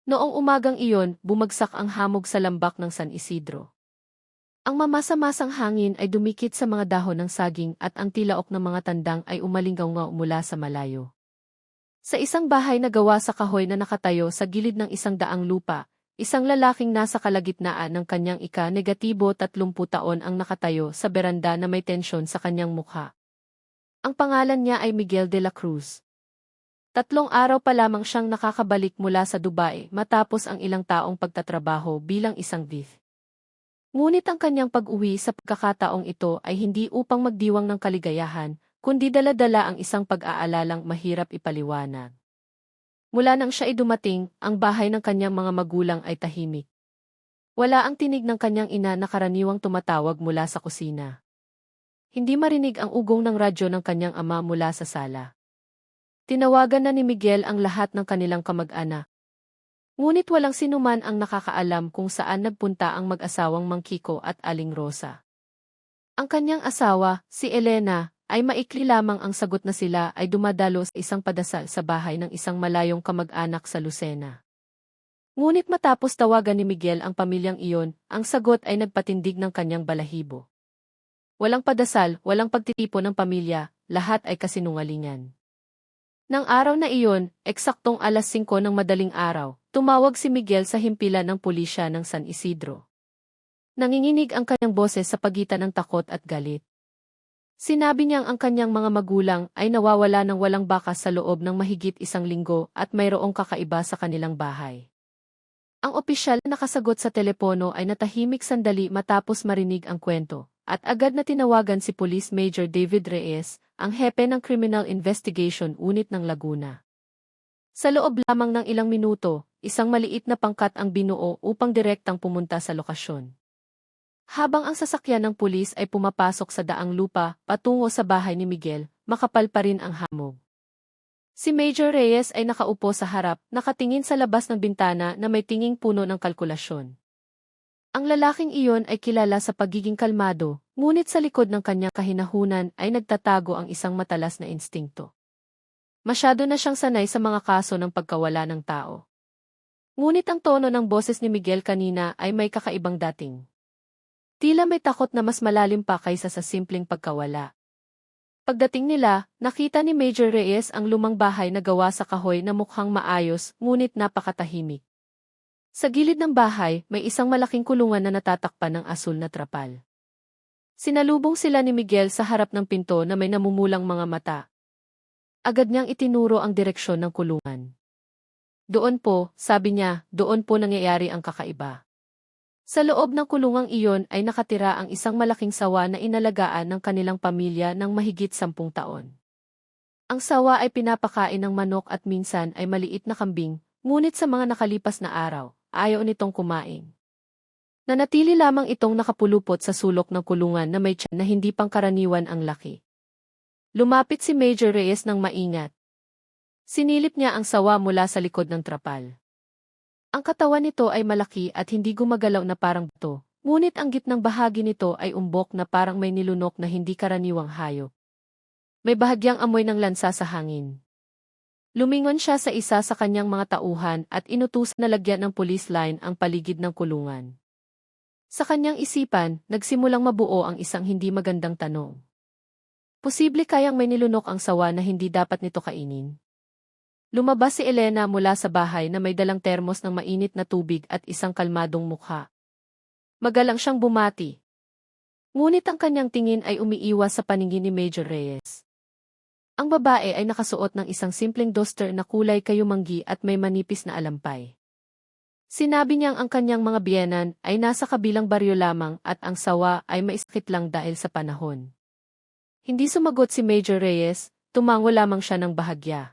Noong umagang iyon, bumagsak ang hamog sa lambak ng San Isidro. Ang mamasa-masang hangin ay dumikit sa mga dahon ng saging at ang tilaok ng mga tandang ay umalinggaw mula sa malayo. Sa isang bahay na gawa sa kahoy na nakatayo sa gilid ng isang daang lupa, isang lalaking nasa kalagitnaan ng kanyang ika-negatibo 30 taon ang nakatayo sa beranda na may tensyon sa kanyang mukha. Ang pangalan niya ay Miguel de la Cruz. 3 araw pa lamang siyang nakakabalik mula sa Dubai matapos ang ilang taong pagtatrabaho bilang isang thief. Ngunit ang kanyang pag-uwi sa pagkakataong ito ay hindi upang magdiwang ng kaligayahan, kundi dala-dala ang isang pag-aalalang mahirap ipaliwanag. Mula nang siya ay dumating, ang bahay ng kanyang mga magulang ay tahimik. Wala ang tinig ng kanyang ina na karaniwang tumatawag mula sa kusina. Hindi marinig ang ugong ng radyo ng kanyang ama mula sa sala. Tinawagan na ni Miguel ang lahat ng kanilang kamag-anak. Ngunit walang sinuman ang nakakaalam kung saan nagpunta ang mag-asawang Mang Kiko at Aling Rosa. Ang kanyang asawa, si Elena, ay maikli lamang ang sagot na sila ay dumadalo sa isang padasal sa bahay ng isang malayong kamag-anak sa Lucena. Ngunit matapos tawagan ni Miguel ang pamilyang iyon, ang sagot ay nagpatindig ng kanyang balahibo. Walang padasal, walang pagtitipon ng pamilya, lahat ay kasinungalingan. Nang araw na iyon, eksaktong 5:00 ng madaling araw, tumawag si Miguel sa himpilan ng pulisya ng San Isidro. Nanginginig ang kanyang boses sa pagitan ng takot at galit. Sinabi niyang ang kanyang mga magulang ay nawawala ng walang bakas sa loob ng mahigit 1 linggo at mayroong kakaiba sa kanilang bahay. Ang opisyal na nakasagot sa telepono ay natahimik sandali matapos marinig ang kwento, at agad na tinawagan si Police Major David Reyes, ang hepe ng Criminal Investigation Unit ng Laguna. Sa loob lamang ng ilang minuto, isang maliit na pangkat ang binuo upang direktang pumunta sa lokasyon. Habang ang sasakyan ng pulis ay pumapasok sa daang lupa patungo sa bahay ni Miguel, makapal pa rin ang hamog. Si Major Reyes ay nakaupo sa harap, nakatingin sa labas ng bintana na may tinging puno ng kalkulasyon. Ang lalaking iyon ay kilala sa pagiging kalmado, ngunit sa likod ng kanyang kahinahunan ay nagtatago ang isang matalas na instingto. Masyado na siyang sanay sa mga kaso ng pagkawala ng tao. Ngunit ang tono ng boses ni Miguel kanina ay may kakaibang dating. Tila may takot na mas malalim pa kaysa sa simpleng pagkawala. Pagdating nila, nakita ni Major Reyes ang lumang bahay na gawa sa kahoy na mukhang maayos ngunit napakatahimik. Sa gilid ng bahay, may isang malaking kulungan na natatakpan ng asul na trapal. Sinalubong sila ni Miguel sa harap ng pinto na may namumulang mga mata. Agad niyang itinuro ang direksyon ng kulungan. Doon po, sabi niya, doon po nangyayari ang kakaiba. Sa loob ng kulungang iyon ay nakatira ang isang malaking sawa na inalagaan ng kanilang pamilya ng mahigit 10 taon. Ang sawa ay pinapakain ng manok at minsan ay maliit na kambing, ngunit sa mga nakalipas na araw, ayaw nitong kumain. Nanatili lamang itong nakapulupot sa sulok ng kulungan na may tiyan na hindi pangkaraniwan ang laki. Lumapit si Major Reyes ng maingat. Sinilip niya ang sawa mula sa likod ng trapal. Ang katawan nito ay malaki at hindi gumagalaw na parang bato, ngunit ang gitnang bahagi nito ay umbok na parang may nilunok na hindi karaniwang hayop. May bahagyang amoy ng lansa sa hangin. Lumingon siya sa isa sa kanyang mga tauhan at inutusan na lagyan ng police line ang paligid ng kulungan. Sa kanyang isipan, nagsimulang mabuo ang isang hindi magandang tanong. Posible kayang may nilunok ang sawa na hindi dapat nito kainin? Lumabas si Elena mula sa bahay na may dalang termos ng mainit na tubig at isang kalmadong mukha. Magalang siyang bumati. Ngunit ang kanyang tingin ay umiiwas sa paningin ni Major Reyes. Ang babae ay nakasuot ng isang simpleng duster na kulay kayumanggi at may manipis na alampay. Sinabi niyang ang kanyang mga biyenan ay nasa kabilang baryo lamang at ang sawa ay maisakit lang dahil sa panahon. Hindi sumagot si Major Reyes, tumango lamang siya ng bahagya.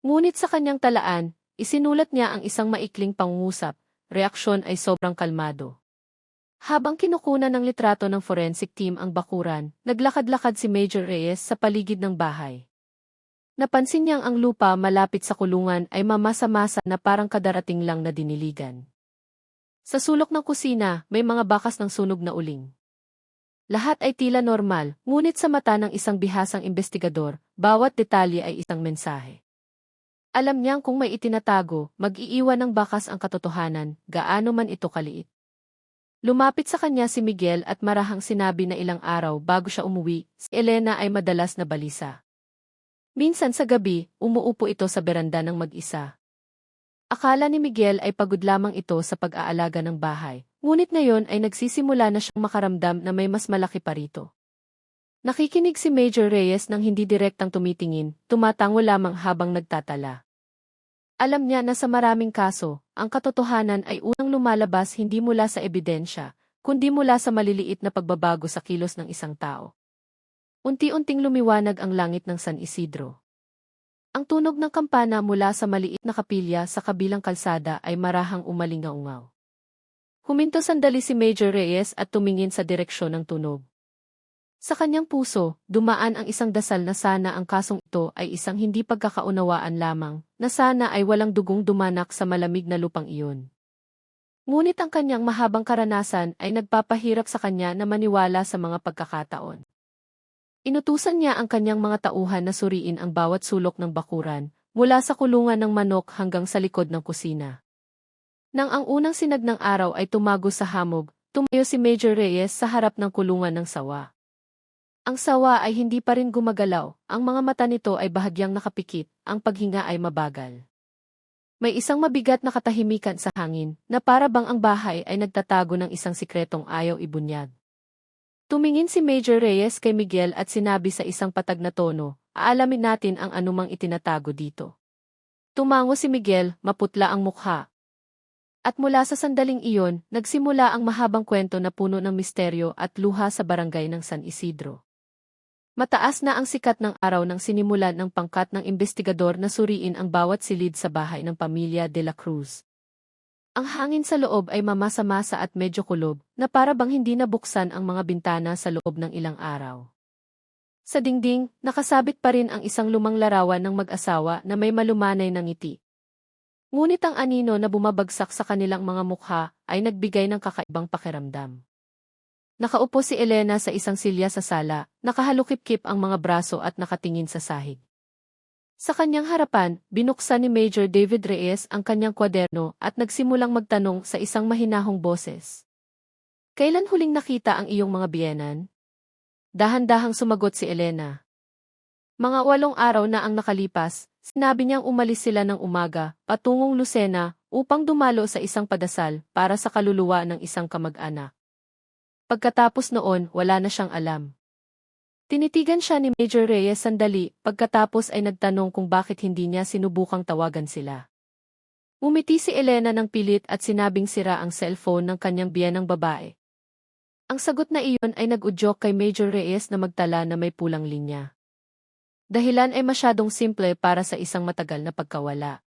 Ngunit sa kanyang talaan, isinulat niya ang isang maikling pangungusap, reaksyon ay sobrang kalmado. Habang kinukunan ng litrato ng forensic team ang bakuran, naglakad-lakad si Major Reyes sa paligid ng bahay. Napansin niyang ang lupa malapit sa kulungan ay mamasa-masa na parang kadarating lang na diniligan. Sa sulok ng kusina, may mga bakas ng sunog na uling. Lahat ay tila normal, ngunit sa mata ng isang bihasang investigador, bawat detalye ay isang mensahe. Alam niyang kung may itinatago, mag-iiwan ng bakas ang katotohanan, gaano man ito kaliit. Lumapit sa kanya si Miguel at marahang sinabi na ilang araw bago siya umuwi, si Elena ay madalas na balisa. Minsan sa gabi, umuupo ito sa beranda ng mag-isa. Akala ni Miguel ay pagod lamang ito sa pag-aalaga ng bahay, ngunit ngayon ay nagsisimula na siyang makaramdam na may mas malaki pa rito. Nakikinig si Major Reyes nang hindi direktang tumitingin, tumatango lamang habang nagtatala. Alam niya na sa maraming kaso, ang katotohanan ay unang lumalabas hindi mula sa ebidensya, kundi mula sa maliliit na pagbabago sa kilos ng isang tao. Unti-unting lumiwanag ang langit ng San Isidro. Ang tunog ng kampana mula sa maliit na kapilya sa kabilang kalsada ay marahang umalingaungaw. Huminto sandali si Major Reyes at tumingin sa direksyon ng tunog. Sa kanyang puso, dumaan ang isang dasal na sana ang kasong ito ay isang hindi pagkakaunawaan lamang, na sana ay walang dugong dumanak sa malamig na lupang iyon. Ngunit ang kanyang mahabang karanasan ay nagpapahirap sa kanya na maniwala sa mga pagkakataon. Inutusan niya ang kanyang mga tauhan na suriin ang bawat sulok ng bakuran, mula sa kulungan ng manok hanggang sa likod ng kusina. Nang ang unang sinag ng araw ay tumago sa hamog, tumayo si Major Reyes sa harap ng kulungan ng sawa. Ang sawa ay hindi pa rin gumagalaw, ang mga mata nito ay bahagyang nakapikit, ang paghinga ay mabagal. May isang mabigat na katahimikan sa hangin, na para bang ang bahay ay nagtatago ng isang sikretong ayaw ibunyag. Tumingin si Major Reyes kay Miguel at sinabi sa isang patag na tono, aalamin natin ang anumang itinatago dito. Tumango si Miguel, maputla ang mukha. At mula sa sandaling iyon, nagsimula ang mahabang kwento na puno ng misteryo at luha sa barangay ng San Isidro. Mataas na ang sikat ng araw nang sinimulan ng pangkat ng investigador na suriin ang bawat silid sa bahay ng pamilya de la Cruz. Ang hangin sa loob ay mamasa-masa at medyo kulob, na para bang hindi nabuksan ang mga bintana sa loob ng ilang araw. Sa dingding, nakasabit pa rin ang isang lumang larawan ng mag-asawa na may malumanay na ngiti. Ngunit ang anino na bumabagsak sa kanilang mga mukha ay nagbigay ng kakaibang pakiramdam. Nakaupo si Elena sa isang silya sa sala, nakahalukip-kip ang mga braso at nakatingin sa sahig. Sa kanyang harapan, binuksan ni Major David Reyes ang kanyang kwaderno at nagsimulang magtanong sa isang mahinahong boses. Kailan huling nakita ang iyong mga biyenan? Dahan-dahang sumagot si Elena. Mga 8 araw na ang nakalipas, sinabi niyang umalis sila ng umaga, patungong Lucena, upang dumalo sa isang padasal para sa kaluluwa ng isang kamag-anak. Pagkatapos noon, wala na siyang alam. Tinitigan siya ni Major Reyes sandali, pagkatapos ay nagtanong kung bakit hindi niya sinubukang tawagan sila. Umiti si Elena ng pilit at sinabing sira ang cellphone ng kanyang biyenang babae. Ang sagot na iyon ay nag-udyok kay Major Reyes na magtala na may pulang linya. Dahilan ay masyadong simple para sa isang matagal na pagkawala.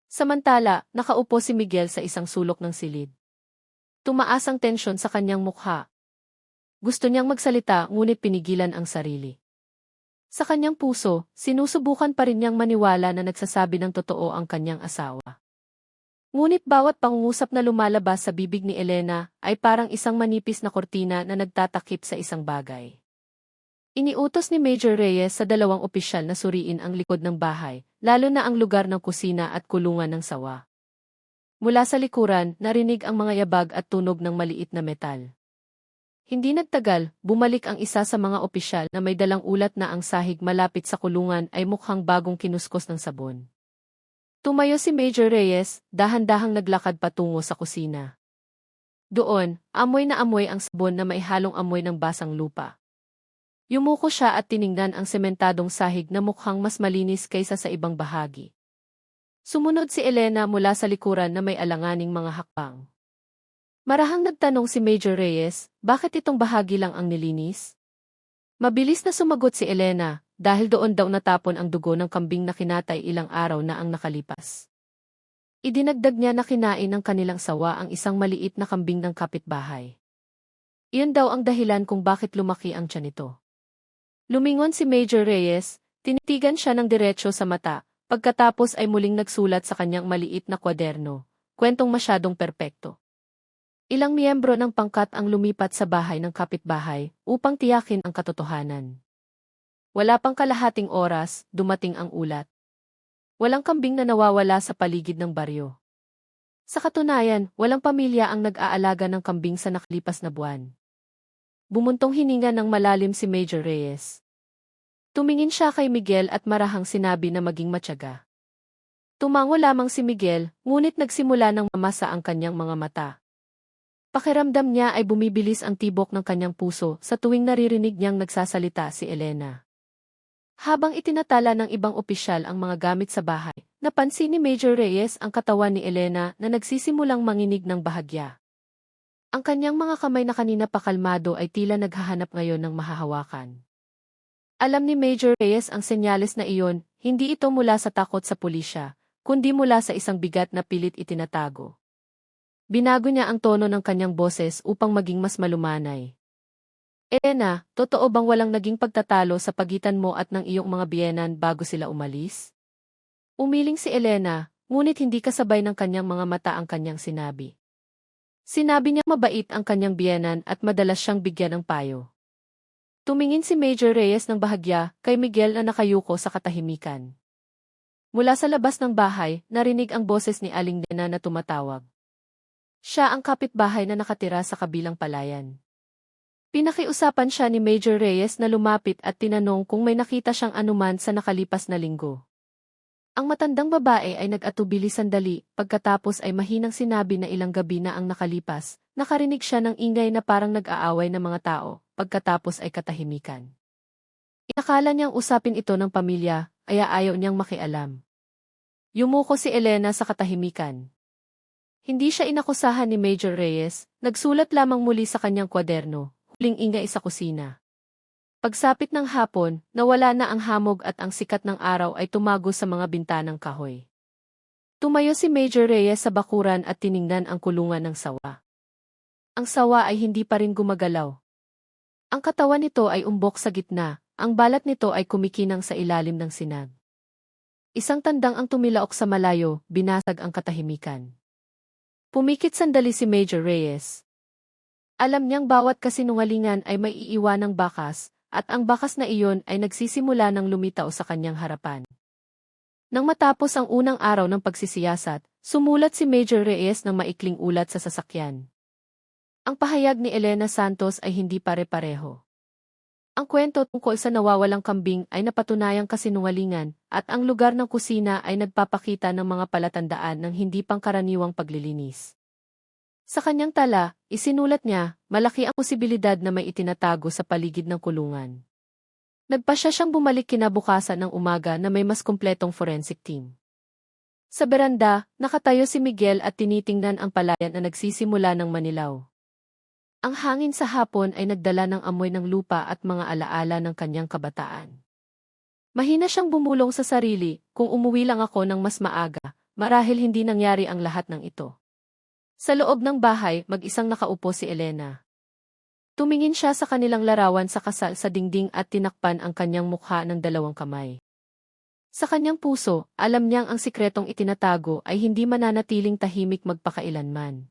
Samantala, nakaupo si Miguel sa isang sulok ng silid. Tumaas ang tensyon sa kanyang mukha. Gusto niyang magsalita ngunit pinigilan ang sarili. Sa kanyang puso, sinusubukan pa rin niyang maniwala na nagsasabi ng totoo ang kanyang asawa. Ngunit bawat pangungusap na lumalabas sa bibig ni Elena ay parang isang manipis na kortina na nagtatakip sa isang bagay. Iniutos ni Major Reyes sa 2 opisyal na suriin ang likod ng bahay, lalo na ang lugar ng kusina at kulungan ng sawa. Mula sa likuran, narinig ang mga yabag at tunog ng maliit na metal. Hindi nagtagal, bumalik ang isa sa mga opisyal na may dalang ulat na ang sahig malapit sa kulungan ay mukhang bagong kinuskos ng sabon. Tumayo si Major Reyes, dahan-dahang naglakad patungo sa kusina. Doon, amoy na amoy ang sabon na may halong amoy ng basang lupa. Yumuko siya at tiningnan ang sementadong sahig na mukhang mas malinis kaysa sa ibang bahagi. Sumunod si Elena mula sa likuran na may alanganing mga hakbang. Marahang nagtanong si Major Reyes, bakit itong bahagi lang ang nilinis? Mabilis na sumagot si Elena, dahil doon daw natapon ang dugo ng kambing na kinatay ilang araw na ang nakalipas. Idinagdag niya na kinain ng kanilang sawa ang isang maliit na kambing ng kapitbahay. Iyon daw ang dahilan kung bakit lumaki ang tiyan nito. Lumingon si Major Reyes, tinitigan siya ng diretso sa mata, pagkatapos ay muling nagsulat sa kanyang maliit na kwaderno, kwentong masyadong perpekto. Ilang miyembro ng pangkat ang lumipat sa bahay ng kapitbahay upang tiyakin ang katotohanan. Wala pang kalahating oras, dumating ang ulat. Walang kambing na nawawala sa paligid ng baryo. Sa katunayan, walang pamilya ang nag-aalaga ng kambing sa nakalipas na buwan. Bumuntong hininga ng malalim si Major Reyes. Tumingin siya kay Miguel at marahang sinabi na maging matyaga. Tumango lamang si Miguel, ngunit nagsimula ng mamasa ang kanyang mga mata. Pakiramdam niya ay bumibilis ang tibok ng kanyang puso sa tuwing naririnig niyang nagsasalita si Elena. Habang itinatala ng ibang opisyal ang mga gamit sa bahay, napansin ni Major Reyes ang katawan ni Elena na nagsisimulang manginig ng bahagya. Ang kanyang mga kamay na kanina pa kalmado ay tila naghahanap ngayon ng mahahawakan. Alam ni Major Reyes ang senyales na iyon, hindi ito mula sa takot sa pulisya, kundi mula sa isang bigat na pilit itinatago. Binago niya ang tono ng kanyang boses upang maging mas malumanay. Elena, totoo bang walang naging pagtatalo sa pagitan mo at ng iyong mga biyenan bago sila umalis? Umiling si Elena, ngunit hindi kasabay ng kanyang mga mata ang kanyang sinabi. Sinabi niya mabait ang kanyang biyenan at madalas siyang bigyan ng payo. Tumingin si Major Reyes ng bahagya kay Miguel na nakayuko sa katahimikan. Mula sa labas ng bahay, narinig ang boses ni Aling Nena na tumatawag. Siya ang kapitbahay na nakatira sa kabilang palayan. Pinakiusapan siya ni Major Reyes na lumapit at tinanong kung may nakita siyang anuman sa nakalipas na linggo. Ang matandang babae ay nag-atubili sandali, pagkatapos ay mahinang sinabi na ilang gabi na ang nakalipas, nakarinig siya ng ingay na parang nag-aaway ng mga tao, pagkatapos ay katahimikan. Inakala niyang usapin ito ng pamilya, kaya ayaw niyang makialam. Yumuko si Elena sa katahimikan. Hindi siya inakusahan ni Major Reyes, nagsulat lamang muli sa kanyang kwaderno, huling ingay sa kusina. Pagsapit ng hapon, nawala na ang hamog at ang sikat ng araw ay tumago sa mga bintanang kahoy. Tumayo si Major Reyes sa bakuran at tiningnan ang kulungan ng sawa. Ang sawa ay hindi pa rin gumagalaw. Ang katawan nito ay umbok sa gitna, ang balat nito ay kumikinang sa ilalim ng sinag. Isang tandang ang tumilaok sa malayo, binasag ang katahimikan. Pumikit sandali si Major Reyes. Alam niyang bawat kasinungalingan ay may iiwanang bakas, at ang bakas na iyon ay nagsisimula ng lumitaw sa kanyang harapan. Nang matapos ang unang araw ng pagsisiyasat, sumulat si Major Reyes ng maikling ulat sa sasakyan. Ang pahayag ni Elena Santos ay hindi pare-pareho. Ang kwento tungkol sa nawawalang kambing ay napatunayang kasinungalingan, at ang lugar ng kusina ay nagpapakita ng mga palatandaan ng hindi pangkaraniwang paglilinis. Sa kanyang tala, isinulat niya, malaki ang posibilidad na may itinatago sa paligid ng kulungan. Nagpasya siyang bumalik kinabukasan ng umaga na may mas kumpletong forensic team. Sa beranda, nakatayo si Miguel at tinitingnan ang palayan na nagsisimula ng manilaw. Ang hangin sa hapon ay nagdala ng amoy ng lupa at mga alaala ng kanyang kabataan. Mahina siyang bumulong sa sarili, kung umuwi lang ako ng mas maaga, marahil hindi nangyari ang lahat ng ito. Sa loob ng bahay, mag-isang nakaupo si Elena. Tumingin siya sa kanilang larawan sa kasal sa dingding at tinakpan ang kanyang mukha ng dalawang kamay. Sa kanyang puso, alam niyang ang sikretong itinatago ay hindi mananatiling tahimik magpakailanman.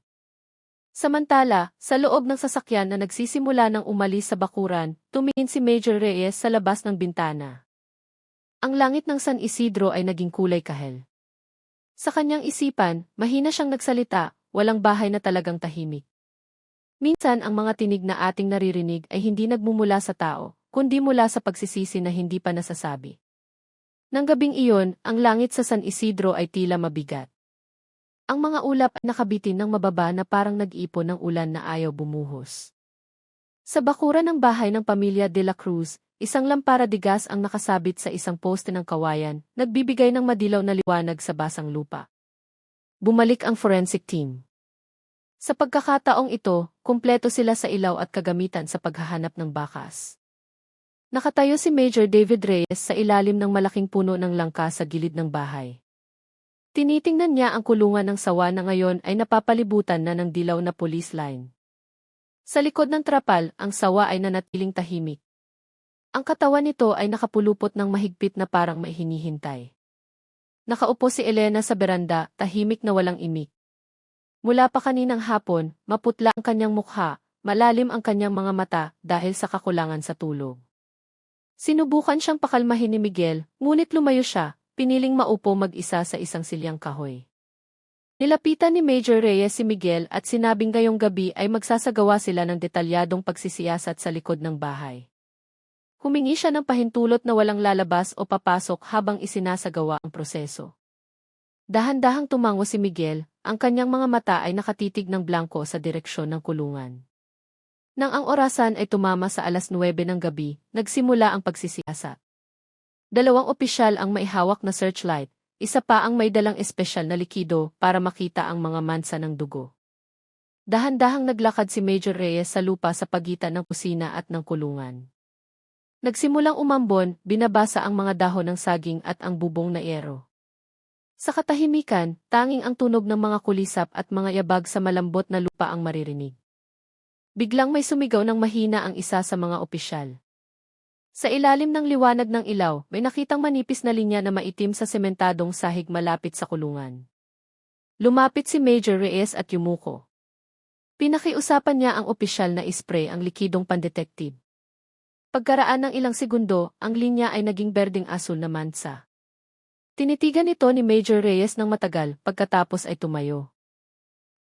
Samantala, sa loob ng sasakyan na nagsisimula ng umalis sa bakuran, tumingin si Major Reyes sa labas ng bintana. Ang langit ng San Isidro ay naging kulay kahel. Sa kanyang isipan, mahina siyang nagsalita, walang bahay na talagang tahimik. Minsan ang mga tinig na ating naririnig ay hindi nagmumula sa tao, kundi mula sa pagsisisi na hindi pa nasasabi. Nang gabing iyon, ang langit sa San Isidro ay tila mabigat. Ang mga ulap ay nakabitin ng mababa na parang nag-ipon ng ulan na ayaw bumuhos. Sa bakuran ng bahay ng pamilya de la Cruz, isang lampara de gas ang nakasabit sa isang poste ng kawayan, nagbibigay ng madilaw na liwanag sa basang lupa. Bumalik ang forensic team. Sa pagkakataong ito, kumpleto sila sa ilaw at kagamitan sa paghahanap ng bakas. Nakatayo si Major David Reyes sa ilalim ng malaking puno ng langka sa gilid ng bahay. Tinitingnan niya ang kulungan ng sawa na ngayon ay napapalibutan na ng dilaw na police line. Sa likod ng trapal, ang sawa ay nanatiling tahimik. Ang katawan nito ay nakapulupot ng mahigpit na parang may hinihintay. Nakaupo si Elena sa beranda, tahimik na walang imik. Mula pa kaninang hapon, maputla ang kanyang mukha, malalim ang kanyang mga mata dahil sa kakulangan sa tulog. Sinubukan siyang pakalmahin ni Miguel, ngunit lumayo siya, piniling maupo mag-isa sa isang silyang kahoy. Nilapitan ni Major Reyes si Miguel at sinabing ngayong gabi ay magsasagawa sila ng detalyadong pagsisiyasat sa likod ng bahay. Humingi siya ng pahintulot na walang lalabas o papasok habang isinasagawa ang proseso. Dahan-dahang tumango si Miguel, ang kanyang mga mata ay nakatitig ng blanko sa direksyon ng kulungan. Nang ang orasan ay tumama sa 9:00 ng gabi, nagsimula ang pagsisiyasat. 2 opisyal ang maihawak na searchlight, isa pa ang may dalang espesyal na likido para makita ang mga mansa ng dugo. Dahan-dahang naglakad si Major Reyes sa lupa sa pagitan ng kusina at ng kulungan. Nagsimulang umambon, binabasa ang mga dahon ng saging at ang bubong na yero. Sa katahimikan, tanging ang tunog ng mga kulisap at mga yabag sa malambot na lupa ang maririnig. Biglang may sumigaw ng mahina ang isa sa mga opisyal. Sa ilalim ng liwanag ng ilaw, may nakitang manipis na linya na maitim sa sementadong sahig malapit sa kulungan. Lumapit si Major Reyes at yumuko. Pinakiusapan niya ang opisyal na ispray ang likidong pandetektive. Pagkaraan ng ilang segundo, ang linya ay naging berdeng-asul na mansa. Tinitigan ito ni Major Reyes ng matagal, pagkatapos ay tumayo.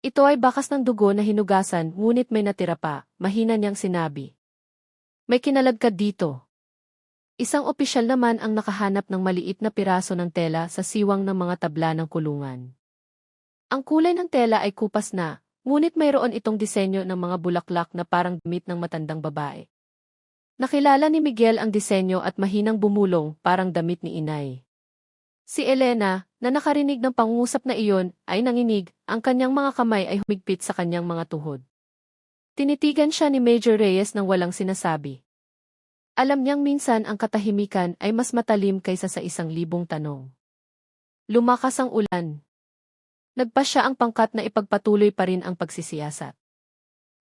Ito ay bakas ng dugo na hinugasan, ngunit may natira pa, mahina niyang sinabi. May kinalagkad dito. Isang opisyal naman ang nakahanap ng maliit na piraso ng tela sa siwang ng mga tabla ng kulungan. Ang kulay ng tela ay kupas na, ngunit mayroon itong disenyo ng mga bulaklak na parang damit ng matandang babae. Nakilala ni Miguel ang disenyo at mahinang bumulong, parang damit ni inay. Si Elena, na nakarinig ng pangungusap na iyon, ay nanginig, ang kanyang mga kamay ay humigpit sa kanyang mga tuhod. Tinitigan siya ni Major Reyes nang walang sinasabi. Alam niyang minsan ang katahimikan ay mas matalim kaysa sa 1,000 tanong. Lumakas ang ulan. Nagpasya ang pangkat na ipagpatuloy pa rin ang pagsisiyasat.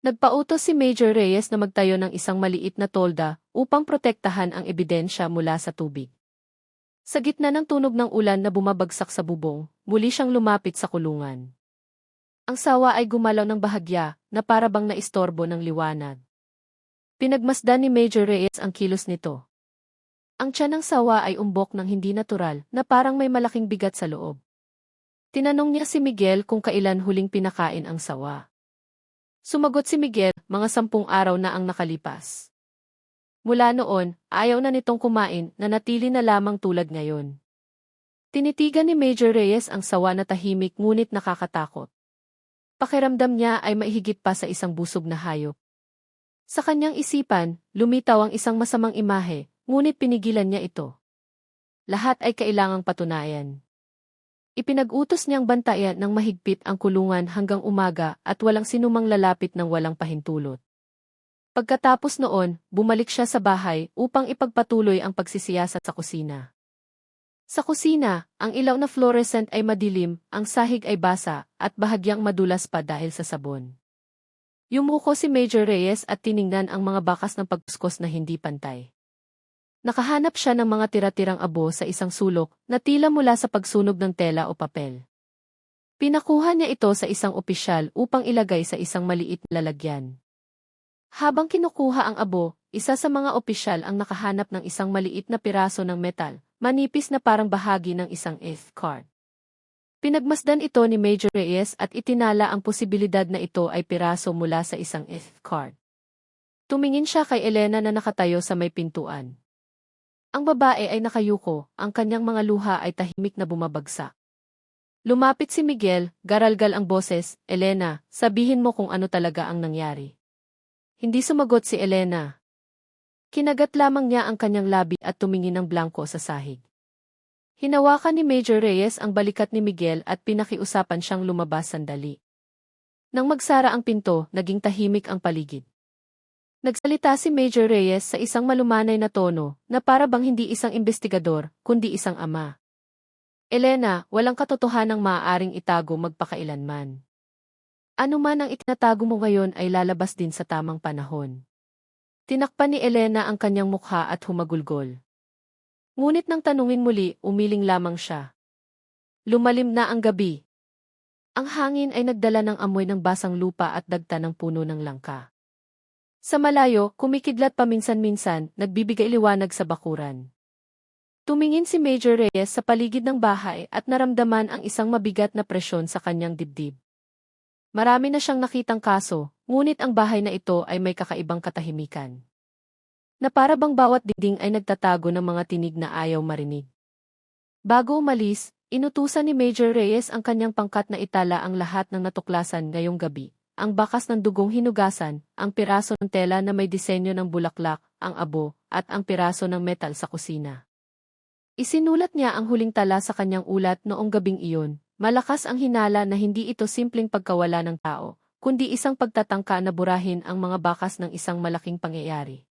Nagpautos si Major Reyes na magtayo ng isang maliit na tolda upang protektahan ang ebidensya mula sa tubig. Sa gitna ng tunog ng ulan na bumabagsak sa bubong, muli siyang lumapit sa kulungan. Ang sawa ay gumalaw ng bahagya na para bang naistorbo ng liwanag. Pinagmasdan ni Major Reyes ang kilos nito. Ang tiyan ng sawa ay umbok ng hindi natural na parang may malaking bigat sa loob. Tinanong niya si Miguel kung kailan huling pinakain ang sawa. Sumagot si Miguel, mga 10 araw na ang nakalipas. Mula noon, ayaw na nitong kumain na natili na lamang tulad ngayon. Tinitigan ni Major Reyes ang sawa na tahimik ngunit nakakatakot. Pakiramdam niya ay maihigit pa sa isang busog na hayop. Sa kanyang isipan, lumitaw ang isang masamang imahe, ngunit pinigilan niya ito. Lahat ay kailangang patunayan. Ipinag-utos niyang bantayan ng mahigpit ang kulungan hanggang umaga at walang sinumang lalapit ng walang pahintulot. Pagkatapos noon, bumalik siya sa bahay upang ipagpatuloy ang pagsisiyasat sa kusina. Sa kusina, ang ilaw na fluorescent ay madilim, ang sahig ay basa, at bahagyang madulas pa dahil sa sabon. Yumuko si Major Reyes at tiningnan ang mga bakas ng pagkuskos na hindi pantay. Nakahanap siya ng mga tira-tirang abo sa isang sulok na tila mula sa pagsunog ng tela o papel. Pinakuha niya ito sa isang opisyal upang ilagay sa isang maliit na lalagyan. Habang kinukuha ang abo, isa sa mga opisyal ang nakahanap ng isang maliit na piraso ng metal, manipis na parang bahagi ng isang gift card. Pinagmasdan ito ni Major Reyes at itinala ang posibilidad na ito ay piraso mula sa isang gift card. Tumingin siya kay Elena na nakatayo sa may pintuan. Ang babae ay nakayuko, ang kanyang mga luha ay tahimik na bumabagsak. Lumapit si Miguel, garalgal ang boses, Elena, sabihin mo kung ano talaga ang nangyari. Hindi sumagot si Elena. Kinagat lamang niya ang kanyang labi at tumingin ng blanko sa sahig. Hinawakan ni Major Reyes ang balikat ni Miguel at pinakiusapan siyang lumabas sandali. Nang magsara ang pinto, naging tahimik ang paligid. Nagsalita si Major Reyes sa isang malumanay na tono na para bang hindi isang investigador, kundi isang ama. Elena, walang katotohanang maaaring itago magpakailanman. Ano man ang itinatago mo ngayon ay lalabas din sa tamang panahon. Tinakpan ni Elena ang kanyang mukha at humagulgol. Ngunit nang tanungin muli, umiling lamang siya. Lumalim na ang gabi. Ang hangin ay nagdala ng amoy ng basang lupa at dagta ng puno ng langka. Sa malayo, kumikidlat paminsan-minsan, nagbibigay liwanag sa bakuran. Tumingin si Major Reyes sa paligid ng bahay at naramdaman ang isang mabigat na presyon sa kanyang dibdib. Marami na siyang nakitang kaso, ngunit ang bahay na ito ay may kakaibang katahimikan. Na para bang bawat dingding ay nagtatago ng mga tinig na ayaw marinig. Bago umalis, inutusan ni Major Reyes ang kanyang pangkat na itala ang lahat ng natuklasan ngayong gabi. Ang bakas ng dugong hinugasan, ang piraso ng tela na may disenyo ng bulaklak, ang abo, at ang piraso ng metal sa kusina. Isinulat niya ang huling tala sa kanyang ulat noong gabing iyon. Malakas ang hinala na hindi ito simpleng pagkawala ng tao, kundi isang pagtatangka na burahin ang mga bakas ng isang malaking pangyayari.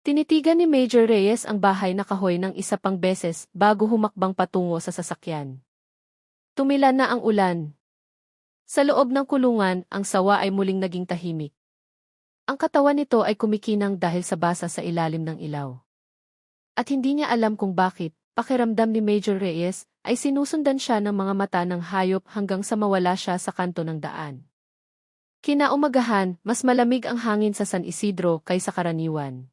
Tinitigan ni Major Reyes ang bahay na kahoy ng isa pang beses bago humakbang patungo sa sasakyan. Tumila na ang ulan. Sa loob ng kulungan, ang sawa ay muling naging tahimik. Ang katawan nito ay kumikinang dahil sa basa sa ilalim ng ilaw. At hindi niya alam kung bakit, pakiramdam ni Major Reyes, ay sinusundan siya ng mga mata ng hayop hanggang sa mawala siya sa kanto ng daan. Kinaumagahan, mas malamig ang hangin sa San Isidro kaysa karaniwan.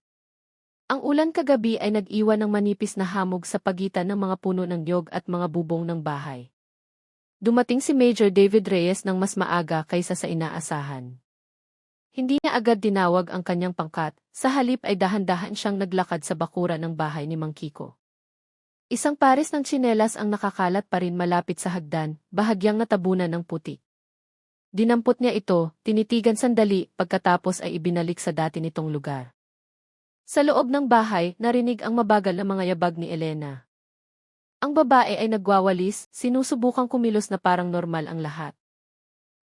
Ang ulan kagabi ay nag-iwan ng manipis na hamog sa pagitan ng mga puno ng niyog at mga bubong ng bahay. Dumating si Major David Reyes ng mas maaga kaysa sa inaasahan. Hindi niya agad dinawag ang kanyang pangkat, sa halip ay dahan-dahan siyang naglakad sa bakuran ng bahay ni Mang Kiko. Isang pares ng tsinelas ang nakakalat pa rin malapit sa hagdan, bahagyang natabunan ng putik. Dinampot niya ito, tinitigan sandali, pagkatapos ay ibinalik sa dati nitong lugar. Sa loob ng bahay, narinig ang mabagal na mga yabag ni Elena. Ang babae ay nagwawalis, sinusubukang kumilos na parang normal ang lahat.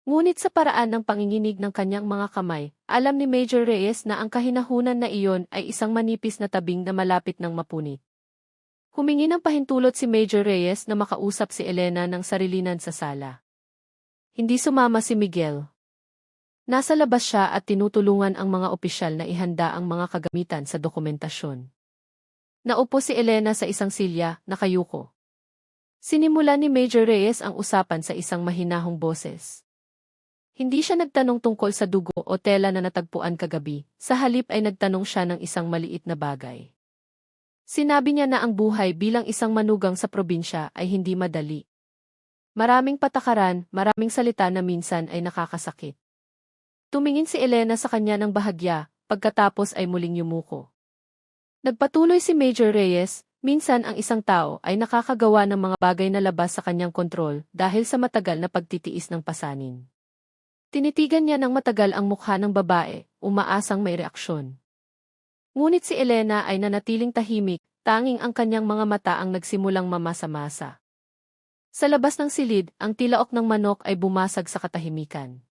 Ngunit sa paraan ng panginginig ng kanyang mga kamay, alam ni Major Reyes na ang kahinahunan na iyon ay isang manipis na tabing na malapit ng mapunit. Humingi ng pahintulot si Major Reyes na makausap si Elena ng sarilinan sa sala. Hindi sumama si Miguel. Nasa labas siya at tinutulungan ang mga opisyal na ihanda ang mga kagamitan sa dokumentasyon. Naupo si Elena sa isang silya, nakayuko. Sinimulan ni Major Reyes ang usapan sa isang mahinahong boses. Hindi siya nagtanong tungkol sa dugo o tela na natagpuan kagabi, sa halip ay nagtanong siya ng isang maliit na bagay. Sinabi niya na ang buhay bilang isang manugang sa probinsya ay hindi madali. Maraming patakaran, maraming salita na minsan ay nakakasakit. Tumingin si Elena sa kanya ng bahagya, pagkatapos ay muling yumuko. Nagpatuloy si Major Reyes, minsan ang isang tao ay nakakagawa ng mga bagay na labas sa kanyang kontrol dahil sa matagal na pagtitiis ng pasanin. Tinitigan niya ng matagal ang mukha ng babae, umaasang may reaksyon. Ngunit si Elena ay nanatiling tahimik, tanging ang kanyang mga mata ang nagsimulang mamasa-masa. Sa labas ng silid, ang tilaok ng manok ay bumasag sa katahimikan.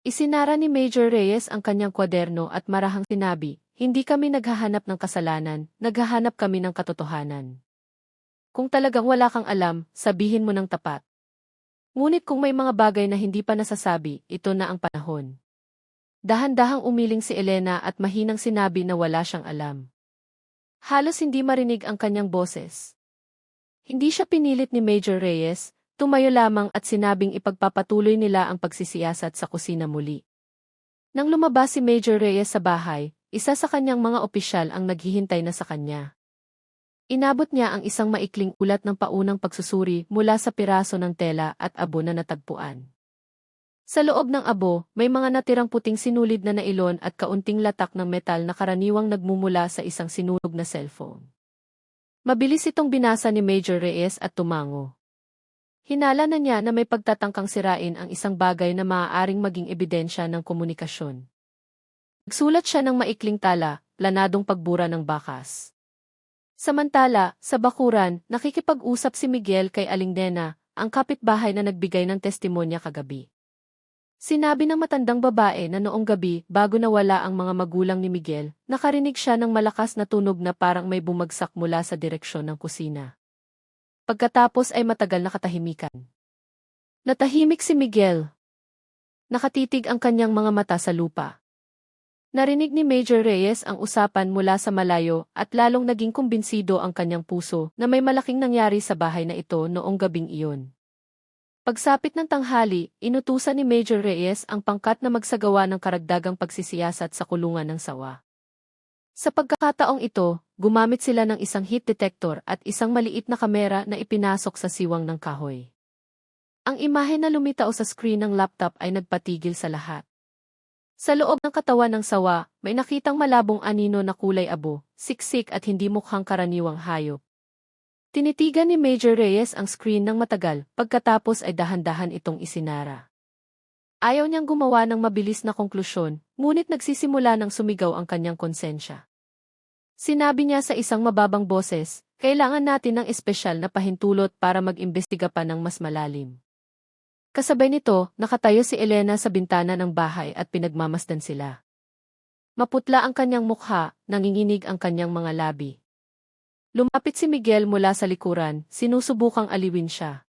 Isinara ni Major Reyes ang kanyang kwaderno at marahang sinabi, "Hindi kami naghahanap ng kasalanan, naghahanap kami ng katotohanan. Kung talagang wala kang alam, sabihin mo ng tapat. Ngunit kung may mga bagay na hindi pa nasasabi, ito na ang panahon." Dahan-dahang umiling si Elena at mahinang sinabi na wala siyang alam. Halos hindi marinig ang kanyang boses. Hindi siya pinilit ni Major Reyes, tumayo lamang at sinabing ipagpapatuloy nila ang pagsisiyasat sa kusina muli. Nang lumabas si Major Reyes sa bahay, isa sa kanyang mga opisyal ang naghihintay na sa kanya. Inabot niya ang isang maikling ulat ng paunang pagsusuri mula sa piraso ng tela at abo na natagpuan. Sa loob ng abo, may mga natirang puting sinulid na nailon at kaunting latak ng metal na karaniwang nagmumula sa isang sinunog na cellphone. Mabilis itong binasa ni Major Reyes at tumango. Hinala na niya na may pagtatangkang sirain ang isang bagay na maaaring maging ebidensya ng komunikasyon. Nagsulat siya ng maikling tala, planadong pagbura ng bakas. Samantala, sa bakuran, nakikipag-usap si Miguel kay Aling Nena, ang kapitbahay na nagbigay ng testimonya kagabi. Sinabi ng matandang babae na noong gabi, bago nawala ang mga magulang ni Miguel, nakarinig siya ng malakas na tunog na parang may bumagsak mula sa direksyon ng kusina. Pagkatapos ay matagal na katahimikan. Natahimik si Miguel. Nakatitig ang kanyang mga mata sa lupa. Narinig ni Major Reyes ang usapan mula sa malayo at lalong naging kumbinsido ang kanyang puso na may malaking nangyari sa bahay na ito noong gabing iyon. Pagsapit ng tanghali, inutusan ni Major Reyes ang pangkat na magsagawa ng karagdagang pagsisiyasat sa kulungan ng sawa. Sa pagkakataong ito, gumamit sila ng isang heat detector at isang maliit na kamera na ipinasok sa siwang ng kahoy. Ang imahe na lumitaw sa screen ng laptop ay nagpatigil sa lahat. Sa loob ng katawan ng sawa, may nakitang malabong anino na kulay abo, siksik at hindi mukhang karaniwang hayop. Tinitigan ni Major Reyes ang screen ng matagal, pagkatapos ay dahan-dahan itong isinara. Ayaw niyang gumawa ng mabilis na konklusyon, ngunit nagsisimula ng sumigaw ang kanyang konsensya. Sinabi niya sa isang mababang boses, kailangan natin ng espesyal na pahintulot para mag-imbestiga pa ng mas malalim. Kasabay nito, nakatayo si Elena sa bintana ng bahay at pinagmamasdan sila. Maputla ang kanyang mukha, nanginginig ang kanyang mga labi. Lumapit si Miguel mula sa likuran, sinusubukang aliwin siya.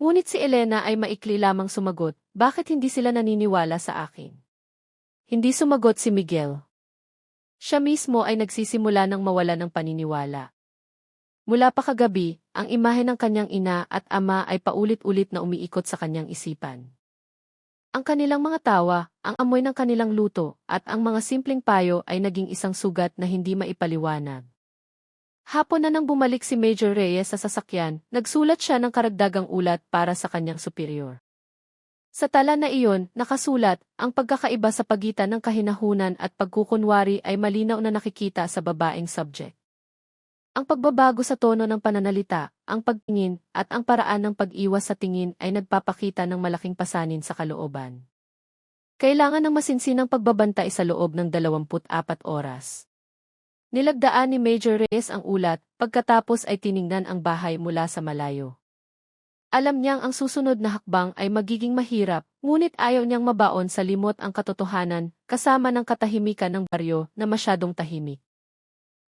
Ngunit si Elena ay maikli lamang sumagot, bakit hindi sila naniniwala sa akin? Hindi sumagot si Miguel. Siya mismo ay nagsisimula ng mawala ng paniniwala. Mula pa kagabi, ang imahe ng kanyang ina at ama ay paulit-ulit na umiikot sa kanyang isipan. Ang kanilang mga tawa, ang amoy ng kanilang luto, at ang mga simpleng payo ay naging isang sugat na hindi maipaliwanag. Hapon na nang bumalik si Major Reyes sa sasakyan, nagsulat siya ng karagdagang ulat para sa kanyang superior. Sa tala na iyon, nakasulat, ang pagkakaiba sa pagitan ng kahinahunan at pagkukunwari ay malinaw na nakikita sa babaeng subject. Ang pagbabago sa tono ng pananalita, ang pagtingin, at ang paraan ng pag-iwas sa tingin ay nagpapakita ng malaking pasanin sa kalooban. Kailangan ng masinsinang pagbabantay sa loob ng 24 oras. Nilagdaan ni Major Reyes ang ulat, pagkatapos ay tiningnan ang bahay mula sa malayo. Alam niyang ang susunod na hakbang ay magiging mahirap, ngunit ayaw niyang mabaon sa limot ang katotohanan, kasama ng katahimikan ng baryo na masyadong tahimik.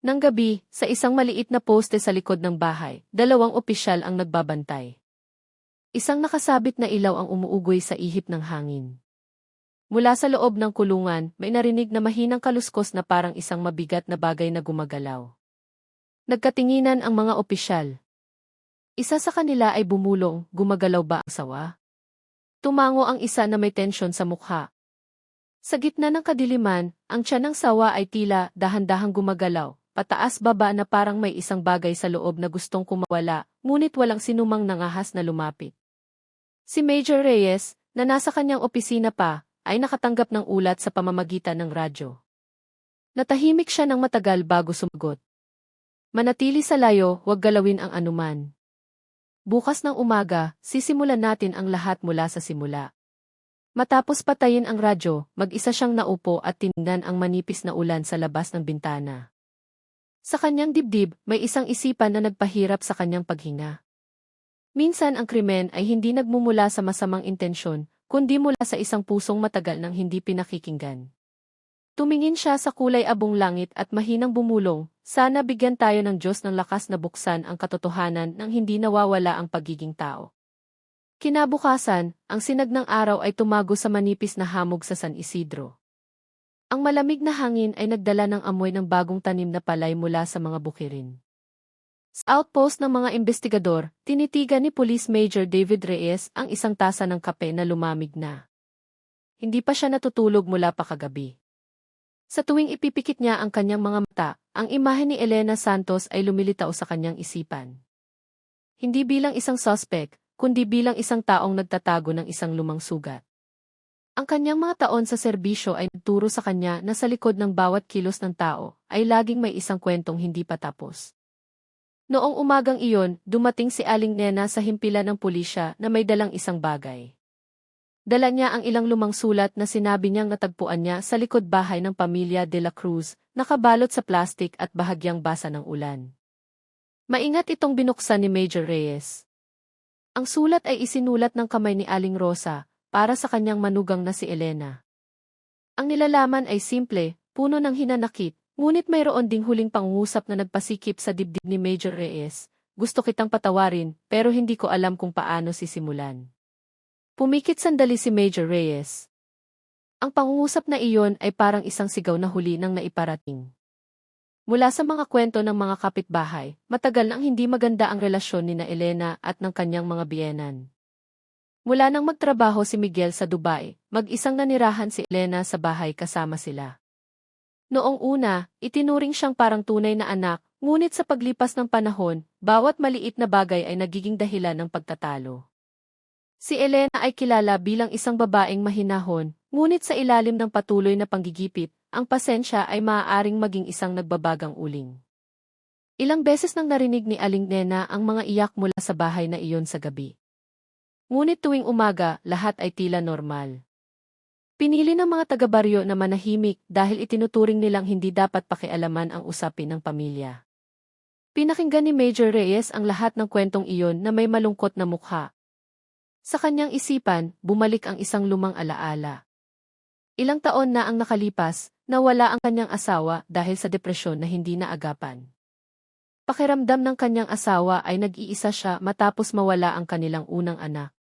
Nang gabi, sa isang maliit na poste sa likod ng bahay, 2 opisyal ang nagbabantay. Isang nakasabit na ilaw ang umuugoy sa ihip ng hangin. Mula sa loob ng kulungan, may narinig na mahinang kaluskos na parang isang mabigat na bagay na gumagalaw. Nagkatinginan ang mga opisyal. Isa sa kanila ay bumulong, gumagalaw ba ang sawa? Tumango ang isa na may tensyon sa mukha. Sa gitna ng kadiliman, ang tiyan ng sawa ay tila dahan-dahang gumagalaw, pataas-baba na parang may isang bagay sa loob na gustong kumawala, ngunit walang sinumang nangahas na lumapit. Si Major Reyes, na nasa kanyang opisina pa, ay nakatanggap ng ulat sa pamamagitan ng radyo. Natahimik siya ng matagal bago sumagot. Manatili sa layo, huwag galawin ang anuman. Bukas ng umaga, sisimulan natin ang lahat mula sa simula. Matapos patayin ang radyo, mag-isa siyang naupo at tiningnan ang manipis na ulan sa labas ng bintana. Sa kanyang dibdib, may isang isipan na nagpahirap sa kanyang paghinga. Minsan ang krimen ay hindi nagmumula sa masamang intensyon, kundi mula sa isang pusong matagal nang hindi pinakikinggan. Tumingin siya sa kulay abong langit at mahinang bumulong, sana bigyan tayo ng Diyos ng lakas na buksan ang katotohanan nang hindi nawawala ang pagiging tao. Kinabukasan, ang sinag ng araw ay tumago sa manipis na hamog sa San Isidro. Ang malamig na hangin ay nagdala ng amoy ng bagong tanim na palay mula sa mga bukirin. Sa outpost ng mga investigador, tinitigan ni Police Major David Reyes ang isang tasa ng kape na lumamig na. Hindi pa siya natutulog mula pa kagabi. Sa tuwing ipipikit niya ang kanyang mga mata, ang imahe ni Elena Santos ay lumilitaw sa kanyang isipan. Hindi bilang isang suspect, kundi bilang isang taong nagtatago ng isang lumang sugat. Ang kanyang mga taon sa serbisyo ay nagturo sa kanya na sa likod ng bawat kilos ng tao ay laging may isang kwentong hindi pa tapos. Noong umagang iyon, dumating si Aling Nena sa himpilan ng pulisya na may dalang isang bagay. Dala niya ang ilang lumang sulat na sinabi niyang natagpuan niya sa likod bahay ng pamilya de la Cruz, nakabalot sa plastik at bahagyang basa ng ulan. Maingat itong binuksan ni Major Reyes. Ang sulat ay isinulat ng kamay ni Aling Rosa, para sa kanyang manugang na si Elena. Ang nilalaman ay simple, puno ng hinanakit, ngunit mayroon ding huling pangungusap na nagpasikip sa dibdib ni Major Reyes. Gusto kitang patawarin, pero hindi ko alam kung paano sisimulan. Pumikit sandali si Major Reyes. Ang pangungusap na iyon ay parang isang sigaw na huli nang naiparating. Mula sa mga kwento ng mga kapitbahay, matagal nang hindi maganda ang relasyon ni na Elena at ng kanyang mga biyenan. Mula nang magtrabaho si Miguel sa Dubai, mag-isang nanirahan si Elena sa bahay kasama sila. Noong una, itinuring siyang parang tunay na anak, ngunit sa paglipas ng panahon, bawat maliit na bagay ay nagiging dahilan ng pagtatalo. Si Elena ay kilala bilang isang babaeng mahinahon, ngunit sa ilalim ng patuloy na panggigipit, ang pasensya ay maaaring maging isang nagbabagang uling. Ilang beses nang narinig ni Aling Nena ang mga iyak mula sa bahay na iyon sa gabi. Ngunit tuwing umaga, lahat ay tila normal. Pinili ng mga taga-baryo na manahimik dahil itinuturing nilang hindi dapat pakialaman ang usapin ng pamilya. Pinakinggan ni Major Reyes ang lahat ng kwentong iyon na may malungkot na mukha. Sa kanyang isipan, bumalik ang isang lumang alaala. Ilang taon na ang nakalipas, nawala ang kanyang asawa dahil sa depresyon na hindi naagapan. Pakiramdam ng kanyang asawa ay nag-iisa siya matapos mawala ang kanilang unang anak.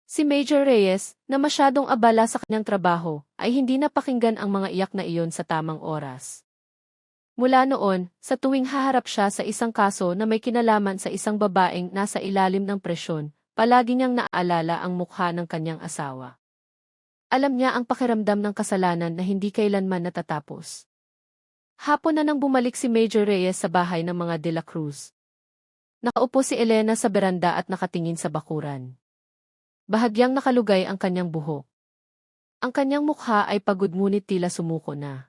Si Major Reyes, na masyadong abala sa kanyang trabaho, ay hindi napakinggan ang mga iyak na iyon sa tamang oras. Mula noon, sa tuwing haharap siya sa isang kaso na may kinalaman sa isang babaeng nasa ilalim ng presyon, palagi niyang naaalala ang mukha ng kanyang asawa. Alam niya ang pakiramdam ng kasalanan na hindi kailanman natatapos. Hapon na nang bumalik si Major Reyes sa bahay ng mga De La Cruz. Nakaupo si Elena sa beranda at nakatingin sa bakuran. Bahagyang nakalugay ang kanyang buhok. Ang kanyang mukha ay pagod ngunit tila sumuko na.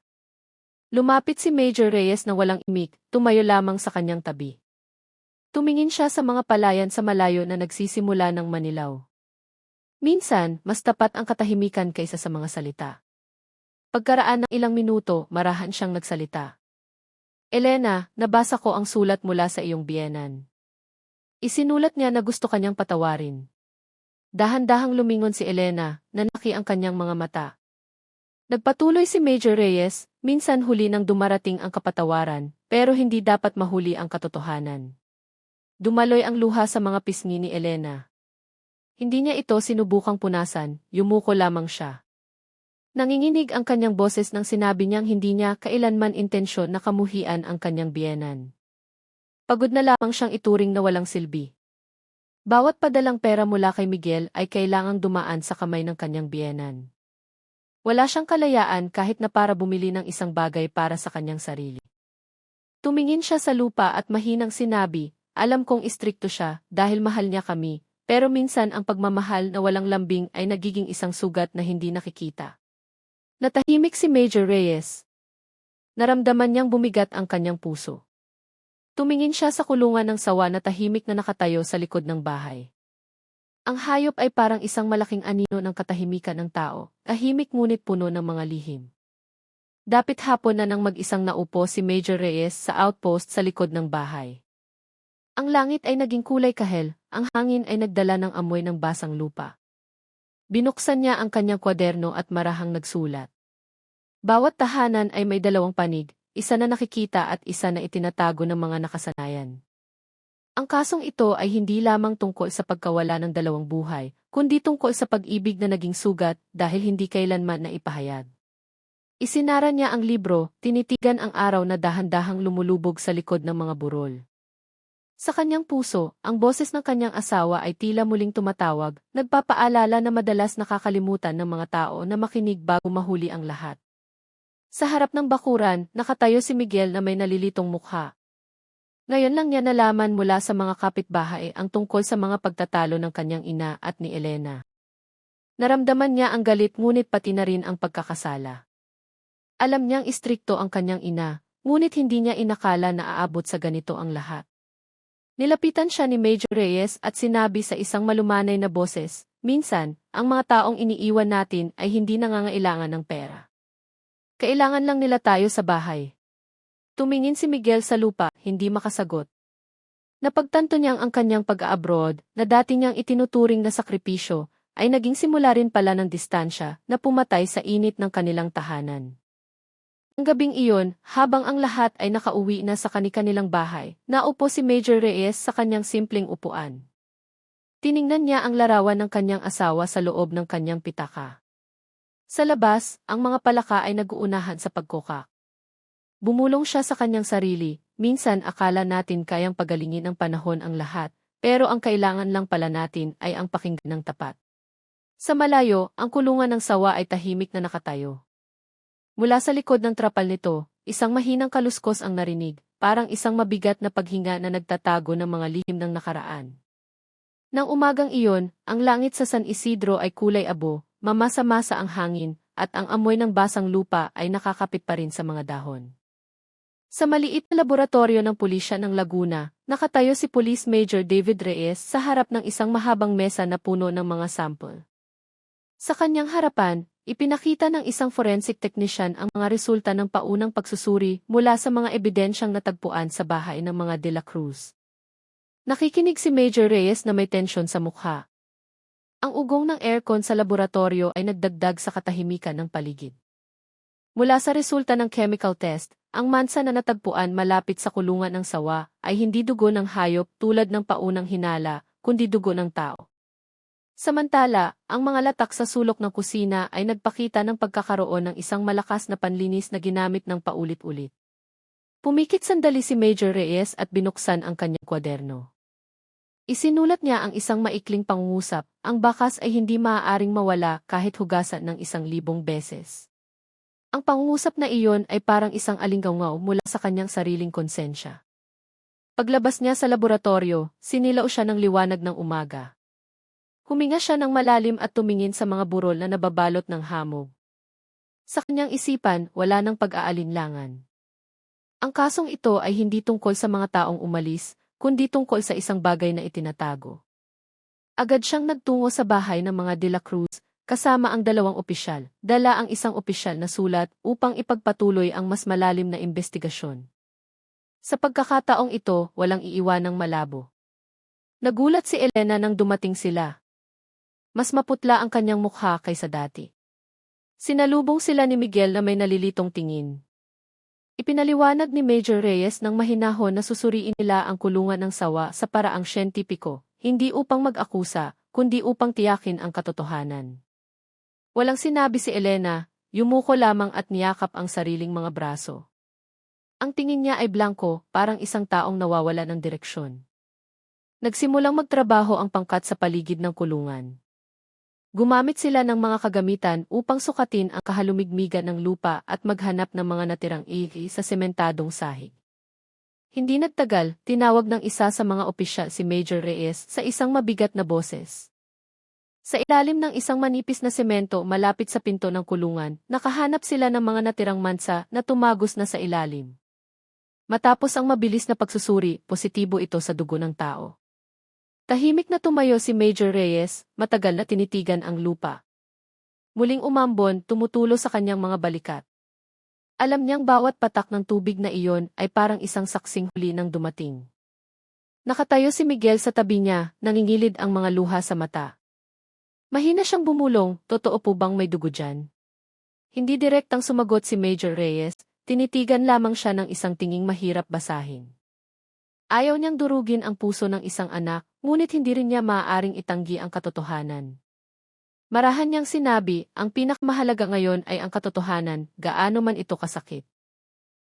Lumapit si Major Reyes na walang imik, tumayo lamang sa kanyang tabi. Tumingin siya sa mga palayan sa malayo na nagsisimula ng manilaw. Minsan, mas tapat ang katahimikan kaysa sa mga salita. Pagkaraan ng ilang minuto, marahan siyang nagsalita. Elena, nabasa ko ang sulat mula sa iyong biyenan. Isinulat niya na gusto kanyang patawarin. Dahan-dahang lumingon si Elena, nanaki ang kanyang mga mata. Nagpatuloy si Major Reyes, minsan huli nang dumarating ang kapatawaran, pero hindi dapat mahuli ang katotohanan. Dumaloy ang luha sa mga pisngi ni Elena. Hindi niya ito sinubukang punasan, yumuko lamang siya. Nanginginig ang kanyang boses nang sinabi niyang hindi niya kailanman intensyon na kamuhian ang kanyang biyenan. Pagod na lamang siyang ituring na walang silbi. Bawat padalang pera mula kay Miguel ay kailangang dumaan sa kamay ng kanyang biyenan. Wala siyang kalayaan kahit na para bumili ng isang bagay para sa kanyang sarili. Tumingin siya sa lupa at mahinang sinabi, alam kong istrikto siya dahil mahal niya kami, pero minsan ang pagmamahal na walang lambing ay nagiging isang sugat na hindi nakikita. Natahimik si Major Reyes. Naramdaman niyang bumigat ang kanyang puso. Tumingin siya sa kulungan ng sawa na tahimik na nakatayo sa likod ng bahay. Ang hayop ay parang isang malaking anino ng katahimikan ng tao, tahimik ngunit puno ng mga lihim. Dapit hapon na nang mag-isang naupo si Major Reyes sa outpost sa likod ng bahay. Ang langit ay naging kulay kahel, ang hangin ay nagdala ng amoy ng basang lupa. Binuksan niya ang kanyang kwaderno at marahang nagsulat. Bawat tahanan ay may dalawang panig, isa na nakikita at isa na itinatago ng mga nakasanayan. Ang kasong ito ay hindi lamang tungkol sa pagkawala ng dalawang buhay, kundi tungkol sa pag-ibig na naging sugat dahil hindi kailanman na ipahayag. Isinara niya ang libro, tinitigan ang araw na dahan-dahang lumulubog sa likod ng mga burol. Sa kanyang puso, ang boses ng kanyang asawa ay tila muling tumatawag, nagpapaalala na madalas nakakalimutan ng mga tao na makinig bago mahuli ang lahat. Sa harap ng bakuran, nakatayo si Miguel na may nalilitong mukha. Ngayon lang niya nalaman mula sa mga kapitbahay ang tungkol sa mga pagtatalo ng kanyang ina at ni Elena. Naramdaman niya ang galit ngunit pati na rin ang pagkakasala. Alam niyang istrikto ang kanyang ina, ngunit hindi niya inakala na aabot sa ganito ang lahat. Nilapitan siya ni Major Reyes at sinabi sa isang malumanay na boses, minsan, ang mga taong iniiwan natin ay hindi nangangailangan ng pera. Kailangan lang nila tayo sa bahay. Tumingin si Miguel sa lupa, hindi makasagot. Napagtanto niyang ang kanyang pag-abroad, na dati niyang itinuturing na sakripisyo, ay naging simula rin pala ng distansya na pumatay sa init ng kanilang tahanan. Ang gabing iyon, habang ang lahat ay nakauwi na sa kani-kanilang bahay, naupo si Major Reyes sa kanyang simpleng upuan. Tiningnan niya ang larawan ng kanyang asawa sa loob ng kanyang pitaka. Sa labas, ang mga palaka ay nag-uunahan sa pagkukak. Bumulong siya sa kanyang sarili, minsan akala natin kayang pagalingin ng panahon ang lahat, pero ang kailangan lang pala natin ay ang pakinggan ng tapat. Sa malayo, ang kulungan ng sawa ay tahimik na nakatayo. Mula sa likod ng trapal nito, isang mahinang kaluskos ang narinig, parang isang mabigat na paghinga na nagtatago ng mga lihim ng nakaraan. Nang umagang iyon, ang langit sa San Isidro ay kulay abo, mamasa-masa ang hangin, at ang amoy ng basang lupa ay nakakapit pa rin sa mga dahon. Sa maliit na laboratorio ng pulisya ng Laguna, nakatayo si Police Major David Reyes sa harap ng isang mahabang mesa na puno ng mga sample. Sa kanyang harapan, ipinakita ng isang forensic technician ang mga resulta ng paunang pagsusuri mula sa mga ebidensyang natagpuan sa bahay ng mga De La Cruz. Nakikinig si Major Reyes na may tensyon sa mukha. Ang ugong ng aircon sa laboratorio ay nagdagdag sa katahimikan ng paligid. Mula sa resulta ng chemical test, ang mansa na natagpuan malapit sa kulungan ng sawa ay hindi dugo ng hayop tulad ng paunang hinala, kundi dugo ng tao. Samantala, ang mga latak sa sulok ng kusina ay nagpakita ng pagkakaroon ng isang malakas na panlinis na ginamit ng paulit-ulit. Pumikit sandali si Major Reyes at binuksan ang kanyang kwaderno. Isinulat niya ang isang maikling pangungusap, ang bakas ay hindi maaaring mawala kahit hugasan ng 1,000 beses. Ang pangungusap na iyon ay parang isang alinggaw mula sa kanyang sariling konsensya. Paglabas niya sa laboratorio, sinilaw siya ng liwanag ng umaga. Huminga siya ng malalim at tumingin sa mga burol na nababalot ng hamog. Sa kanyang isipan, wala nang pag-aalinlangan. Ang kasong ito ay hindi tungkol sa mga taong umalis, kundi tungkol sa isang bagay na itinatago. Agad siyang nagtungo sa bahay ng mga De La Cruz, kasama ang 2 opisyal, dala ang isang opisyal na sulat upang ipagpatuloy ang mas malalim na investigasyon. Sa pagkakataong ito, walang iiwanang malabo. Nagulat si Elena nang dumating sila. Mas maputla ang kanyang mukha kaysa dati. Sinalubong sila ni Miguel na may nalilitong tingin. Ipinaliwanag ni Major Reyes ng mahinahon na susuriin nila ang kulungan ng sawa sa paraang siyentipiko, hindi upang mag-akusa, kundi upang tiyakin ang katotohanan. Walang sinabi si Elena, yumuko lamang at niyakap ang sariling mga braso. Ang tingin niya ay blanko, parang isang taong nawawala ng direksyon. Nagsimulang magtrabaho ang pangkat sa paligid ng kulungan. Gumamit sila ng mga kagamitan upang sukatin ang kahalumigmigan ng lupa at maghanap ng mga natirang ihi sa sementadong sahig. Hindi nagtagal, tinawag ng isa sa mga opisyal si Major Reyes sa isang mabigat na boses. Sa ilalim ng isang manipis na semento malapit sa pinto ng kulungan, nakahanap sila ng mga natirang mansa na tumagos na sa ilalim. Matapos ang mabilis na pagsusuri, positibo ito sa dugo ng tao. Tahimik na tumayo si Major Reyes, matagal na tinitigan ang lupa. Muling umambon, tumutulo sa kanyang mga balikat. Alam niyang bawat patak ng tubig na iyon ay parang isang saksing huli nang dumating. Nakatayo si Miguel sa tabi niya, nangingilid ang mga luha sa mata. Mahina siyang bumulong, totoo po bang may dugo dyan? Hindi direktang sumagot si Major Reyes, tinitigan lamang siya ng isang tinging mahirap basahin. Ayaw niyang durugin ang puso ng isang anak, ngunit hindi rin niya maaaring itanggi ang katotohanan. Marahan niyang sinabi, ang pinakamahalaga ngayon ay ang katotohanan, gaano man ito kasakit.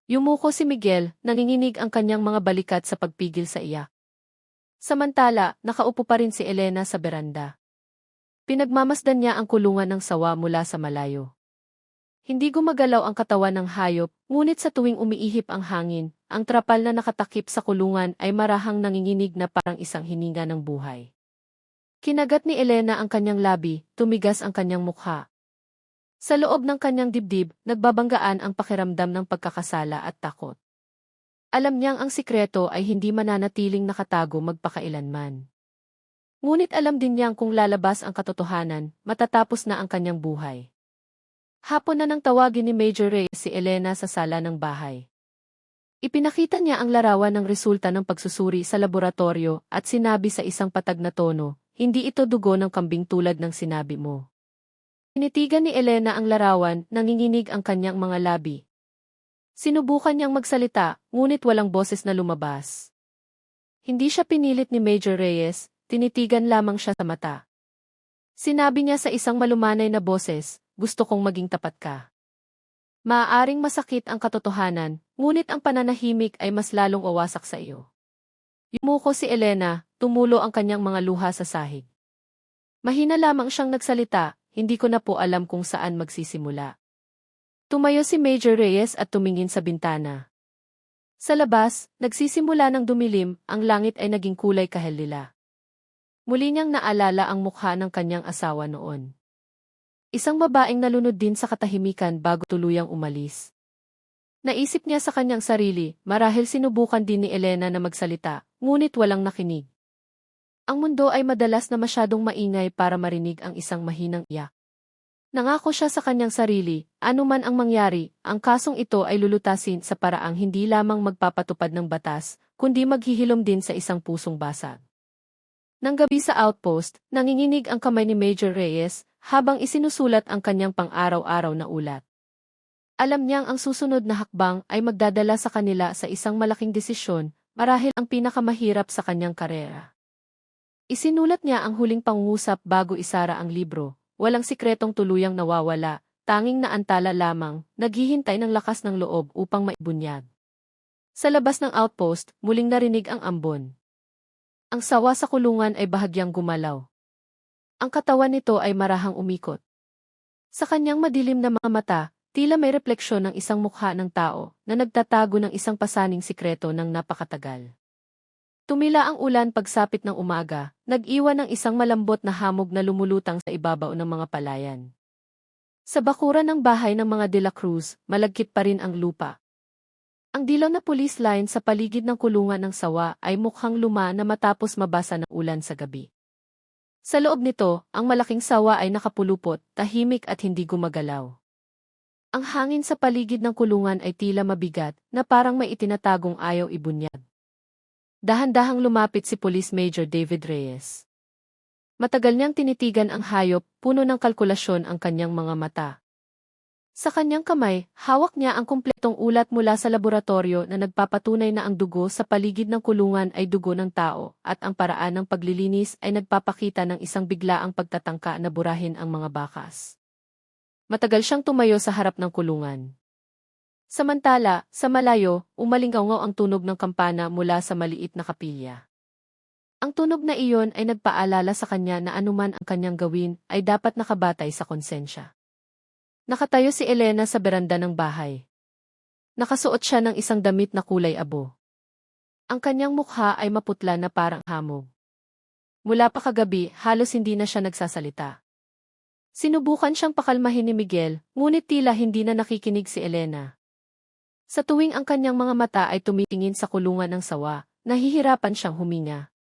Yumuko si Miguel, nanginginig ang kanyang mga balikat sa pagpigil sa iyak. Samantala, nakaupo pa rin si Elena sa beranda. Pinagmamasdan niya ang kulungan ng sawa mula sa malayo. Hindi gumagalaw ang katawan ng hayop, ngunit sa tuwing umiihip ang hangin, ang trapal na nakatakip sa kulungan ay marahang nanginginig na parang isang hininga ng buhay. Kinagat ni Elena ang kanyang labi, tumigas ang kanyang mukha. Sa loob ng kanyang dibdib, nagbabanggaan ang pakiramdam ng pagkakasala at takot. Alam niyang ang sikreto ay hindi mananatiling nakatago magpakailanman. Ngunit alam din niyang kung lalabas ang katotohanan, matatapos na ang kanyang buhay. Hapon na nang tawagin ni Major Reyes si Elena sa sala ng bahay. Ipinakita niya ang larawan ng resulta ng pagsusuri sa laboratorio at sinabi sa isang patag na tono, hindi ito dugo ng kambing tulad ng sinabi mo. Tinitigan ni Elena ang larawan, nanginginig ang kanyang mga labi. Sinubukan niyang magsalita, ngunit walang boses na lumabas. Hindi siya pinilit ni Major Reyes, tinitigan lamang siya sa mata. Sinabi niya sa isang malumanay na boses, gusto kong maging tapat ka. Maaaring masakit ang katotohanan, ngunit ang pananahimik ay mas lalong wawasak sa iyo. Yumuko si Elena, tumulo ang kanyang mga luha sa sahig. Mahina lamang siyang nagsalita, hindi ko na po alam kung saan magsisimula. Tumayo si Major Reyes at tumingin sa bintana. Sa labas, nagsisimula ng dumilim, ang langit ay naging kulay kahel-lila. Muli niyang naalala ang mukha ng kanyang asawa noon. Isang babaeng nalunod din sa katahimikan bago tuluyang umalis. Naisip niya sa kanyang sarili, marahil sinubukan din ni Elena na magsalita, ngunit walang nakinig. Ang mundo ay madalas na masyadong maingay para marinig ang isang mahinang iyak. Nangako siya sa kanyang sarili, anuman ang mangyari, ang kasong ito ay lulutasin sa paraang hindi lamang magpapatupad ng batas, kundi maghihilom din sa isang pusong basag. Nang gabi sa outpost, nanginginig ang kamay ni Major Reyes, habang isinusulat ang kanyang pang-araw-araw na ulat. Alam niyang ang susunod na hakbang ay magdadala sa kanila sa isang malaking desisyon, marahil ang pinakamahirap sa kanyang karera. Isinulat niya ang huling pangungusap bago isara ang libro, walang sikretong tuluyang nawawala, tanging naantala lamang, naghihintay ng lakas ng loob upang maibunyag. Sa labas ng outpost, muling narinig ang ambon. Ang sawa sa kulungan ay bahagyang gumalaw. Ang katawan nito ay marahang umikot. Sa kanyang madilim na mga mata, tila may refleksyon ng isang mukha ng tao na nagtatago ng isang pasaning sikreto ng napakatagal. Tumila ang ulan pagsapit ng umaga, nag-iwan ng isang malambot na hamog na lumulutang sa ibabaw ng mga palayan. Sa bakuran ng bahay ng mga De La Cruz, malagkit pa rin ang lupa. Ang dilaw na police line sa paligid ng kulungan ng sawa ay mukhang luma na matapos mabasa ng ulan sa gabi. Sa loob nito, ang malaking sawa ay nakapulupot, tahimik at hindi gumagalaw. Ang hangin sa paligid ng kulungan ay tila mabigat, na parang may itinatagong ayaw ibunyag. Dahan-dahang lumapit si Police Major David Reyes. Matagal niyang tinitigan ang hayop, puno ng kalkulasyon ang kanyang mga mata. Sa kanyang kamay, hawak niya ang kumpletong ulat mula sa laboratorio na nagpapatunay na ang dugo sa paligid ng kulungan ay dugo ng tao, at ang paraan ng paglilinis ay nagpapakita ng isang biglaang pagtatangka na burahin ang mga bakas. Matagal siyang tumayo sa harap ng kulungan. Samantala, sa malayo, umalingaw ang tunog ng kampana mula sa maliit na kapilya. Ang tunog na iyon ay nagpaalala sa kanya na anuman ang kanyang gawin ay dapat nakabatay sa konsensya. Nakatayo si Elena sa beranda ng bahay. Nakasuot siya ng isang damit na kulay abo. Ang kanyang mukha ay maputla na parang hamog. Mula pa kagabi, halos hindi na siya nagsasalita. Sinubukan siyang pakalmahin ni Miguel, ngunit tila hindi na nakikinig si Elena. Sa tuwing ang kanyang mga mata ay tumitingin sa kulungan ng sawa, nahihirapan siyang huminga.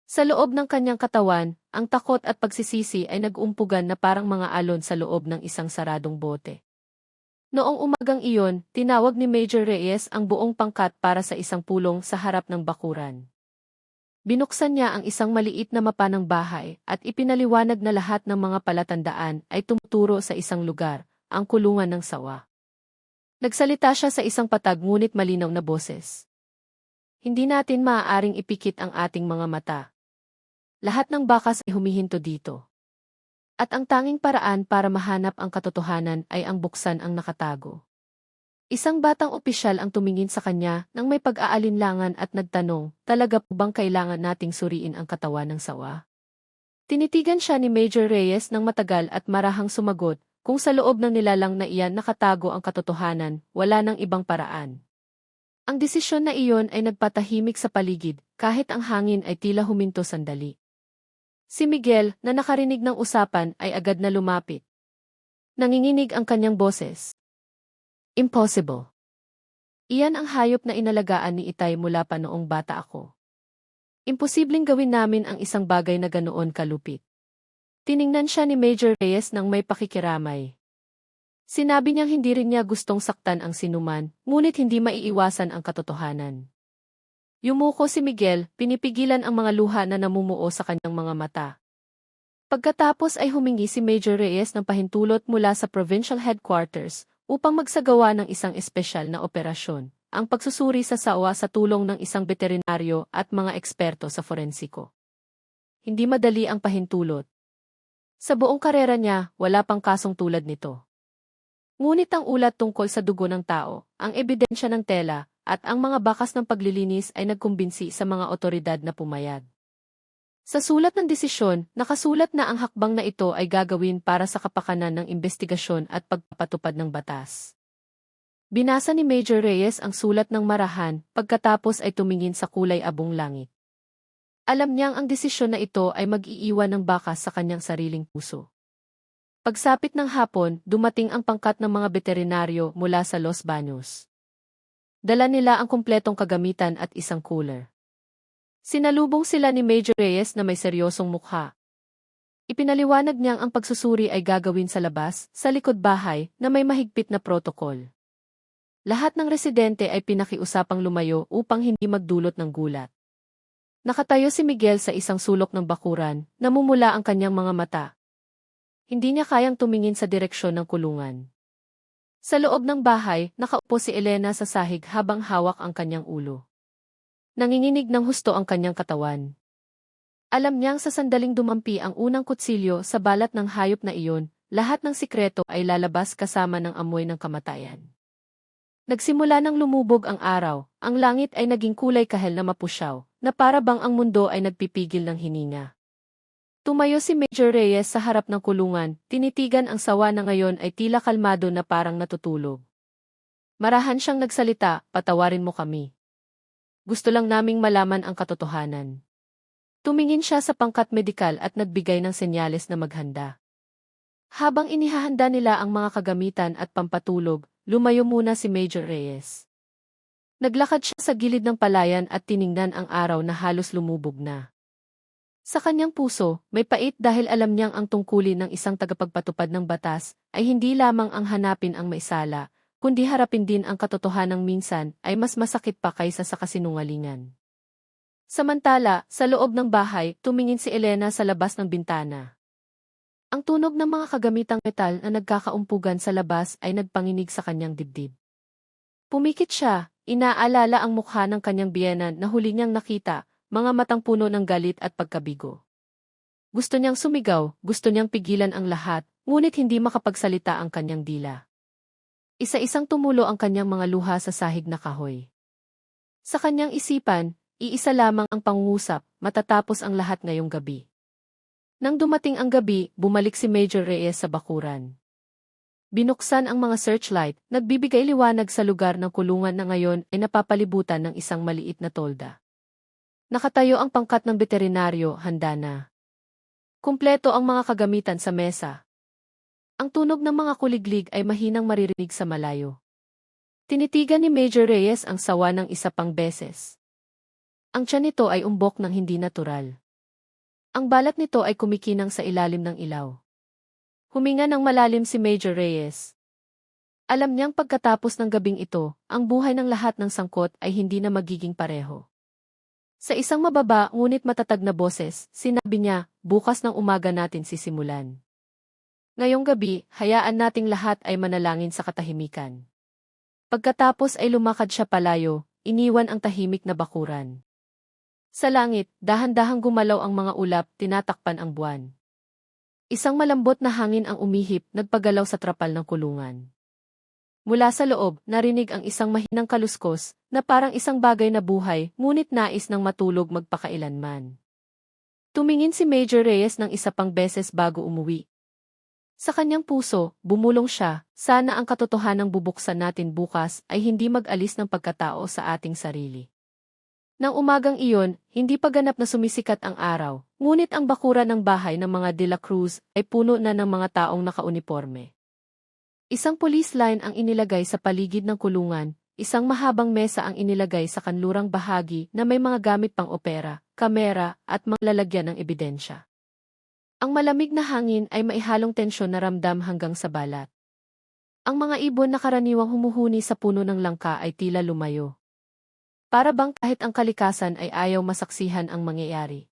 Sa loob ng kanyang katawan, ang takot at pagsisisi ay nag-umpugan na parang mga alon sa loob ng isang saradong bote. Noong umagang iyon, tinawag ni Major Reyes ang buong pangkat para sa isang pulong sa harap ng bakuran. Binuksan niya ang isang maliit na mapa ng bahay at ipinaliwanag na lahat ng mga palatandaan ay tumuturo sa isang lugar, ang kulungan ng sawa. Nagsalita siya sa isang patag ngunit malinaw na boses. Hindi natin maaaring ipikit ang ating mga mata. Lahat ng bakas ay humihinto dito. At ang tanging paraan para mahanap ang katotohanan ay ang buksan ang nakatago. Isang batang opisyal ang tumingin sa kanya nang may pag-aalinlangan at nagtanong, talaga po bang kailangan nating suriin ang katawan ng sawa? Tinitigan siya ni Major Reyes ng matagal at marahang sumagot, kung sa loob ng nilalang na iyan nakatago ang katotohanan, wala nang ibang paraan. Ang desisyon na iyon ay nagpatahimik sa paligid, kahit ang hangin ay tila huminto sandali. Si Miguel, na nakarinig ng usapan, ay agad na lumapit. Nanginginig ang kanyang boses. Impossible. Iyan ang hayop na inalagaan ni Itay mula pa noong bata ako. Imposibleng gawin namin ang isang bagay na ganoon kalupit. Tiningnan siya ni Major Reyes nang may pakikiramay. Sinabi niyang hindi rin niya gustong saktan ang sinuman, ngunit hindi maiiwasan ang katotohanan. Yumuko si Miguel, pinipigilan ang mga luha na namumuo sa kanyang mga mata. Pagkatapos ay humingi si Major Reyes ng pahintulot mula sa provincial headquarters, upang magsagawa ng isang espesyal na operasyon, ang pagsusuri sa sawa sa tulong ng isang veterinaryo at mga eksperto sa forensiko. Hindi madali ang pahintulot. Sa buong karera niya, wala pang kasong tulad nito. Ngunit ang ulat tungkol sa dugo ng tao, ang ebidensya ng tela, at ang mga bakas ng paglilinis ay nagkumbinsi sa mga otoridad na pumayag. Sa sulat ng desisyon, nakasulat na ang hakbang na ito ay gagawin para sa kapakanan ng investigasyon at pagpapatupad ng batas. Binasa ni Major Reyes ang sulat ng marahan, pagkatapos ay tumingin sa kulay abong langit. Alam niyang ang desisyon na ito ay mag-iiwan ng bakas sa kanyang sariling puso. Pagsapit ng hapon, dumating ang pangkat ng mga veterinaryo mula sa Los Baños. Dala nila ang kumpletong kagamitan at isang cooler. Sinalubong sila ni Major Reyes na may seryosong mukha. Ipinaliwanag niyang ang pagsusuri ay gagawin sa labas, sa likod bahay, na may mahigpit na protokol. Lahat ng residente ay pinakiusapang lumayo upang hindi magdulot ng gulat. Nakatayo si Miguel sa isang sulok ng bakuran, namumula ang kanyang mga mata. Hindi niya kayang tumingin sa direksyon ng kulungan. Sa loob ng bahay, nakaupo si Elena sa sahig habang hawak ang kanyang ulo. Nanginginig ng husto ang kanyang katawan. Alam niyang sa sandaling dumampi ang unang kutsilyo sa balat ng hayop na iyon, lahat ng sikreto ay lalabas kasama ng amoy ng kamatayan. Nagsimula nang lumubog ang araw, ang langit ay naging kulay kahel na mapusyaw, na para bang ang mundo ay nagpipigil ng hininga. Tumayo si Major Reyes sa harap ng kulungan, tinitigan ang sawa na ngayon ay tila kalmado na parang natutulog. Marahan siyang nagsalita, "Patawarin mo kami. Gusto lang naming malaman ang katotohanan." Tumingin siya sa pangkat medikal at nagbigay ng senyales na maghanda. Habang inihahanda nila ang mga kagamitan at pampatulog, lumayo muna si Major Reyes. Naglakad siya sa gilid ng palayan at tiningnan ang araw na halos lumubog na. Sa kanyang puso, may pait dahil alam niyang ang tungkulin ng isang tagapagpatupad ng batas ay hindi lamang ang hanapin ang maisala, kundi harapin din ang katotohanang minsan ay mas masakit pa kaysa sa kasinungalingan. Samantala, sa loob ng bahay, tumingin si Elena sa labas ng bintana. Ang tunog ng mga kagamitang metal na nagkakaumpugan sa labas ay nagpanginig sa kanyang dibdib. Pumikit siya, inaalala ang mukha ng kanyang biyenan na huli niyang nakita, mga matang puno ng galit at pagkabigo. Gusto niyang sumigaw, gusto niyang pigilan ang lahat, ngunit hindi makapagsalita ang kanyang dila. Isa-isang tumulo ang kanyang mga luha sa sahig na kahoy. Sa kanyang isipan, iisa lamang ang pangungusap, matatapos ang lahat ngayong gabi. Nang dumating ang gabi, bumalik si Major Reyes sa bakuran. Binuksan ang mga searchlight, nagbibigay liwanag sa lugar ng kulungan na ngayon ay napapalibutan ng isang maliit na tolda. Nakatayo ang pangkat ng veterinaryo, handa na. Kumpleto ang mga kagamitan sa mesa. Ang tunog ng mga kuliglig ay mahinang maririnig sa malayo. Tinitigan ni Major Reyes ang sawa ng isa pang beses. Ang tiyan nito ay umbok ng hindi natural. Ang balat nito ay kumikinang sa ilalim ng ilaw. Huminga ng malalim si Major Reyes. Alam niyang pagkatapos ng gabing ito, ang buhay ng lahat ng sangkot ay hindi na magiging pareho. Sa isang mababa ngunit matatag na boses, sinabi niya, "Bukas ng umaga natin sisimulan. Ngayong gabi, hayaan nating lahat ay manalangin sa katahimikan." Pagkatapos ay lumakad siya palayo, iniwan ang tahimik na bakuran. Sa langit, dahan-dahang gumalaw ang mga ulap, tinatakpan ang buwan. Isang malambot na hangin ang umihip, nagpagalaw sa trapal ng kulungan. Mula sa loob, narinig ang isang mahinang kaluskos, na parang isang bagay na buhay, ngunit nais ng matulog magpakailanman. Tumingin si Major Reyes ng isa pang beses bago umuwi. Sa kanyang puso, bumulong siya, sana ang katotohanang bubuksan natin bukas ay hindi mag-alis ng pagkatao sa ating sarili. Nang umagang iyon, hindi pa ganap na sumisikat ang araw, ngunit ang bakuran ng bahay ng mga De La Cruz ay puno na ng mga taong nakauniporme. Isang police line ang inilagay sa paligid ng kulungan, isang mahabang mesa ang inilagay sa kanlurang bahagi na may mga gamit pang opera, kamera, at mga lalagyan ng ebidensya. Ang malamig na hangin ay maihalong tensyon na ramdam hanggang sa balat. Ang mga ibon na karaniwang humuhuni sa puno ng langka ay tila lumayo. Para bang kahit ang kalikasan ay ayaw masaksihan ang mangyayari.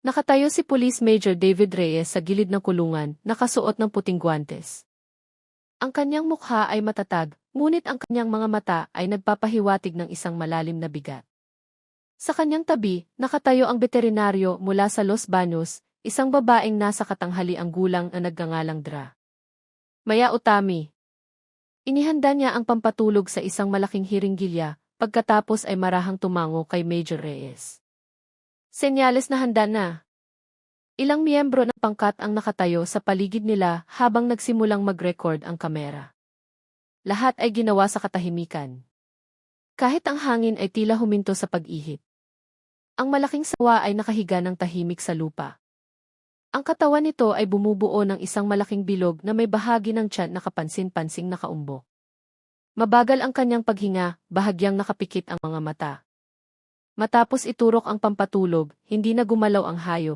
Nakatayo si Police Major David Reyes sa gilid ng kulungan, nakasuot ng puting guwantes. Ang kanyang mukha ay matatag, ngunit ang kanyang mga mata ay nagpapahiwatig ng isang malalim na bigat. Sa kanyang tabi, nakatayo ang veterinaryo mula sa Los Baños, isang babaeng nasa katanghali ang gulang na nagngangalang Dra. Maya Utami. Inihanda niya ang pampatulog sa isang malaking hiringgilya, pagkatapos ay marahang tumango kay Major Reyes. Senyales na handa na. Ilang miyembro ng pangkat ang nakatayo sa paligid nila habang nagsimulang mag-record ang kamera. Lahat ay ginawa sa katahimikan. Kahit ang hangin ay tila huminto sa pag-ihip. Ang malaking sawa ay nakahiga ng tahimik sa lupa. Ang katawan nito ay bumubuo ng isang malaking bilog na may bahagi ng tiyan na kapansin-pansing nakaumbok. Mabagal ang kanyang paghinga, bahagyang nakapikit ang mga mata. Matapos iturok ang pampatulog, hindi na gumalaw ang hayop.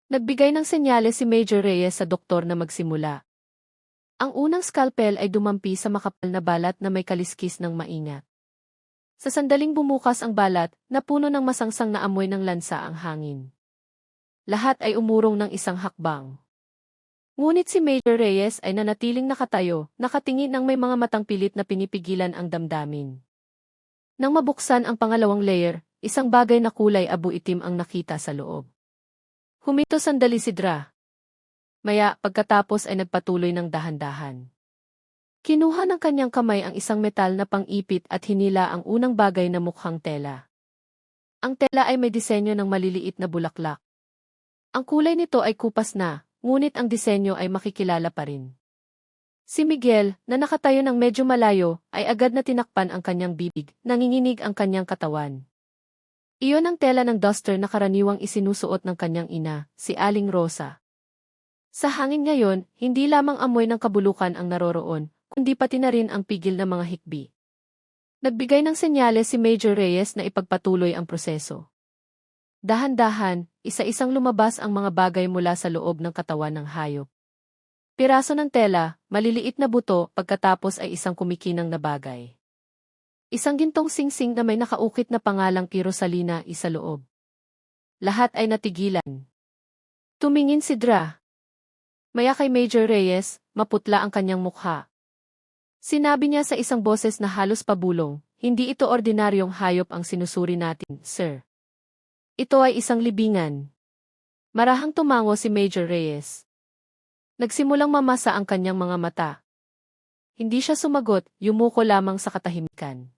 Nagbigay ng senyales si Major Reyes sa doktor na magsimula. Ang unang scalpel ay dumampi sa makapal na balat na may kaliskis ng maingat. Sa sandaling bumukas ang balat, napuno ng masangsang na amoy ng lansa ang hangin. Lahat ay umurong ng isang hakbang. Ngunit si Major Reyes ay nanatiling nakatayo, nakatingin ng may mga matang pilit na pinipigilan ang damdamin. Nang mabuksan ang pangalawang layer, isang bagay na kulay abo-itim ang nakita sa loob. Huminto sandali si Dra. Maya, pagkatapos ay nagpatuloy ng dahan-dahan. Kinuha ng kanyang kamay ang isang metal na pang-ipit at hinila ang unang bagay na mukhang tela. Ang tela ay may disenyo ng maliliit na bulaklak. Ang kulay nito ay kupas na, ngunit ang disenyo ay makikilala pa rin. Si Miguel, na nakatayo ng medyo malayo, ay agad na tinakpan ang kanyang bibig, nanginginig ang kanyang katawan. Iyon ang tela ng duster na karaniwang isinusuot ng kanyang ina, si Aling Rosa. Sa hangin ngayon, hindi lamang amoy ng kabulukan ang naroroon, kundi pati na rin ang pigil ng mga hikbi. Nagbigay ng senyales si Major Reyes na ipagpatuloy ang proseso. Dahan-dahan, isa-isang lumabas ang mga bagay mula sa loob ng katawan ng hayop. Piraso ng tela, maliliit na buto, pagkatapos ay isang kumikinang na bagay. Isang gintong singsing na may nakaukit na pangalang Rosalina sa loob. Lahat ay natigilan. Tumingin si Dra. Maya kay Major Reyes, maputla ang kanyang mukha. Sinabi niya sa isang boses na halos pabulong, hindi ito ordinaryong hayop ang sinusuri natin, sir. Ito ay isang libingan. Marahang tumango si Major Reyes. Nagsimulang mamasa ang kanyang mga mata. Hindi siya sumagot, yumuko lamang sa katahimikan.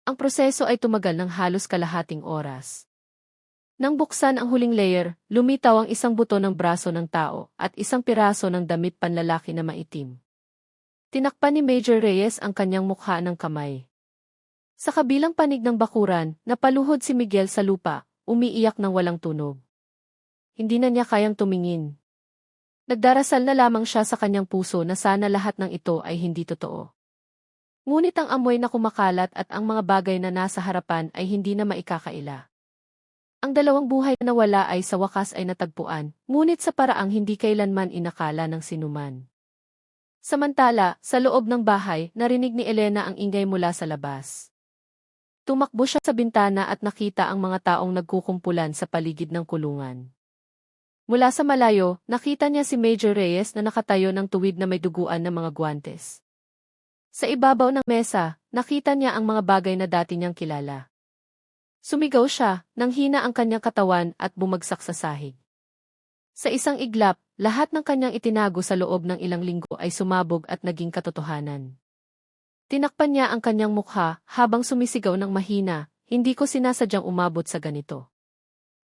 Ang proseso ay tumagal ng halos kalahating oras. Nang buksan ang huling layer, lumitaw ang isang buto ng braso ng tao at isang piraso ng damit panlalaki na maitim. Tinakpan ni Major Reyes ang kanyang mukha ng kamay. Sa kabilang panig ng bakuran, napaluhod si Miguel sa lupa, umiiyak ng walang tunog. Hindi na niya kayang tumingin. Nagdarasal na lamang siya sa kanyang puso na sana lahat ng ito ay hindi totoo. Ngunit ang amoy na kumakalat at ang mga bagay na nasa harapan ay hindi na maikakaila. Ang dalawang buhay na nawala ay sa wakas ay natagpuan, ngunit sa paraang hindi kailanman inakala ng sinuman. Samantala, sa loob ng bahay, narinig ni Elena ang ingay mula sa labas. Tumakbo siya sa bintana at nakita ang mga taong nagkukumpulan sa paligid ng kulungan. Mula sa malayo, nakita niya si Major Reyes na nakatayo ng tuwid na may duguan ng mga guwantes. Sa ibabaw ng mesa, nakita niya ang mga bagay na dati niyang kilala. Sumigaw siya, nang hina ang kanyang katawan at bumagsak sa sahig. Sa isang iglap, lahat ng kanyang itinago sa loob ng ilang linggo ay sumabog at naging katotohanan. Tinakpan niya ang kanyang mukha habang sumisigaw ng mahina, hindi ko sinasadyang umabot sa ganito.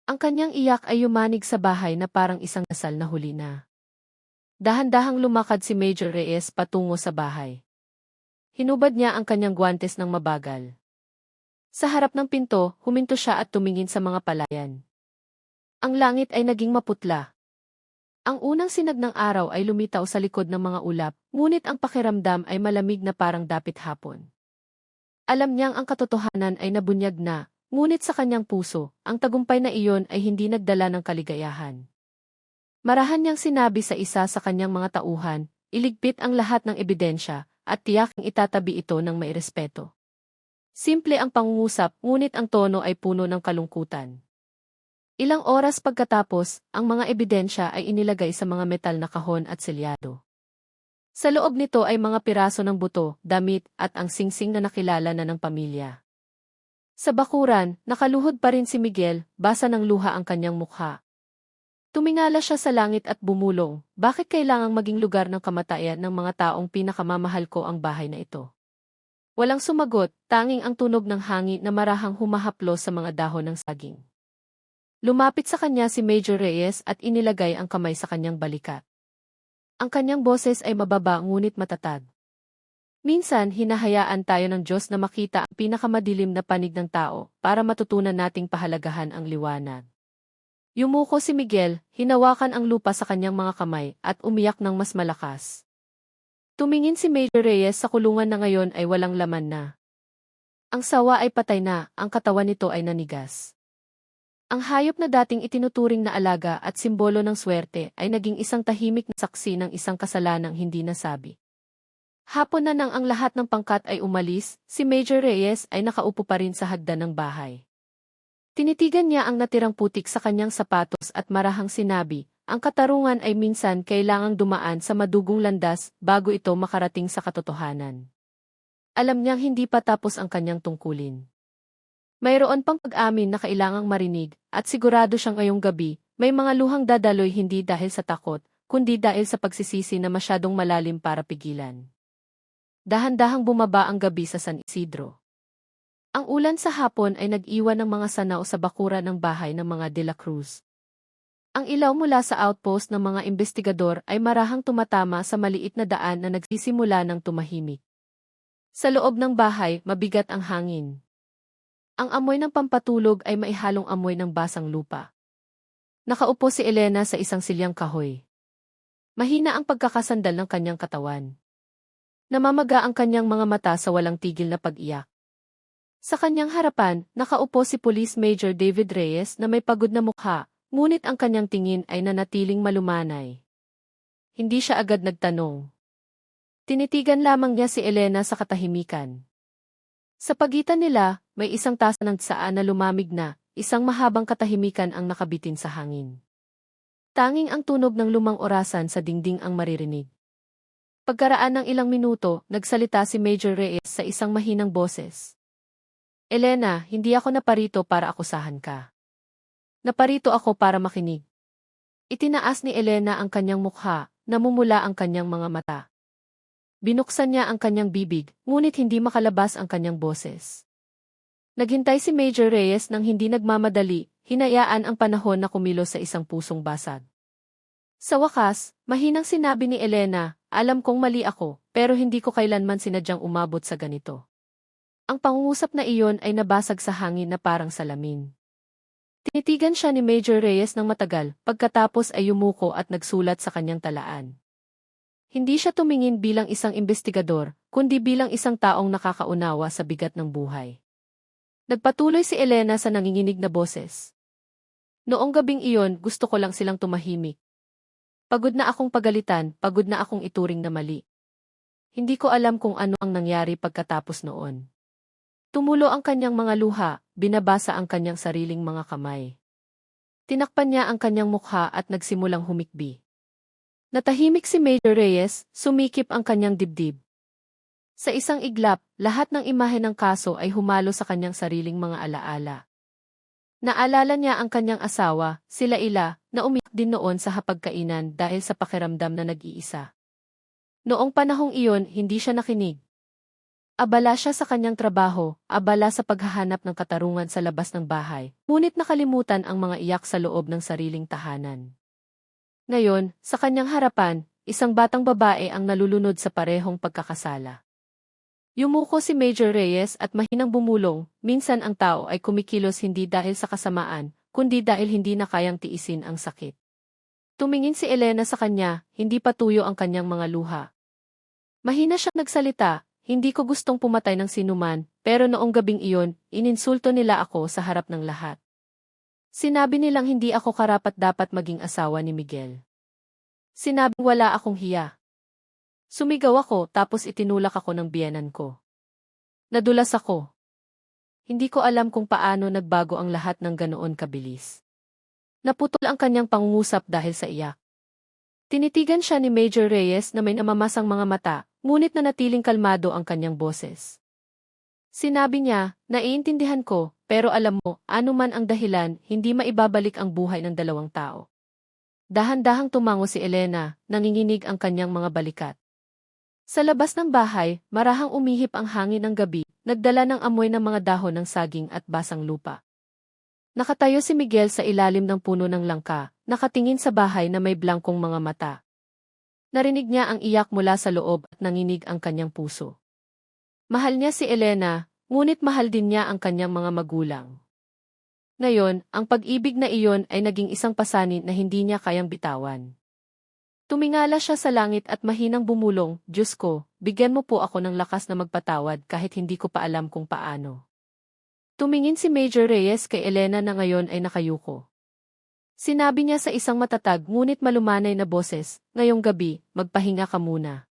Ang kanyang iyak ay yumanig sa bahay na parang isang dasal na huli na. Dahan-dahang lumakad si Major Reyes patungo sa bahay. Hinubad niya ang kanyang guwantes ng mabagal. Sa harap ng pinto, huminto siya at tumingin sa mga palayan. Ang langit ay naging maputla. Ang unang sinag ng araw ay lumitaw sa likod ng mga ulap, ngunit ang pakiramdam ay malamig na parang dapit hapon. Alam niyang ang katotohanan ay nabunyag na, ngunit sa kanyang puso, ang tagumpay na iyon ay hindi nagdala ng kaligayahan. Marahan niyang sinabi sa isa sa kanyang mga tauhan, iligpit ang lahat ng ebidensya, at tiyaking itatabi ito ng may respeto. Simple ang pangungusap, ngunit ang tono ay puno ng kalungkutan. Ilang oras pagkatapos, ang mga ebidensya ay inilagay sa mga metal na kahon at selyado. Sa loob nito ay mga piraso ng buto, damit, at ang singsing na nakilala na ng pamilya. Sa bakuran, nakaluhod pa rin si Miguel, basa ng luha ang kanyang mukha. Tumingala siya sa langit at bumulong, bakit kailangang maging lugar ng kamatayan ng mga taong pinakamamahal ko ang bahay na ito? Walang sumagot, tanging ang tunog ng hangin na marahang humahaplos sa mga dahon ng saging. Lumapit sa kanya si Major Reyes at inilagay ang kamay sa kanyang balikat. Ang kanyang boses ay mababa ngunit matatag. Minsan, hinahayaan tayo ng Diyos na makita ang pinakamadilim na panig ng tao para matutunan nating pahalagahan ang liwanag. Yumuko si Miguel, hinawakan ang lupa sa kanyang mga kamay at umiyak ng mas malakas. Tumingin si Major Reyes sa kulungan na ngayon ay walang laman na. Ang sawa ay patay na, ang katawan nito ay nanigas. Ang hayop na dating itinuturing na alaga at simbolo ng swerte ay naging isang tahimik na saksi ng isang kasalanang hindi nasabi. Hapon na nang ang lahat ng pangkat ay umalis, si Major Reyes ay nakaupo pa rin sa hagdan ng bahay. Tinitigan niya ang natirang putik sa kanyang sapatos at marahang sinabi, ang katarungan ay minsan kailangang dumaan sa madugong landas bago ito makarating sa katotohanan. Alam niyang hindi pa tapos ang kanyang tungkulin. Mayroon pang pag-amin na kailangang marinig at sigurado siyang ngayong gabi, may mga luhang dadaloy hindi dahil sa takot, kundi dahil sa pagsisisi na masyadong malalim para pigilan. Dahan-dahang bumaba ang gabi sa San Isidro. Ang ulan sa hapon ay nag-iwan ng mga sanaw sa bakura ng bahay ng mga De La Cruz. Ang ilaw mula sa outpost ng mga investigador ay marahang tumatama sa maliit na daan na nagsisimula ng tumahimik. Sa loob ng bahay, mabigat ang hangin. Ang amoy ng pampatulog ay maihalong amoy ng basang lupa. Nakaupo si Elena sa isang silyang kahoy. Mahina ang pagkakasandal ng kanyang katawan. Namamaga ang kanyang mga mata sa walang tigil na pag-iyak. Sa kanyang harapan, nakaupo si Police Major David Reyes na may pagod na mukha, ngunit ang kanyang tingin ay nanatiling malumanay. Hindi siya agad nagtanong. Tinitigan lamang niya si Elena sa katahimikan. Sa pagitan nila, may isang tasa ng tsaan na lumamig na, isang mahabang katahimikan ang nakabitin sa hangin. Tanging ang tunog ng lumang orasan sa dingding ang maririnig. Pagkaraan ng ilang minuto, nagsalita si Major Reyes sa isang mahinang boses. Elena, hindi ako naparito para akusahan ka. Naparito ako para makinig. Itinaas ni Elena ang kanyang mukha, namumula ang kanyang mga mata. Binuksan niya ang kanyang bibig, ngunit hindi makalabas ang kanyang boses. Naghintay si Major Reyes nang hindi nagmamadali, hinayaan ang panahon na kumilos sa isang pusong basag. Sa wakas, mahinang sinabi ni Elena, alam kong mali ako, pero hindi ko kailanman sinadyang umabot sa ganito. Ang pangungusap na iyon ay nabasag sa hangin na parang salamin. Tinitigan siya ni Major Reyes ng matagal, pagkatapos ay yumuko at nagsulat sa kanyang talaan. Hindi siya tumingin bilang isang investigador, kundi bilang isang taong nakakaunawa sa bigat ng buhay. Nagpatuloy si Elena sa nanginginig na boses. Noong gabing iyon, gusto ko lang silang tumahimik. Pagod na akong pagalitan, pagod na akong ituring na mali. Hindi ko alam kung ano ang nangyari pagkatapos noon. Tumulo ang kanyang mga luha, binabasa ang kanyang sariling mga kamay. Tinakpan niya ang kanyang mukha at nagsimulang humikbi. Natahimik si Major Reyes, sumikip ang kanyang dibdib. Sa isang iglap, lahat ng imahe ng kaso ay humalo sa kanyang sariling mga alaala. Naalala niya ang kanyang asawa, sila Ila, na umiyak din noon sa hapagkainan dahil sa pakiramdam na nag-iisa. Noong panahong iyon, hindi siya nakinig. Abala siya sa kanyang trabaho, abala sa paghahanap ng katarungan sa labas ng bahay, ngunit nakalimutan ang mga iyak sa loob ng sariling tahanan. Ngayon, sa kanyang harapan, isang batang babae ang nalulunod sa parehong pagkakasala. Yumuko si Major Reyes at mahinang bumulong, minsan ang tao ay kumikilos hindi dahil sa kasamaan, kundi dahil hindi na kayang tiisin ang sakit. Tumingin si Elena sa kanya, hindi patuyo ang kanyang mga luha. Mahina siyang nagsalita, hindi ko gustong pumatay ng sinuman, pero noong gabing iyon, ininsulto nila ako sa harap ng lahat. Sinabi nilang hindi ako karapat-dapat maging asawa ni Miguel. Sinabing wala akong hiya. Sumigaw ako tapos itinulak ako ng biyenan ko. Nadulas ako. Hindi ko alam kung paano nagbago ang lahat ng ganoon kabilis. Naputol ang kanyang pangungusap dahil sa iyak. Tinitigan siya ni Major Reyes na may namamasang mga mata, ngunit nanatiling kalmado ang kanyang boses. Sinabi niya, naiintindihan ko, pero alam mo, anuman ang dahilan, hindi maibabalik ang buhay ng dalawang tao. Dahan-dahang tumango si Elena, nanginginig ang kanyang mga balikat. Sa labas ng bahay, marahang umihip ang hangin ng gabi, nagdala ng amoy ng mga dahon ng saging at basang lupa. Nakatayo si Miguel sa ilalim ng puno ng langka, nakatingin sa bahay na may blangkong mga mata. Narinig niya ang iyak mula sa loob at nanginig ang kanyang puso. Mahal niya si Elena, ngunit mahal din niya ang kanyang mga magulang. Ngayon, ang pag-ibig na iyon ay naging isang pasanin na hindi niya kayang bitawan. Tumingala siya sa langit at mahinang bumulong, "Diyos ko, bigyan mo po ako ng lakas na magpatawad kahit hindi ko pa alam kung paano." Tumingin si Major Reyes kay Elena na ngayon ay nakayuko. Sinabi niya sa isang matatag ngunit malumanay na boses, "Ngayong gabi, magpahinga ka muna.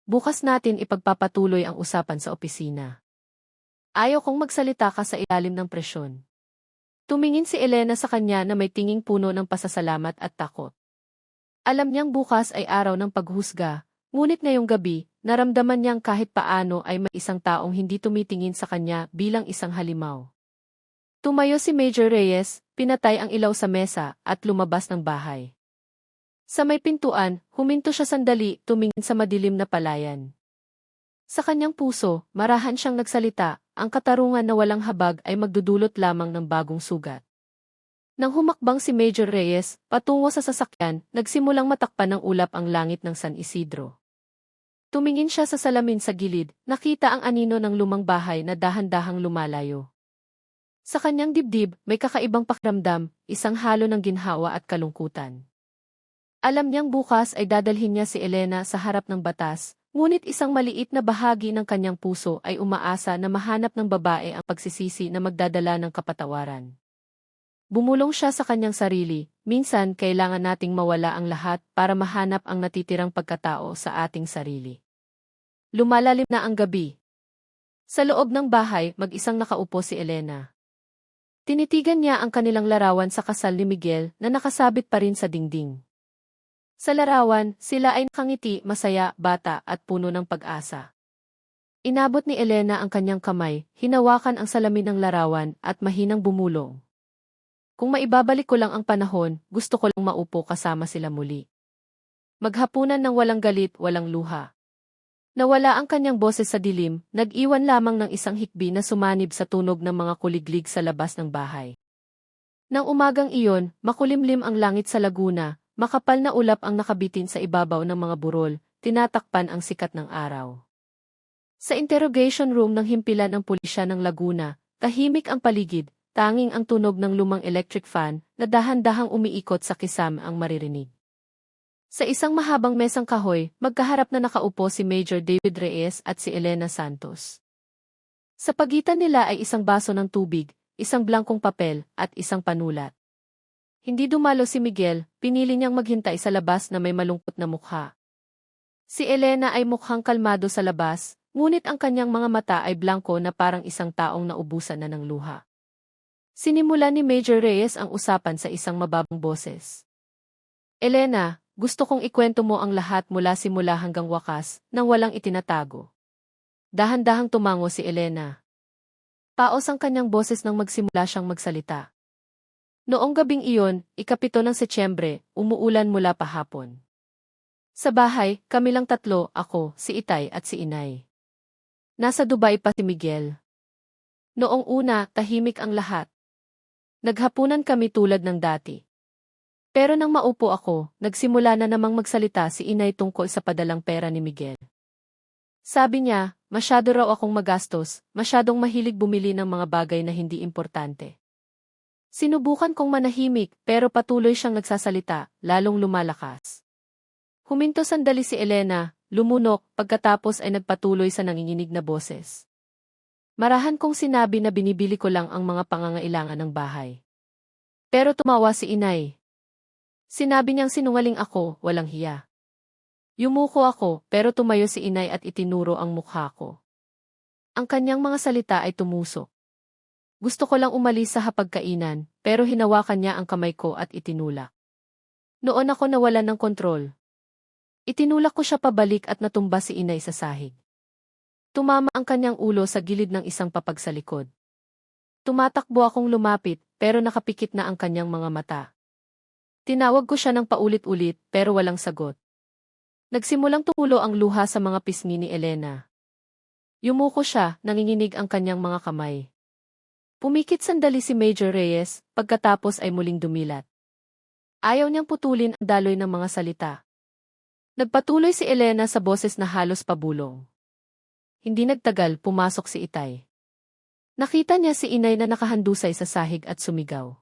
Bukas natin ipagpapatuloy ang usapan sa opisina." Ayaw kong magsalita ka sa ilalim ng presyon. Tumingin si Elena sa kanya na may tinging puno ng pasasalamat at takot. Alam niyang bukas ay araw ng paghusga, ngunit ngayong gabi, naramdaman niyang kahit paano ay may isang taong hindi tumitingin sa kanya bilang isang halimaw. Tumayo si Major Reyes, pinatay ang ilaw sa mesa, at lumabas ng bahay. Sa may pintuan, huminto siya sandali, tumingin sa madilim na palayan. Sa kanyang puso, marahan siyang nagsalita, ang katarungan na walang habag ay magdudulot lamang ng bagong sugat. Nang humakbang si Major Reyes, patungo sa sasakyan, nagsimulang matakpan ng ulap ang langit ng San Isidro. Tumingin siya sa salamin sa gilid, nakita ang anino ng lumang bahay na dahan-dahang lumalayo. Sa kanyang dibdib, may kakaibang pakiramdam, isang halo ng ginhawa at kalungkutan. Alam niyang bukas ay dadalhin niya si Elena sa harap ng batas, ngunit isang maliit na bahagi ng kanyang puso ay umaasa na mahanap ng babae ang pagsisisi na magdadala ng kapatawaran. Bumulong siya sa kanyang sarili, minsan kailangan nating mawala ang lahat para mahanap ang natitirang pagkatao sa ating sarili. Lumalalim na ang gabi. Sa loob ng bahay, mag-isang nakaupo si Elena. Tinitigan niya ang kanilang larawan sa kasal ni Miguel na nakasabit pa rin sa dingding. Sa larawan, sila ay nakangiti, masaya, bata at puno ng pag-asa. Inabot ni Elena ang kanyang kamay, hinawakan ang salamin ng larawan at mahinang bumulong. "Kung maibabalik ko lang ang panahon, gusto ko lang maupo kasama sila muli." Maghapunan ng walang galit, walang luha. Nawala ang kanyang boses sa dilim, nag-iwan lamang ng isang hikbi na sumanib sa tunog ng mga kuliglig sa labas ng bahay. Nang umagang iyon, makulimlim ang langit sa Laguna, makapal na ulap ang nakabitin sa ibabaw ng mga burol, tinatakpan ang sikat ng araw. Sa interrogation room ng himpilan ng pulisya ng Laguna, tahimik ang paligid, tanging ang tunog ng lumang electric fan na dahan-dahang umiikot sa kisam ang maririnig. Sa isang mahabang mesang kahoy, magkaharap na nakaupo si Major David Reyes at si Elena Santos. Sa pagitan nila ay isang baso ng tubig, isang blankong papel, at isang panulat. Hindi dumalo si Miguel, pinili niyang maghintay sa labas na may malungkot na mukha. Si Elena ay mukhang kalmado sa labas, ngunit ang kanyang mga mata ay blanko na parang isang taong naubusan na ng luha. Sinimulan ni Major Reyes ang usapan sa isang mababang boses. "Elena, gusto kong ikwento mo ang lahat mula simula hanggang wakas, nang walang itinatago." Dahan-dahang tumango si Elena. Paos ang kanyang boses nang magsimula siyang magsalita. "Noong gabing iyon, 7 ng Setyembre, umuulan mula pahapon. Sa bahay, kami lang tatlo, ako, si Itay at si Inay. Nasa Dubai pa si Miguel. Noong una, tahimik ang lahat. Naghapunan kami tulad ng dati. Pero nang maupo ako, nagsimula na namang magsalita si Inay tungkol sa padalang pera ni Miguel. Sabi niya, masyado raw akong magastos, masyadong mahilig bumili ng mga bagay na hindi importante. Sinubukan kong manahimik, pero patuloy siyang nagsasalita, lalong lumalakas. Huminto sandali si Elena, lumunok, pagkatapos ay nagpatuloy sa nanginginig na boses. Marahan kong sinabi na binibili ko lang ang mga pangangailangan ng bahay. Pero tumawa si Inay. Sinabi niyang sinungaling ako, walang hiya. Yumuko ako, pero tumayo si Inay at itinuro ang mukha ko. Ang kanyang mga salita ay tumusok. Gusto ko lang umalis sa hapagkainan, pero hinawakan niya ang kamay ko at itinulak. Noon ako nawalan ng kontrol. Itinulak ko siya pabalik at natumba si Inay sa sahig. Tumama ang kanyang ulo sa gilid ng isang papag sa likod. Tumatakbo akong lumapit, pero nakapikit na ang kanyang mga mata. Tinawag ko siya ng paulit-ulit, pero walang sagot. Nagsimulang tumulo ang luha sa mga pisngi ni Elena. Yumuko siya, nanginginig ang kanyang mga kamay. Pumikit sandali si Major Reyes, pagkatapos ay muling dumilat. Ayaw niyang putulin ang daloy ng mga salita. Nagpatuloy si Elena sa boses na halos pabulong. Hindi nagtagal, pumasok si Itay. Nakita niya si inay na nakahandusay sa sahig at sumigaw.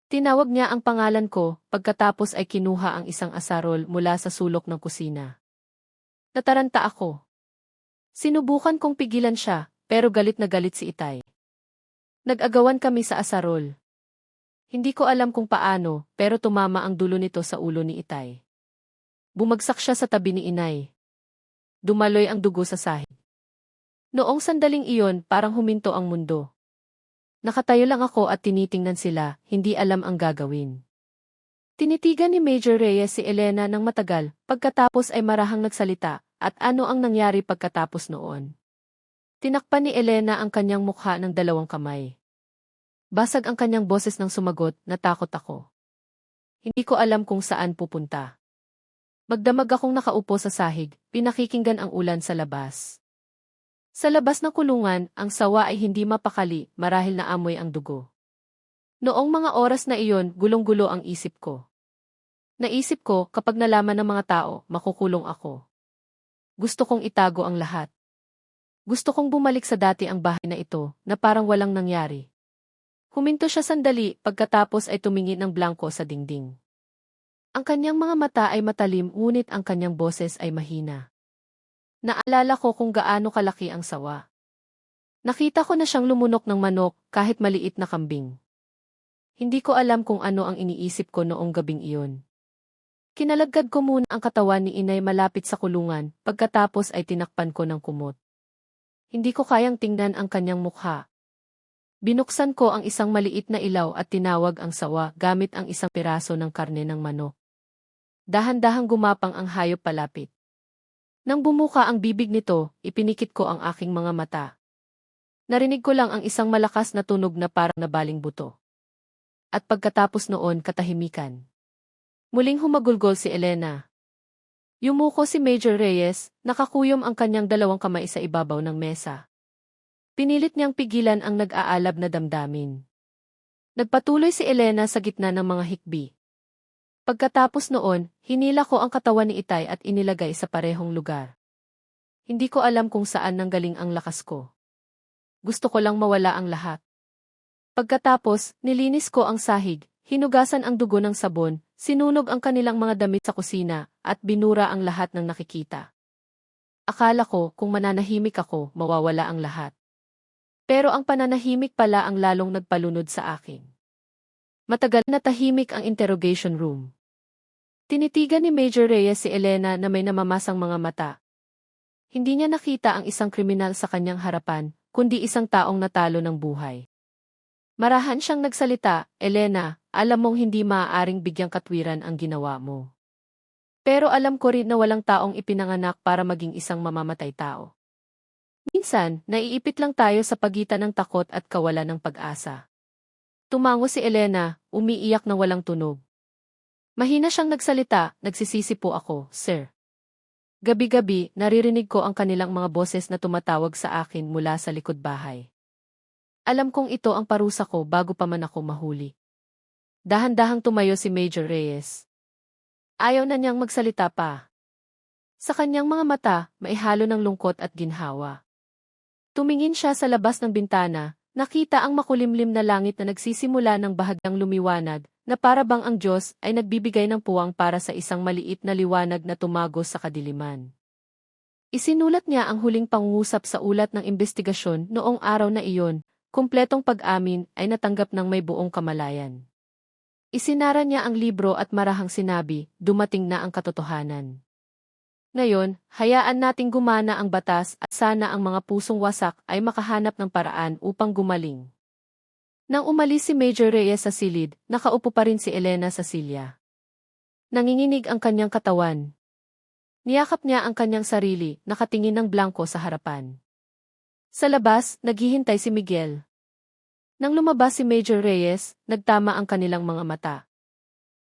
Tinawag niya ang pangalan ko, pagkatapos ay kinuha ang isang asarol mula sa sulok ng kusina. Nataranta ako. Sinubukan kong pigilan siya, pero galit na galit si Itay. Nag-agawan kami sa asarol. Hindi ko alam kung paano, pero tumama ang dulo nito sa ulo ni Itay. Bumagsak siya sa tabi ni inay. Dumaloy ang dugo sa sahig. Noong sandaling iyon, parang huminto ang mundo. Nakatayo lang ako at tinitingnan sila, hindi alam ang gagawin. Tinitigan ni Major Reyes si Elena ng matagal, pagkatapos ay marahang nagsalita, at ano ang nangyari pagkatapos noon. Tinakpan ni Elena ang kanyang mukha ng dalawang kamay. Basag ang kanyang boses nang sumagot, natakot ako. Hindi ko alam kung saan pupunta. Magdamag akong nakaupo sa sahig, pinakikinggan ang ulan sa labas. Sa labas ng kulungan, ang sawa ay hindi mapakali, marahil na amoy ang dugo. Noong mga oras na iyon, gulong-gulo ang isip ko. Naisip ko, kapag nalaman ng mga tao, makukulong ako. Gusto kong itago ang lahat. Gusto kong bumalik sa dati ang bahay na ito, na parang walang nangyari. Huminto siya sandali, pagkatapos ay tumingin ng blanko sa dingding. Ang kanyang mga mata ay matalim, ngunit ang kanyang boses ay mahina. Naalala ko kung gaano kalaki ang sawa. Nakita ko na siyang lumunok ng manok, kahit maliit na kambing. Hindi ko alam kung ano ang iniisip ko noong gabing iyon. Kinalagad ko muna ang katawan ni inay malapit sa kulungan, pagkatapos ay tinakpan ko ng kumot. Hindi ko kayang tingnan ang kanyang mukha. Binuksan ko ang isang maliit na ilaw at tinawag ang sawa gamit ang isang piraso ng karne ng manok. Dahan-dahang gumapang ang hayop palapit. Nang bumuka ang bibig nito, ipinikit ko ang aking mga mata. Narinig ko lang ang isang malakas na tunog na parang nabaling buto. At pagkatapos noon, katahimikan. Muling humagulgol si Elena. Yumuko si Major Reyes, nakakuyom ang kanyang dalawang kamay sa ibabaw ng mesa. Pinilit niyang pigilan ang nag-aalab na damdamin. Nagpatuloy si Elena sa gitna ng mga hikbi. Pagkatapos noon, hinila ko ang katawan ni Itay at inilagay sa parehong lugar. Hindi ko alam kung saan nanggaling ang lakas ko. Gusto ko lang mawala ang lahat. Pagkatapos, nilinis ko ang sahig, hinugasan ang dugo ng sabon, sinunog ang kanilang mga damit sa kusina, at binura ang lahat ng nakikita. Akala ko, kung mananahimik ako, mawawala ang lahat. Pero ang pananahimik pala ang lalong nagpalunod sa akin. Matagal na tahimik ang interrogation room. Tinitigan ni Major Reyes si Elena na may namamasang mga mata. Hindi niya nakita ang isang kriminal sa kanyang harapan, kundi isang taong natalo ng buhay. Marahan siyang nagsalita, Elena, alam mong hindi maaaring bigyang katwiran ang ginawa mo. Pero alam ko rin na walang taong ipinanganak para maging isang mamamatay tao. Minsan, naiipit lang tayo sa pagitan ng takot at kawalan ng pag-asa. Tumango si Elena, umiiyak na walang tunog. Mahina siyang nagsalita, nagsisisi po ako, sir. Gabi-gabi, naririnig ko ang kanilang mga boses na tumatawag sa akin mula sa likod bahay. Alam kong ito ang parusa ko bago pa man ako mahuli. Dahan-dahang tumayo si Major Reyes. Ayaw na niyang magsalita pa. Sa kanyang mga mata, maihalo ng lungkot at ginhawa. Tumingin siya sa labas ng bintana, nakita ang makulimlim na langit na nagsisimula ng bahagyang lumiwanag, na para bang ang Diyos ay nagbibigay ng puwang para sa isang maliit na liwanag na tumagos sa kadiliman. Isinulat niya ang huling pangungusap sa ulat ng investigasyon noong araw na iyon, kumpletong pag-amin ay natanggap ng may buong kamalayan. Isinara niya ang libro at marahang sinabi, dumating na ang katotohanan. Ngayon, hayaan nating gumana ang batas at sana ang mga pusong wasak ay makahanap ng paraan upang gumaling. Nang umalis si Major Reyes sa silid, nakaupo pa rin si Elena sa silya. Nanginginig ang kanyang katawan. Niyakap niya ang kanyang sarili, nakatingin ng blanko sa harapan. Sa labas, naghihintay si Miguel. Nang lumabas si Major Reyes, nagtama ang kanilang mga mata.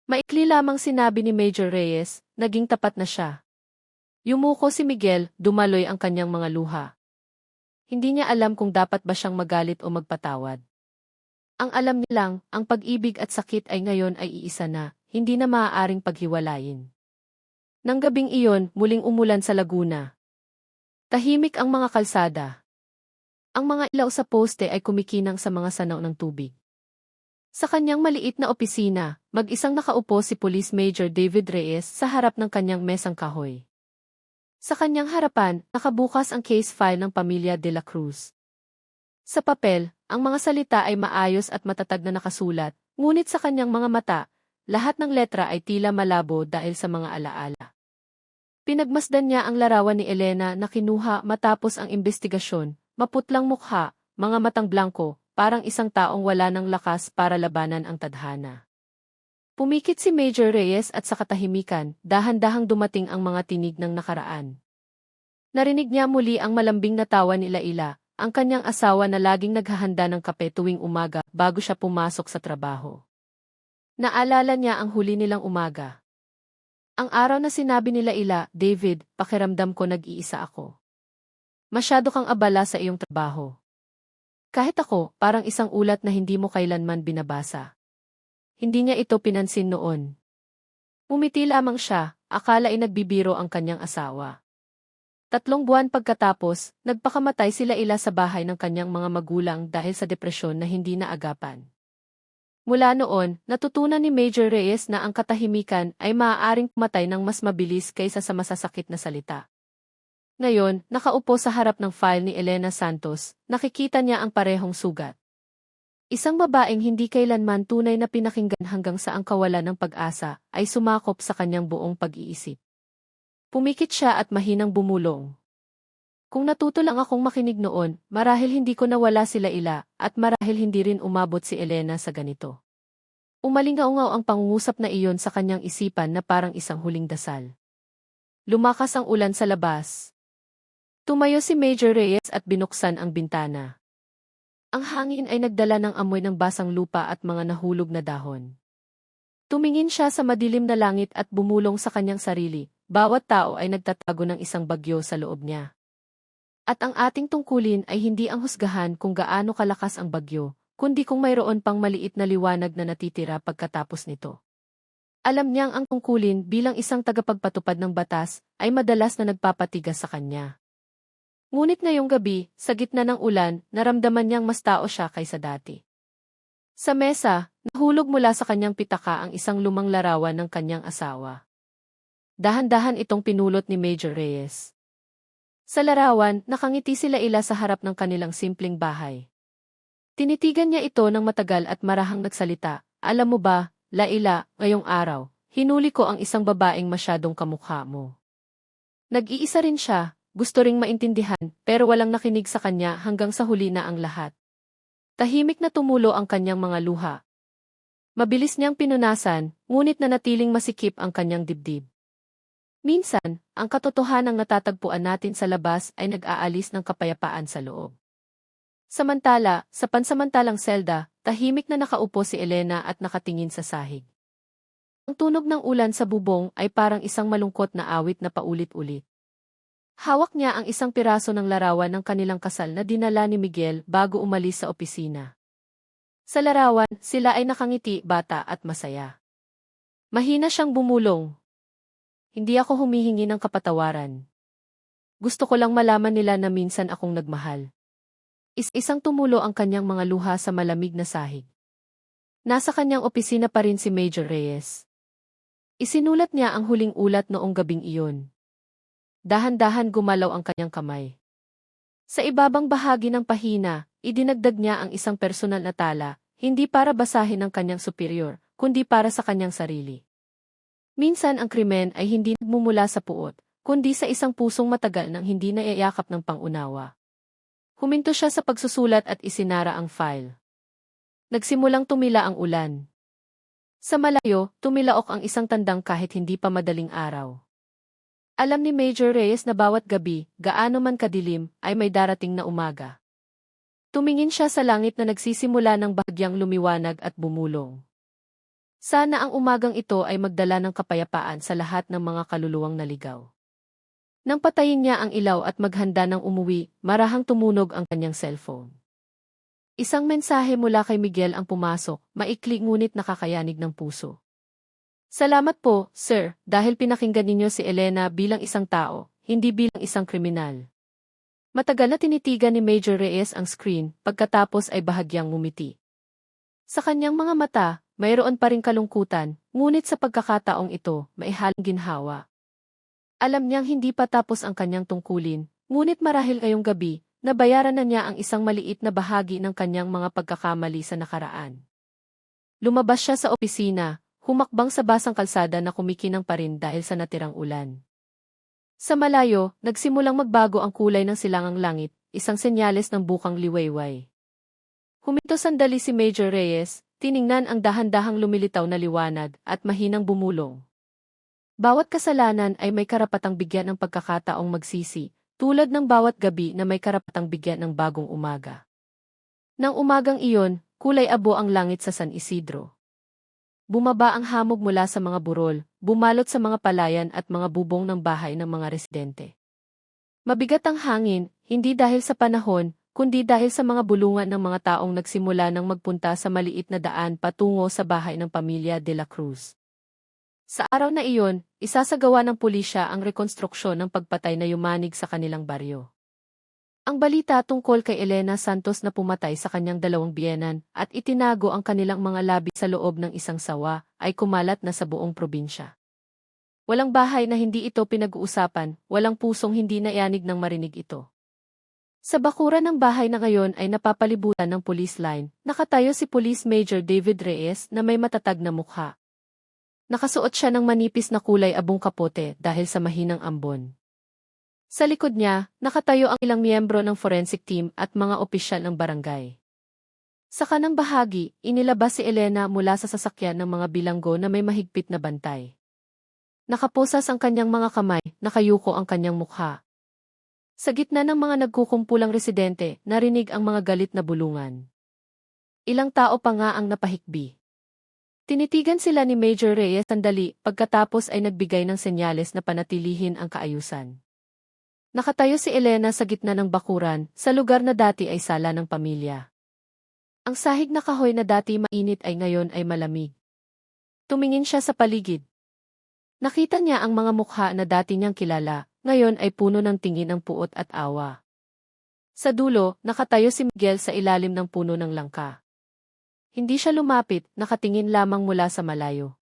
Maikli lamang sinabi ni Major Reyes, naging tapat na siya. Yumuko si Miguel, dumaloy ang kanyang mga luha. Hindi niya alam kung dapat ba siyang magalit o magpatawad. Ang alam niya lang, ang pag-ibig at sakit ay ngayon ay iisa na, hindi na maaaring paghiwalayin. Nang gabing iyon, muling umulan sa Laguna. Tahimik ang mga kalsada. Ang mga ilaw sa poste ay kumikinang sa mga sanaw ng tubig. Sa kanyang maliit na opisina, mag-isang nakaupo si Police Major David Reyes sa harap ng kanyang mesang kahoy. Sa kanyang harapan, nakabukas ang case file ng pamilya de la Cruz. Sa papel, ang mga salita ay maayos at matatag na nakasulat, ngunit sa kanyang mga mata, lahat ng letra ay tila malabo dahil sa mga alaala. Pinagmasdan niya ang larawan ni Elena na kinuha matapos ang investigasyon, maputlang mukha, mga matang blanko, parang isang taong wala ng lakas para labanan ang tadhana. Pumikit si Major Reyes at sa katahimikan, dahan-dahang dumating ang mga tinig ng nakaraan. Narinig niya muli ang malambing na tawa ni Laila, ang kanyang asawa na laging naghahanda ng kape tuwing umaga bago siya pumasok sa trabaho. Naalala niya ang huli nilang umaga. Ang araw na sinabi ni Laila, "David, pakiramdam ko nag-iisa ako. Masyado kang abala sa iyong trabaho. Kahit ako, parang isang ulat na hindi mo kailanman binabasa." Hindi niya ito pinansin noon. Umiti lamang siya, akala ay nagbibiro ang kanyang asawa. 3 buwan pagkatapos, nagpakamatay si Laila sa bahay ng kanyang mga magulang dahil sa depresyon na hindi naagapan. Mula noon, natutunan ni Major Reyes na ang katahimikan ay maaaring pumatay ng mas mabilis kaysa sa masasakit na salita. Ngayon, nakaupo sa harap ng file ni Elena Santos, nakikita niya ang parehong sugat. Isang babaeng hindi kailanman tunay na pinakinggan hanggang sa ang kawalan ng pag-asa ay sumakop sa kanyang buong pag-iisip. Pumikit siya at mahinang bumulong. Kung natuto lang akong makinig noon, marahil hindi ko nawala si Laila at marahil hindi rin umabot si Elena sa ganito. Umalingaungaw ang pangungusap na iyon sa kanyang isipan na parang isang huling dasal. Lumakas ang ulan sa labas. Tumayo si Major Reyes at binuksan ang bintana. Ang hangin ay nagdala ng amoy ng basang lupa at mga nahulog na dahon. Tumingin siya sa madilim na langit at bumulong sa kanyang sarili, bawat tao ay nagtatago ng isang bagyo sa loob niya. At ang ating tungkulin ay hindi ang husgahan kung gaano kalakas ang bagyo, kundi kung mayroon pang maliit na liwanag na natitira pagkatapos nito. Alam niyang ang tungkulin bilang isang tagapagpatupad ng batas ay madalas na nagpapatigas sa kanya. Ngunit ngayong gabi, sa gitna ng ulan, naramdaman niyang mas tao siya kaysa dati. Sa mesa, nahulog mula sa kanyang pitaka ang isang lumang larawan ng kanyang asawa. Dahan-dahan itong pinulot ni Major Reyes. Sa larawan, nakangiti si Laila sa harap ng kanilang simpleng bahay. Tinitigan niya ito ng matagal at marahang nagsalita, "Alam mo ba, Laila, ngayong araw, hinuli ko ang isang babaeng masyadong kamukha mo." Nag-iisa rin siya. Gusto ring maintindihan, pero walang nakinig sa kanya hanggang sa huli na ang lahat. Tahimik na tumulo ang kanyang mga luha. Mabilis niyang pinunasan, ngunit nanatiling masikip ang kanyang dibdib. Minsan, ang katotohanang natatagpuan natin sa labas ay nag-aalis ng kapayapaan sa loob. Samantala, sa pansamantalang selda, tahimik na nakaupo si Elena at nakatingin sa sahig. Ang tunog ng ulan sa bubong ay parang isang malungkot na awit na paulit-ulit. Hawak niya ang isang piraso ng larawan ng kanilang kasal na dinala ni Miguel bago umalis sa opisina. Sa larawan, sila ay nakangiti, bata at masaya. Mahina siyang bumulong. "Hindi ako humihingi ng kapatawaran. Gusto ko lang malaman nila na minsan akong nagmahal." Isang tumulo ang kanyang mga luha sa malamig na sahig. Nasa kanyang opisina pa rin si Major Reyes. Isinulat niya ang huling ulat noong gabing iyon. Dahan-dahan gumalaw ang kanyang kamay. Sa ibabang bahagi ng pahina, idinagdag niya ang isang personal na tala, hindi para basahin ng kanyang superior, kundi para sa kanyang sarili. Minsan ang krimen ay hindi nagmumula sa puot, kundi sa isang pusong matagal nang hindi naiayakap ng pangunawa. Huminto siya sa pagsusulat at isinara ang file. Nagsimulang tumila ang ulan. Sa malayo, tumilaok ang isang tandang kahit hindi pa madaling araw. Alam ni Major Reyes na bawat gabi, gaano man kadilim, ay may darating na umaga. Tumingin siya sa langit na nagsisimula ng bahagyang lumiwanag at bumulong. Sana ang umagang ito ay magdala ng kapayapaan sa lahat ng mga kaluluwang naligaw. Nang patayin niya ang ilaw at maghanda ng umuwi, marahang tumunog ang kanyang cellphone. Isang mensahe mula kay Miguel ang pumasok, maikli ngunit nakakayanig ng puso. Salamat po, sir, dahil pinakinggan ninyo si Elena bilang isang tao, hindi bilang isang kriminal. Matagal na tinitigan ni Major Reyes ang screen, pagkatapos ay bahagyang ngumiti. Sa kanyang mga mata, mayroon pa ring kalungkutan, ngunit sa pagkakataong ito, maihaling ginhawa. Alam niyang hindi pa tapos ang kanyang tungkulin, ngunit marahil ngayong gabi, nabayaran na niya ang isang maliit na bahagi ng kanyang mga pagkakamali sa nakaraan. Lumabas siya sa opisina, humakbang sa basang kalsada na kumikinang pa rin dahil sa natirang ulan. Sa malayo, nagsimulang magbago ang kulay ng silangang langit, isang senyales ng bukang liwayway. Huminto sandali si Major Reyes, tiningnan ang dahan-dahang lumilitaw na liwanag at mahinang bumulong. Bawat kasalanan ay may karapatang bigyan ng pagkakataong magsisi, tulad ng bawat gabi na may karapatang bigyan ng bagong umaga. Nang umagang iyon, kulay abo ang langit sa San Isidro. Bumaba ang hamog mula sa mga burol, bumalot sa mga palayan at mga bubong ng bahay ng mga residente. Mabigat ang hangin, hindi dahil sa panahon, kundi dahil sa mga bulungan ng mga taong nagsimula ng magpunta sa maliit na daan patungo sa bahay ng pamilya de la Cruz. Sa araw na iyon, isasagawa ng pulisya ang rekonstruksyon ng pagpatay na yumanig sa kanilang baryo. Ang balita tungkol kay Elena Santos na pumatay sa kanyang 2 biyenan at itinago ang kanilang mga labi sa loob ng isang sawa ay kumalat na sa buong probinsya. Walang bahay na hindi ito pinag-uusapan, walang pusong hindi naiyanig ng marinig ito. Sa bakuran ng bahay na ngayon ay napapalibutan ng police line, nakatayo si Police Major David Reyes na may matatag na mukha. Nakasuot siya ng manipis na kulay abong kapote dahil sa mahinang ambon. Sa likod niya, nakatayo ang ilang miyembro ng forensic team at mga opisyal ng barangay. Sa kanang bahagi, inilabas si Elena mula sa sasakyan ng mga bilanggo na may mahigpit na bantay. Nakaposas ang kanyang mga kamay, nakayuko ang kanyang mukha. Sa gitna ng mga nagkukumpulang residente, narinig ang mga galit na bulungan. Ilang tao pa nga ang napahikbi. Tinitigan sila ni Major Reyes sandali, pagkatapos ay nagbigay ng senyales na panatilihin ang kaayusan. Nakatayo si Elena sa gitna ng bakuran, sa lugar na dati ay sala ng pamilya. Ang sahig na kahoy na dati mainit ay ngayon ay malamig. Tumingin siya sa paligid. Nakita niya ang mga mukha na dati niyang kilala, ngayon ay puno ng tingin ng puot at awa. Sa dulo, nakatayo si Miguel sa ilalim ng puno ng langka. Hindi siya lumapit, nakatingin lamang mula sa malayo.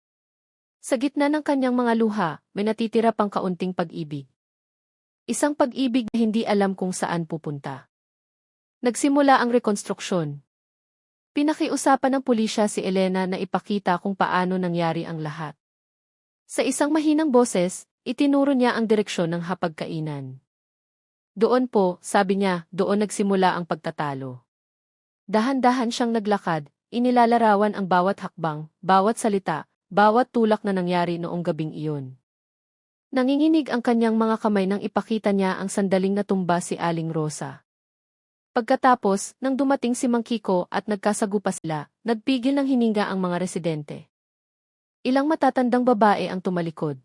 Sa gitna ng kanyang mga luha, may natitira pang kaunting pag-ibig. Isang pag-ibig na hindi alam kung saan pupunta. Nagsimula ang rekonstruksyon. Pinakiusapan ng pulisya si Elena na ipakita kung paano nangyari ang lahat. Sa isang mahinang boses, itinuro niya ang direksyon ng hapagkainan. Doon po, sabi niya, doon nagsimula ang pagtatalo. Dahan-dahan siyang naglakad, inilalarawan ang bawat hakbang, bawat salita, bawat tulak na nangyari noong gabing iyon. Nanginginig ang kanyang mga kamay nang ipakita niya ang sandaling natumba si Aling Rosa. Pagkatapos, nang dumating si Mang Kiko at nagkasagupa sila, nagpigil ng hininga ang mga residente. Ilang matatandang babae ang tumalikod.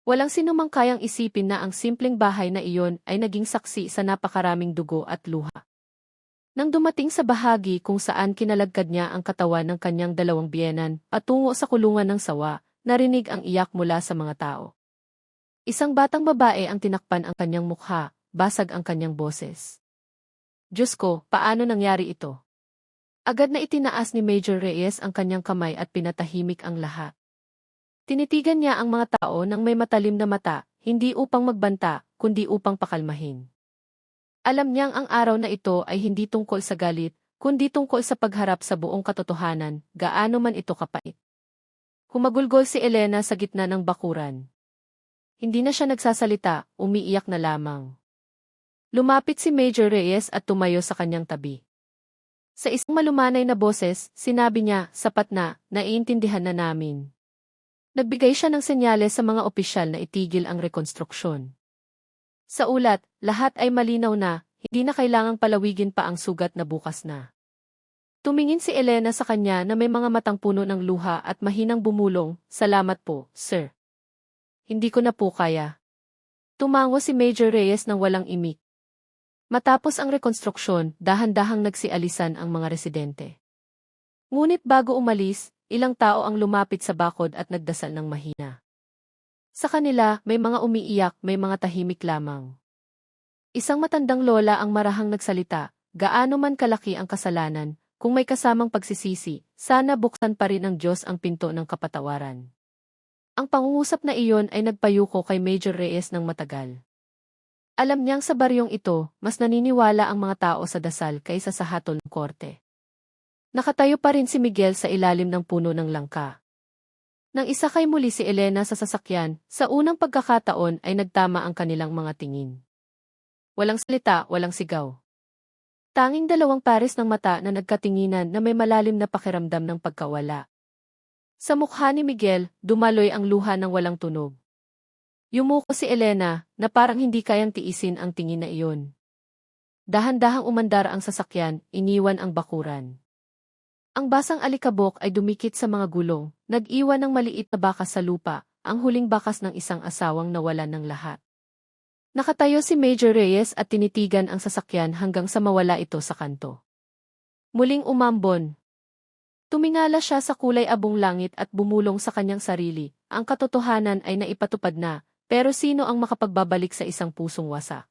Walang sinumang kayang isipin na ang simpleng bahay na iyon ay naging saksi sa napakaraming dugo at luha. Nang dumating sa bahagi kung saan kinalagkad niya ang katawan ng kanyang 2 biyenan patungo sa kulungan ng sawa, narinig ang iyak mula sa mga tao. Isang batang babae ang tinakpan ang kanyang mukha, basag ang kanyang boses. Diyos ko, paano nangyari ito? Agad na itinaas ni Major Reyes ang kanyang kamay at pinatahimik ang lahat. Tinitigan niya ang mga tao ng may matalim na mata, hindi upang magbanta, kundi upang pakalmahin. Alam niyang ang araw na ito ay hindi tungkol sa galit, kundi tungkol sa pagharap sa buong katotohanan, gaano man ito kapait. Humagulgol si Elena sa gitna ng bakuran. Hindi na siya nagsasalita, umiiyak na lamang. Lumapit si Major Reyes at tumayo sa kanyang tabi. Sa isang malumanay na boses, sinabi niya, sapat na, naiintindihan na namin. Nagbigay siya ng senyales sa mga opisyal na itigil ang rekonstruksyon. Sa ulat, lahat ay malinaw na, hindi na kailangang palawigin pa ang sugat na bukas na. Tumingin si Elena sa kanya na may mga matang puno ng luha at mahinang bumulong, salamat po, sir. Hindi ko na po kaya. Tumango si Major Reyes ng walang imik. Matapos ang rekonstruksyon, dahan-dahang nagsialisan ang mga residente. Ngunit bago umalis, ilang tao ang lumapit sa bakod at nagdasal ng mahina. Sa kanila, may mga umiiyak, may mga tahimik lamang. Isang matandang lola ang marahang nagsalita, gaano man kalaki ang kasalanan, kung may kasamang pagsisisi, sana buksan pa rin ng Diyos ang pinto ng kapatawaran. Ang pangungusap na iyon ay nagpayuko kay Major Reyes ng matagal. Alam niyang sa baryong ito, mas naniniwala ang mga tao sa dasal kaysa sa hatol ng korte. Nakatayo pa rin si Miguel sa ilalim ng puno ng langka. Nang isakay muli si Elena sa sasakyan, sa unang pagkakataon ay nagtama ang kanilang mga tingin. Walang salita, walang sigaw. Tanging dalawang pares ng mata na nagkatinginan na may malalim na pakiramdam ng pagkawala. Sa mukha ni Miguel, dumaloy ang luha ng walang tunog. Yumuko si Elena, na parang hindi kayang tiisin ang tingin na iyon. Dahan-dahang umandar ang sasakyan, iniwan ang bakuran. Ang basang alikabok ay dumikit sa mga gulong, nag-iwan ng maliit na bakas sa lupa, ang huling bakas ng isang asawang nawalan ng lahat. Nakatayo si Major Reyes at tinitigan ang sasakyan hanggang sa mawala ito sa kanto. Muling umambon. Tumingala siya sa kulay abong langit at bumulong sa kanyang sarili, ang katotohanan ay naipatupad na, pero sino ang makapagbabalik sa isang pusong wasak?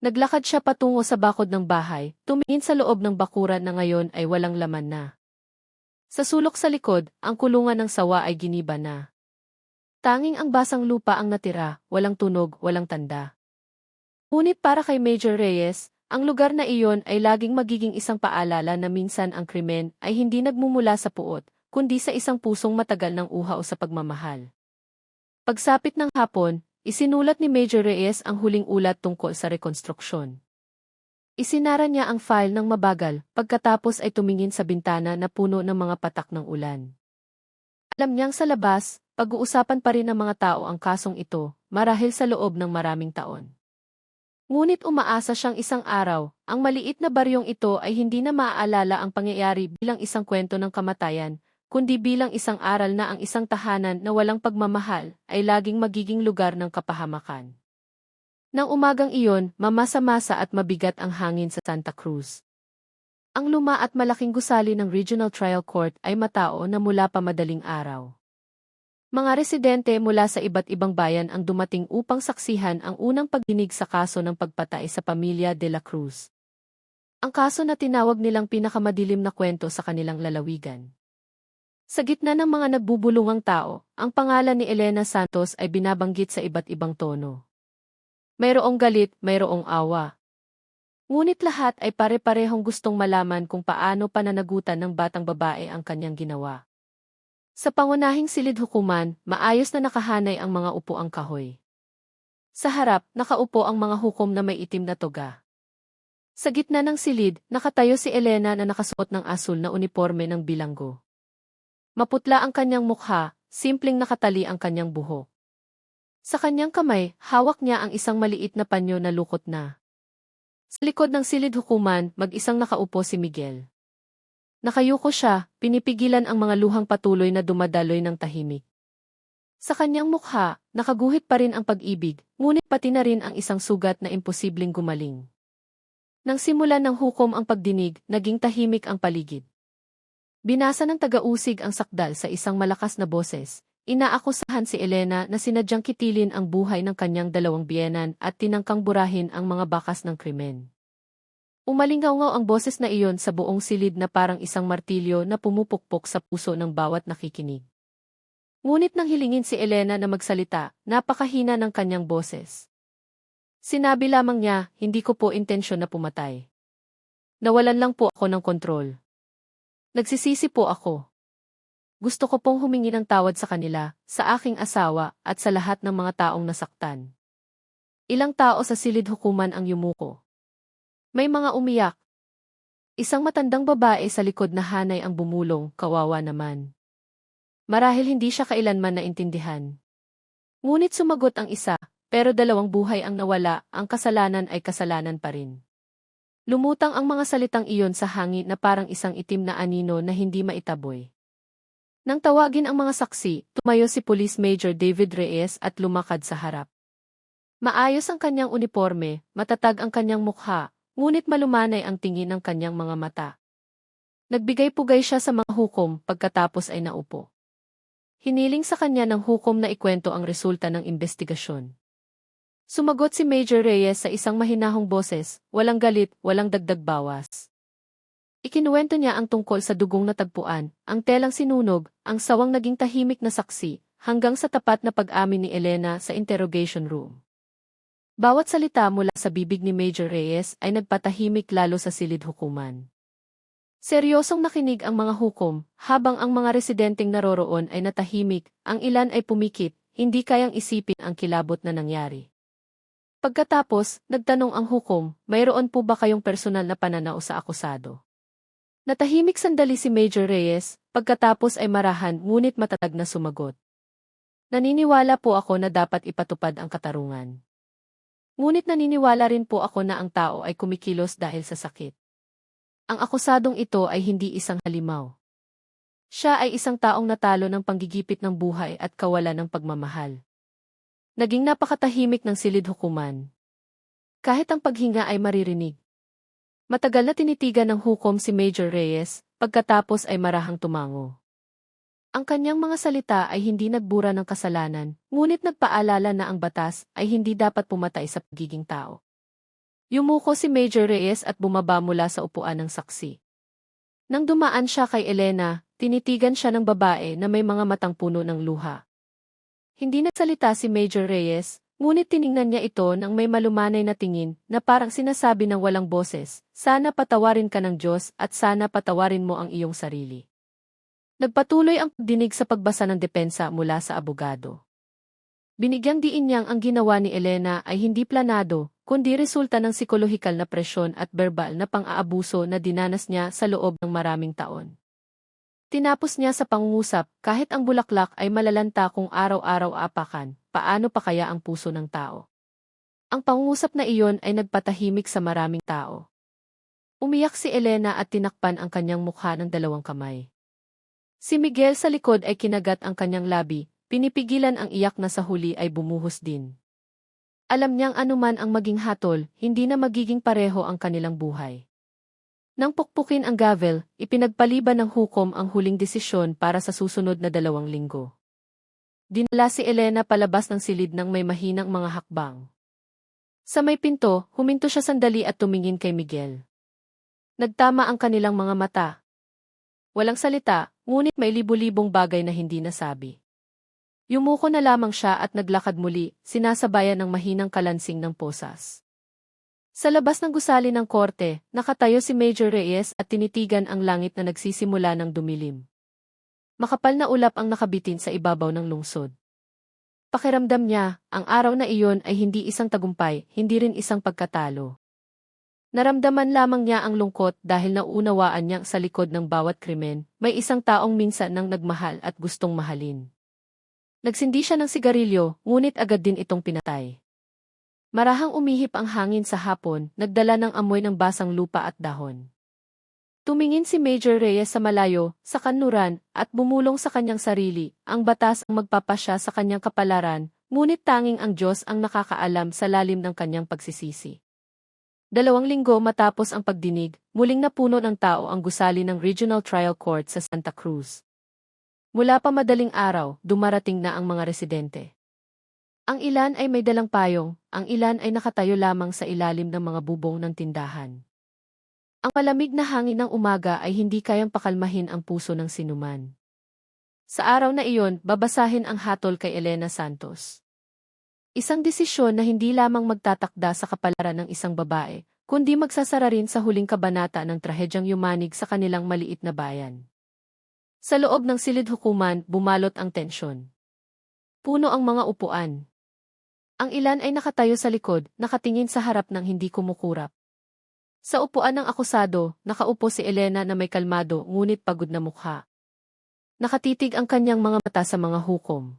Naglakad siya patungo sa bakod ng bahay, tumingin sa loob ng bakuran na ngayon ay walang laman na. Sa sulok sa likod, ang kulungan ng sawa ay giniba na. Tanging ang basang lupa ang natira, walang tunog, walang tanda. Ngunit para kay Major Reyes, ang lugar na iyon ay laging magiging isang paalala na minsan ang krimen ay hindi nagmumula sa puot, kundi sa isang pusong matagal ng uhaw sa pagmamahal. Pagsapit ng hapon, isinulat ni Major Reyes ang huling ulat tungkol sa rekonstruksyon. Isinara niya ang file ng mabagal, pagkatapos ay tumingin sa bintana na puno ng mga patak ng ulan. Alam niyang sa labas, pag-uusapan pa rin ng mga tao ang kasong ito, marahil sa loob ng maraming taon. Ngunit umaasa siyang isang araw, ang maliit na baryong ito ay hindi na maaalala ang pangyayari bilang isang kwento ng kamatayan, kundi bilang isang aral na ang isang tahanan na walang pagmamahal ay laging magiging lugar ng kapahamakan. Nang umagang iyon, mamasa-masa at mabigat ang hangin sa Santa Cruz. Ang luma at malaking gusali ng Regional Trial Court ay matao na mula pa madaling araw. Mga residente mula sa iba't ibang bayan ang dumating upang saksihan ang unang pagdinig sa kaso ng pagpatay sa pamilya de la Cruz. Ang kaso na tinawag nilang pinakamadilim na kwento sa kanilang lalawigan. Sa gitna ng mga nagbubulungang tao, ang pangalan ni Elena Santos ay binabanggit sa iba't ibang tono. Mayroong galit, mayroong awa. Ngunit lahat ay pare-parehong gustong malaman kung paano pananagutan ng batang babae ang kanyang ginawa. Sa pangunahing silid hukuman, maayos na nakahanay ang mga upuang kahoy. Sa harap, nakaupo ang mga hukom na may itim na toga. Sa gitna ng silid, nakatayo si Elena na nakasuot ng asul na uniforme ng bilanggo. Maputla ang kanyang mukha, simpleng nakatali ang kanyang buhok. Sa kanyang kamay, hawak niya ang isang maliit na panyo na lukot na. Sa likod ng silid hukuman, mag-isang nakaupo si Miguel. Nakayuko siya, pinipigilan ang mga luhang patuloy na dumadaloy ng tahimik. Sa kanyang mukha, nakaguhit pa rin ang pag-ibig, ngunit pati na rin ang isang sugat na imposibleng gumaling. Nang simulan ng hukom ang pagdinig, naging tahimik ang paligid. Binasa ng taga-usig ang sakdal sa isang malakas na boses. Inaakusahan si Elena na sinadyang kitilin ang buhay ng kanyang dalawang biyenan at tinangkang burahin ang mga bakas ng krimen. Umalingaw ang boses na iyon sa buong silid na parang isang martilyo na pumupukpok sa puso ng bawat nakikinig. Ngunit nang hilingin si Elena na magsalita, napakahina ng kanyang boses. Sinabi lamang niya, hindi ko po intensyon na pumatay. Nawalan lang po ako ng kontrol. Nagsisisi po ako. Gusto ko pong humingi ng tawad sa kanila, sa aking asawa, at sa lahat ng mga taong nasaktan. Ilang tao sa silid hukuman ang yumuko. May mga umiyak. Isang matandang babae sa likod na hanay ang bumulong, kawawa naman. Marahil hindi siya kailanman naintindihan. Ngunit sumagot ang isa, pero dalawang buhay ang nawala, ang kasalanan ay kasalanan pa rin. Lumutang ang mga salitang iyon sa hangin na parang isang itim na anino na hindi maitaboy. Nang tawagin ang mga saksi, tumayo si Police Major David Reyes at lumakad sa harap. Maayos ang kanyang uniforme, matatag ang kanyang mukha, ngunit malumanay ang tingin ng kanyang mga mata. Nagbigay-pugay siya sa mga hukom pagkatapos ay naupo. Hiniling sa kanya ng hukom na ikwento ang resulta ng investigasyon. Sumagot si Major Reyes sa isang mahinahong boses, walang galit, walang dagdag bawas. Ikinuwento niya ang tungkol sa dugong natagpuan, ang telang sinunog, ang sawang naging tahimik na saksi, hanggang sa tapat na pag-amin ni Elena sa interrogation room. Bawat salita mula sa bibig ni Major Reyes ay nagpatahimik lalo sa silid hukuman. Seryosong nakinig ang mga hukom, habang ang mga residenteng naroroon ay natahimik, ang ilan ay pumikit, hindi kayang isipin ang kilabot na nangyari. Pagkatapos, nagtanong ang hukom, mayroon po ba kayong personal na pananaw sa akusado? Natahimik sandali si Major Reyes, pagkatapos ay marahan ngunit matatag na sumagot. Naniniwala po ako na dapat ipatupad ang katarungan. Ngunit naniniwala rin po ako na ang tao ay kumikilos dahil sa sakit. Ang akusadong ito ay hindi isang halimaw. Siya ay isang taong natalo ng panggigipit ng buhay at kawalan ng pagmamahal. Naging napakatahimik ng silid hukuman. Kahit ang paghinga ay maririnig. Matagal na tinitigan ng hukom si Major Reyes, pagkatapos ay marahang tumango. Ang kanyang mga salita ay hindi nagbura ng kasalanan, ngunit nagpaalala na ang batas ay hindi dapat pumatay sa pagiging tao. Yumuko si Major Reyes at bumaba mula sa upuan ng saksi. Nang dumaan siya kay Elena, tinitigan siya ng babae na may mga matang puno ng luha. Hindi nagsalita si Major Reyes, ngunit tiningnan niya ito ng may malumanay na tingin na parang sinasabi ng walang boses, sana patawarin ka ng Diyos at sana patawarin mo ang iyong sarili. Nagpatuloy ang pagdinig sa pagbasa ng depensa mula sa abogado. Binigyang diin niyang ang ginawa ni Elena ay hindi planado, kundi resulta ng psikolohikal na presyon at verbal na pang-aabuso na dinanas niya sa loob ng maraming taon. Tinapos niya sa pangungusap, kahit ang bulaklak ay malalanta kung araw-araw apakan, paano pa kaya ang puso ng tao? Ang pangungusap na iyon ay nagpatahimik sa maraming tao. Umiyak si Elena at tinakpan ang kanyang mukha ng dalawang kamay. Si Miguel sa likod ay kinagat ang kanyang labi, pinipigilan ang iyak na sa huli ay bumuhos din. Alam niyang anuman ang maging hatol, hindi na magiging pareho ang kanilang buhay. Nang pukpukin ang gavel, ipinagpaliban ng hukom ang huling desisyon para sa susunod na 2 linggo. Dinala si Elena palabas ng silid ng may mahinang mga hakbang. Sa may pinto, huminto siya sandali at tumingin kay Miguel. Nagtama ang kanilang mga mata. Walang salita, ngunit may libu-libong bagay na hindi nasabi. Yumuko na lamang siya at naglakad muli, sinasabayan ng mahinang kalansing ng posas. Sa labas ng gusali ng korte, nakatayo si Major Reyes at tinitigan ang langit na nagsisimula ng dumilim. Makapal na ulap ang nakabitin sa ibabaw ng lungsod. Pakiramdam niya, ang araw na iyon ay hindi isang tagumpay, hindi rin isang pagkatalo. Naramdaman lamang niya ang lungkot dahil nauunawaan niyang sa likod ng bawat krimen, may isang taong minsan nang nagmahal at gustong mahalin. Nagsindi siya ng sigarilyo, ngunit agad din itong pinatay. Marahang umihip ang hangin sa hapon, nagdala ng amoy ng basang lupa at dahon. Tumingin si Major Reyes sa malayo, sa kanluran, at bumulong sa kanyang sarili, ang batas ang magpapasya sa kanyang kapalaran, ngunit tanging ang Diyos ang nakakaalam sa lalim ng kanyang pagsisisi. 2 linggo matapos ang pagdinig, muling napuno ng tao ang gusali ng Regional Trial Court sa Santa Cruz. Mula pa madaling araw, dumarating na ang mga residente. Ang ilan ay may dalang payong, ang ilan ay nakatayo lamang sa ilalim ng mga bubong ng tindahan. Ang malamig na hangin ng umaga ay hindi kayang pakalmahin ang puso ng sinuman. Sa araw na iyon, babasahin ang hatol kay Elena Santos. Isang desisyon na hindi lamang magtatakda sa kapalaran ng isang babae, kundi magsasara rin sa huling kabanata ng trahedyang yumanig sa kanilang maliit na bayan. Sa loob ng silid hukuman, bumalot ang tensyon. Puno ang mga upuan. Ang ilan ay nakatayo sa likod, nakatingin sa harap ng hindi kumukurap. Sa upuan ng akusado, nakaupo si Elena na may kalmado ngunit pagod na mukha. Nakatitig ang kanyang mga mata sa mga hukom.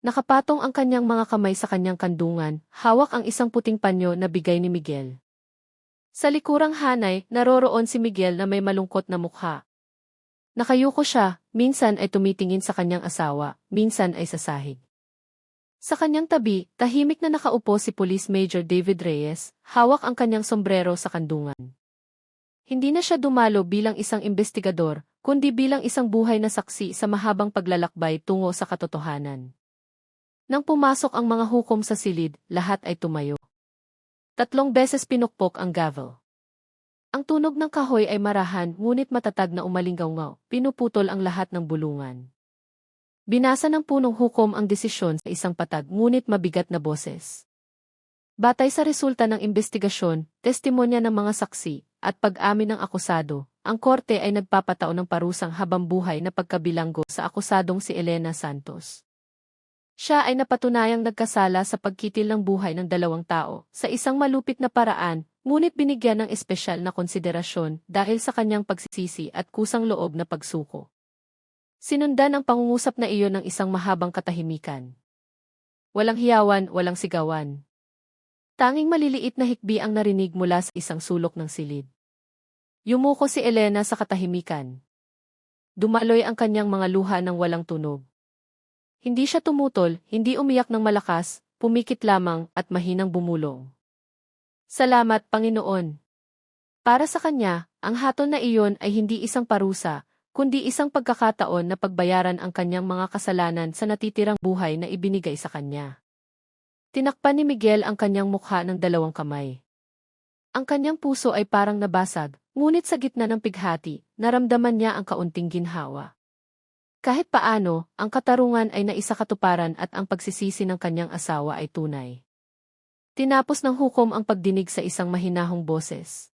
Nakapatong ang kanyang mga kamay sa kanyang kandungan, hawak ang isang puting panyo na bigay ni Miguel. Sa likurang hanay, naroroon si Miguel na may malungkot na mukha. Nakayuko siya, minsan ay tumitingin sa kanyang asawa, minsan ay sa sahig. Sa kanyang tabi, tahimik na nakaupo si Police Major David Reyes, hawak ang kanyang sombrero sa kandungan. Hindi na siya dumalo bilang isang investigador, kundi bilang isang buhay na saksi sa mahabang paglalakbay tungo sa katotohanan. Nang pumasok ang mga hukom sa silid, lahat ay tumayo. 3 beses pinukpok ang gavel. Ang tunog ng kahoy ay marahan ngunit matatag na umalinggaw-ngaw, pinuputol ang lahat ng bulungan. Binasa ng punong hukom ang desisyon sa isang patag ngunit mabigat na boses. Batay sa resulta ng investigasyon, testimonya ng mga saksi, at pag-amin ng akusado, ang korte ay nagpapatao ng parusang habambuhay na pagkabilanggo sa akusadong si Elena Santos. Siya ay napatunayang nagkasala sa pagkitil ng buhay ng 2 tao sa isang malupit na paraan, ngunit binigyan ng espesyal na konsiderasyon dahil sa kanyang pagsisisi at kusang loob na pagsuko. Sinundan ang pangungusap na iyon ng isang mahabang katahimikan. Walang hiyawan, walang sigawan. Tanging maliliit na hikbi ang narinig mula sa isang sulok ng silid. Yumuko si Elena sa katahimikan. Dumaloy ang kanyang mga luha ng walang tunog. Hindi siya tumutol, hindi umiyak ng malakas, pumikit lamang at mahinang bumulong. Salamat, Panginoon. Para sa kanya, ang hatol na iyon ay hindi isang parusa, kundi isang pagkakataon na pagbayaran ang kanyang mga kasalanan sa natitirang buhay na ibinigay sa kanya. Tinakpan ni Miguel ang kanyang mukha ng 2 kamay. Ang kanyang puso ay parang nabasag, ngunit sa gitna ng pighati, naramdaman niya ang kaunting ginhawa. Kahit paano, ang katarungan ay naisakatuparan at ang pagsisisi ng kanyang asawa ay tunay. Tinapos ng hukom ang pagdinig sa isang mahinahong boses.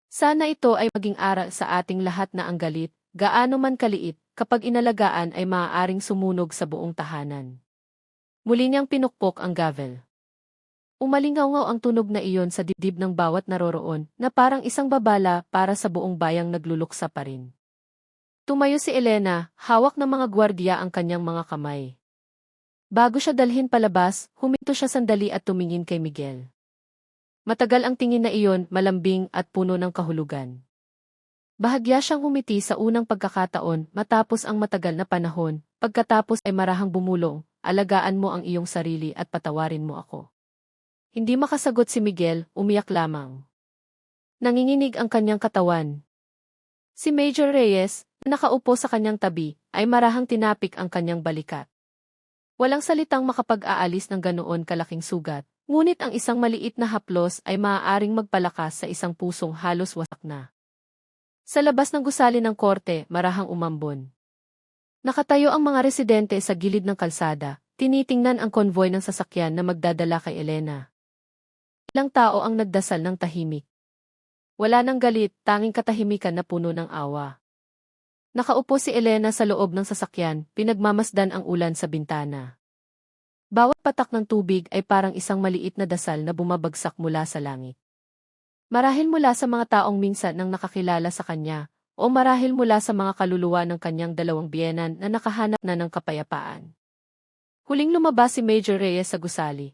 Sana ito ay maging aral sa ating lahat na ang galit, gaano man kaliit, kapag inalagaan ay maaaring sumunog sa buong tahanan. Muli niyang pinukpok ang gavel. Umalingaw-ngaw ang tunog na iyon sa dibdib ng bawat naroroon na parang isang babala para sa buong bayang nagluluksa pa rin. Tumayo si Elena, hawak ng mga gwardiya ang kanyang mga kamay. Bago siya dalhin palabas, huminto siya sandali at tumingin kay Miguel. Matagal ang tingin na iyon, malambing at puno ng kahulugan. Bahagya siyang humiti sa unang pagkakataon matapos ang matagal na panahon, pagkatapos ay marahang bumulong, alagaan mo ang iyong sarili at patawarin mo ako. Hindi makasagot si Miguel, umiyak lamang. Nanginginig ang kanyang katawan. Si Major Reyes, na nakaupo sa kanyang tabi, ay marahang tinapik ang kanyang balikat. Walang salitang makapag-aalis ng ganoon kalaking sugat, ngunit ang isang maliit na haplos ay maaaring magpalakas sa isang pusong halos wasak na. Sa labas ng gusali ng korte, marahang umambon. Nakatayo ang mga residente sa gilid ng kalsada, tinitingnan ang konvoy ng sasakyan na magdadala kay Elena. Ilang tao ang nagdasal ng tahimik. Wala nang galit, tanging katahimikan na puno ng awa. Nakaupo si Elena sa loob ng sasakyan, pinagmamasdan ang ulan sa bintana. Bawat patak ng tubig ay parang isang maliit na dasal na bumabagsak mula sa langit. Marahil mula sa mga taong minsan nang nakakilala sa kanya, o marahil mula sa mga kaluluwa ng kanyang 2 biyenan na nakahanap na ng kapayapaan. Huling lumabas si Major Reyes sa gusali.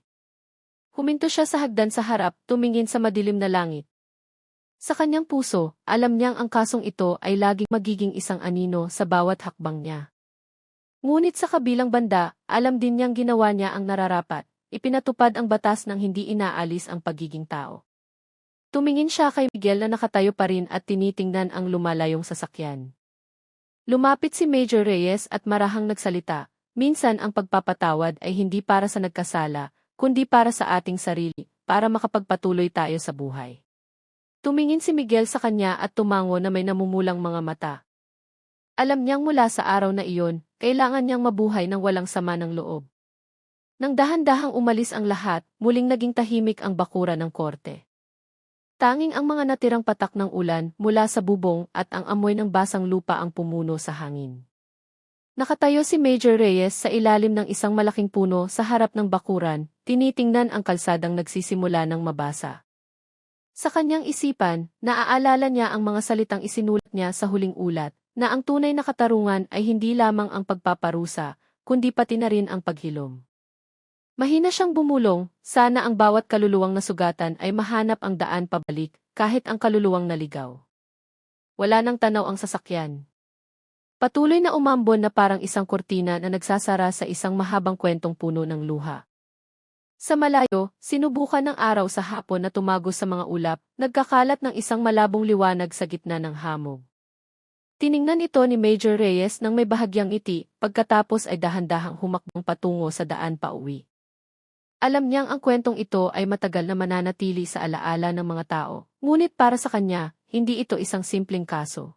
Huminto siya sa hagdan sa harap, tumingin sa madilim na langit. Sa kanyang puso, alam niyang ang kasong ito ay laging magiging isang anino sa bawat hakbang niya. Ngunit sa kabilang banda, alam din niyang ginawa niya ang nararapat, ipinatupad ang batas nang hindi inaalis ang pagiging tao. Tumingin siya kay Miguel na nakatayo pa rin at tinitingnan ang lumalayong sasakyan. Lumapit si Major Reyes at marahang nagsalita, minsan ang pagpapatawad ay hindi para sa nagkasala, kundi para sa ating sarili, para makapagpatuloy tayo sa buhay. Tumingin si Miguel sa kanya at tumango na may namumulang mga mata. Alam niyang mula sa araw na iyon, kailangan niyang mabuhay ng walang sama ng loob. Nang dahan-dahang umalis ang lahat, muling naging tahimik ang bakura ng korte. Tanging ang mga natirang patak ng ulan mula sa bubong at ang amoy ng basang lupa ang pumuno sa hangin. Nakatayo si Major Reyes sa ilalim ng isang malaking puno sa harap ng bakuran, tinitingnan ang kalsadang nagsisimula ng mabasa. Sa kanyang isipan, naaalala niya ang mga salitang isinulat niya sa huling ulat, na ang tunay na katarungan ay hindi lamang ang pagpaparusa, kundi pati na rin ang paghilom. Mahina siyang bumulong, sana ang bawat kaluluwang nasugatan ay mahanap ang daan pabalik, kahit ang kaluluwang naligaw. Wala nang tanaw ang sasakyan. Patuloy na umambon na parang isang kurtina na nagsasara sa isang mahabang kwentong puno ng luha. Sa malayo, sinubukan ng araw sa hapon na tumagos sa mga ulap, nagkakalat ng isang malabong liwanag sa gitna ng hamog. Tiningnan ito ni Major Reyes nang may bahagyang ngiti, pagkatapos ay dahan-dahang humakbang patungo sa daan pauwi. Alam niyang ang kwentong ito ay matagal na mananatili sa alaala ng mga tao, ngunit para sa kanya, hindi ito isang simpleng kaso.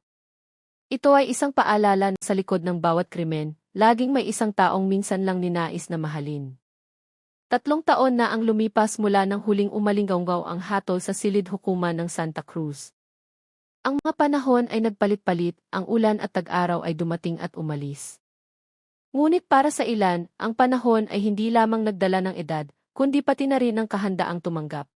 Ito ay isang paalala na sa likod ng bawat krimen, laging may isang taong minsan lang ninais na mahalin. 3 taon na ang lumipas mula nang huling umalinggaw ang hatol sa silid hukuman ng Santa Cruz. Ang mga panahon ay nagpalit-palit, ang ulan at tag-araw ay dumating at umalis. Ngunit para sa ilan, ang panahon ay hindi lamang nagdala ng edad, kundi pati na rin ang kahandaang tumanggap.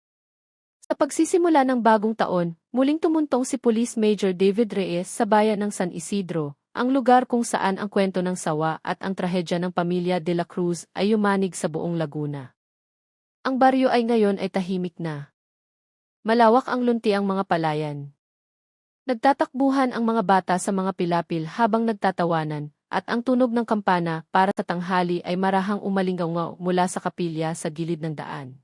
Sa pagsisimula ng bagong taon, muling tumuntong si Police Major David Reyes sa bayan ng San Isidro, ang lugar kung saan ang kwento ng sawa at ang trahedya ng pamilya de la Cruz ay yumanig sa buong Laguna. Ang baryo ay ngayon ay tahimik na. Malawak ang lunti ang mga palayan. Nagtatakbuhan ang mga bata sa mga pilapil habang nagtatawanan, at ang tunog ng kampana para sa tanghali ay marahang umalinggaw mula sa kapilya sa gilid ng daan.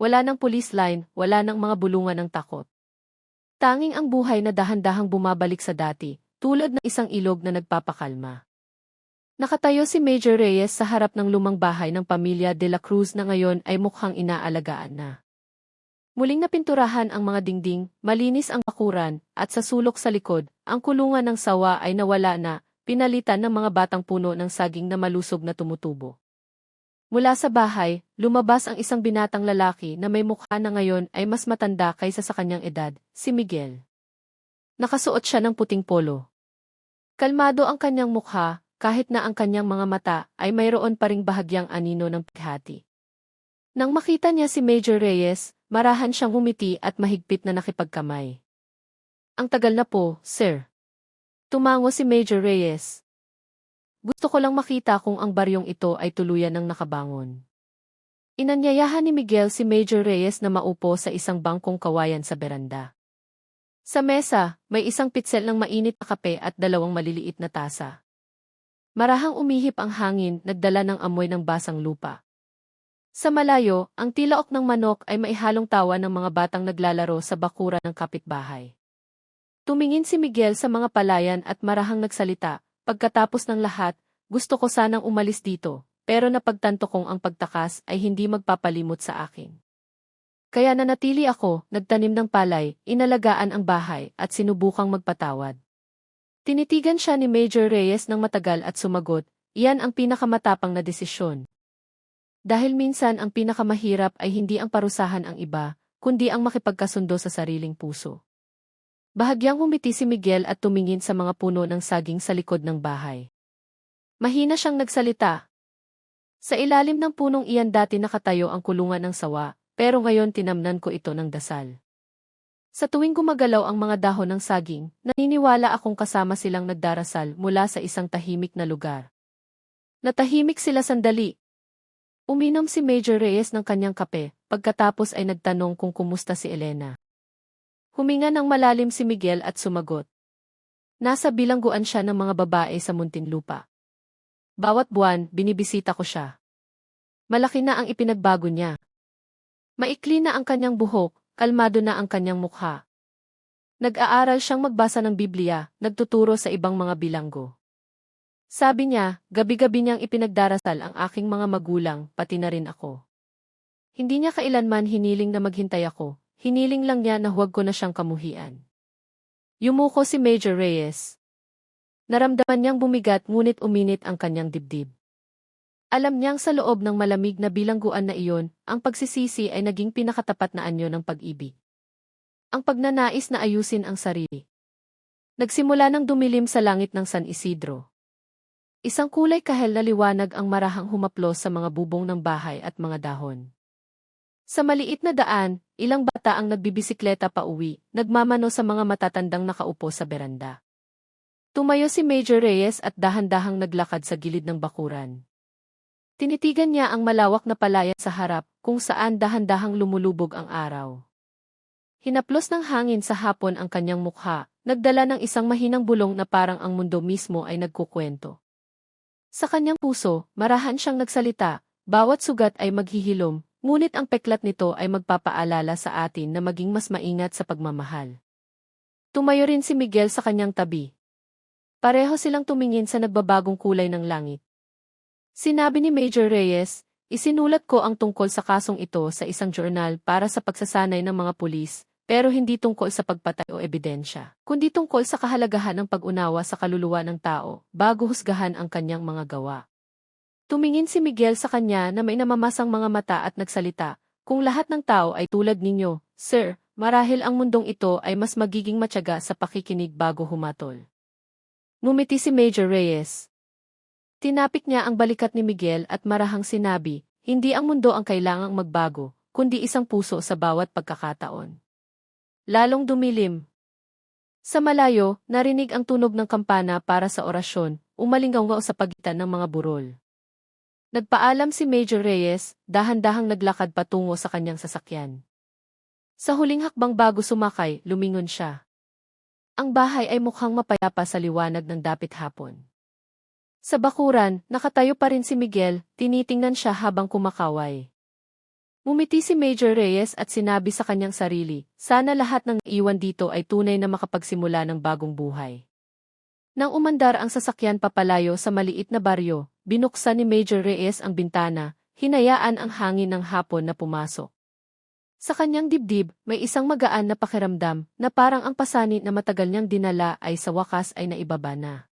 Wala ng police line, wala ng mga bulungan ng takot. Tanging ang buhay na dahan-dahang bumabalik sa dati, tulad ng isang ilog na nagpapakalma. Nakatayo si Major Reyes sa harap ng lumang bahay ng pamilya de la Cruz na ngayon ay mukhang inaalagaan na. Muling napinturahan ang mga dingding, malinis ang bakuran, at sa sulok sa likod, ang kulungan ng sawa ay nawala na, pinalitan ng mga batang puno ng saging na malusog na tumutubo. Mula sa bahay, lumabas ang isang binatang lalaki na may mukha na ngayon ay mas matanda kaysa sa kanyang edad, si Miguel. Nakasuot siya ng puting polo. Kalmado ang kanyang mukha, kahit na ang kanyang mga mata ay mayroon pa ring bahagyang anino ng pighati. Nang makita niya si Major Reyes, marahan siyang humiti at mahigpit na nakipagkamay. Ang tagal na po, sir. Tumango si Major Reyes. Gusto ko lang makita kung ang baryong ito ay tuluyan ng nakabangon. Inanyayahan ni Miguel si Major Reyes na maupo sa isang bangkong kawayan sa beranda. Sa mesa, may isang pitsel ng mainit na kape at 2 maliliit na tasa. Marahang umihip ang hangin, nagdala ng amoy ng basang lupa. Sa malayo, ang tilaok ng manok ay maihalong tawa ng mga batang naglalaro sa bakuran ng kapitbahay. Tumingin si Miguel sa mga palayan at marahang nagsalita, pagkatapos ng lahat, gusto ko sanang umalis dito, pero napagtanto kong ang pagtakas ay hindi magpapalimot sa akin. Kaya nanatili ako, nagtanim ng palay, inalagaan ang bahay, at sinubukang magpatawad. Tinitigan siya ni Major Reyes ng matagal at sumagot, iyan ang pinakamatapang na desisyon. Dahil minsan ang pinakamahirap ay hindi ang parusahan ang iba, kundi ang makipagkasundo sa sariling puso. Bahagyang humiti si Miguel at tumingin sa mga puno ng saging sa likod ng bahay. Mahina siyang nagsalita. Sa ilalim ng punong iyan dati nakatayo ang kulungan ng sawa, pero ngayon tinamnan ko ito ng dasal. Sa tuwing gumagalaw ang mga dahon ng saging, naniniwala akong kasama silang nagdarasal mula sa isang tahimik na lugar. Natahimik sila sandali. Uminom si Major Reyes ng kanyang kape, pagkatapos ay nagtanong kung kumusta si Elena. Huminga ng malalim si Miguel at sumagot. Nasa bilangguan siya ng mga babae sa Muntinlupa. Bawat buwan, binibisita ko siya. Malaki na ang ipinagbago niya. Maikli na ang kanyang buhok, kalmado na ang kanyang mukha. Nag-aaral siyang magbasa ng Biblia, nagtuturo sa ibang mga bilanggo. Sabi niya, gabi-gabi niyang ipinagdarasal ang aking mga magulang, pati na rin ako. Hindi niya kailanman hiniling na maghintay ako. Hiniling lang niya na huwag ko na siyang kamuhian. Yumuko si Major Reyes. Naramdaman niyang bumigat ngunit uminit ang kanyang dibdib. Alam niyang sa loob ng malamig na bilangguan na iyon, ang pagsisisi ay naging pinakatapat na anyo ng pag-ibig. Ang pagnanais na ayusin ang sarili. Nagsimula ng dumilim sa langit ng San Isidro. Isang kulay kahel na liwanag ang marahang humaplos sa mga bubong ng bahay at mga dahon. Sa maliit na daan, ilang bata ang nagbibisikleta pa uwi, nagmamano sa mga matatandang nakaupo sa beranda. Tumayo si Major Reyes at dahan-dahang naglakad sa gilid ng bakuran. Tinitigan niya ang malawak na palayan sa harap, kung saan dahan-dahang lumulubog ang araw. Hinaplos ng hangin sa hapon ang kanyang mukha, nagdala ng isang mahinang bulong na parang ang mundo mismo ay nagkukwento. Sa kanyang puso, marahan siyang nagsalita, bawat sugat ay maghihilom, ngunit ang peklat nito ay magpapaalala sa atin na maging mas maingat sa pagmamahal. Tumayo rin si Miguel sa kanyang tabi. Pareho silang tumingin sa nagbabagong kulay ng langit. Sinabi ni Major Reyes, isinulat ko ang tungkol sa kasong ito sa isang journal para sa pagsasanay ng mga pulis, pero hindi tungkol sa pagpatay o ebidensya, kundi tungkol sa kahalagahan ng pag-unawa sa kaluluwa ng tao bago husgahan ang kanyang mga gawa. Tumingin si Miguel sa kanya na may namamasang mga mata at nagsalita, kung lahat ng tao ay tulad ninyo, sir, marahil ang mundong ito ay mas magiging matyaga sa pakikinig bago humatol. Ngumiti si Major Reyes. Tinapik niya ang balikat ni Miguel at marahang sinabi, hindi ang mundo ang kailangang magbago, kundi isang puso sa bawat pagkakataon. Lalong dumilim. Sa malayo, narinig ang tunog ng kampana para sa orasyon, umalingaw sa pagitan ng mga burol. Nagpaalam si Major Reyes, dahan-dahang naglakad patungo sa kanyang sasakyan. Sa huling hakbang bago sumakay, lumingon siya. Ang bahay ay mukhang mapayapa sa liwanag ng dapit hapon. Sa bakuran, nakatayo pa rin si Miguel, tinitingnan siya habang kumakaway. Ngumiti si Major Reyes at sinabi sa kanyang sarili, sana lahat ng iwan dito ay tunay na makapagsimula ng bagong buhay. Nang umandar ang sasakyan papalayo sa maliit na baryo, binuksan ni Major Reyes ang bintana, hinayaan ang hangin ng hapon na pumasok. Sa kanyang dibdib, may isang magaan na pakiramdam na parang ang pasanit na matagal niyang dinala ay sa wakas ay naibaba na.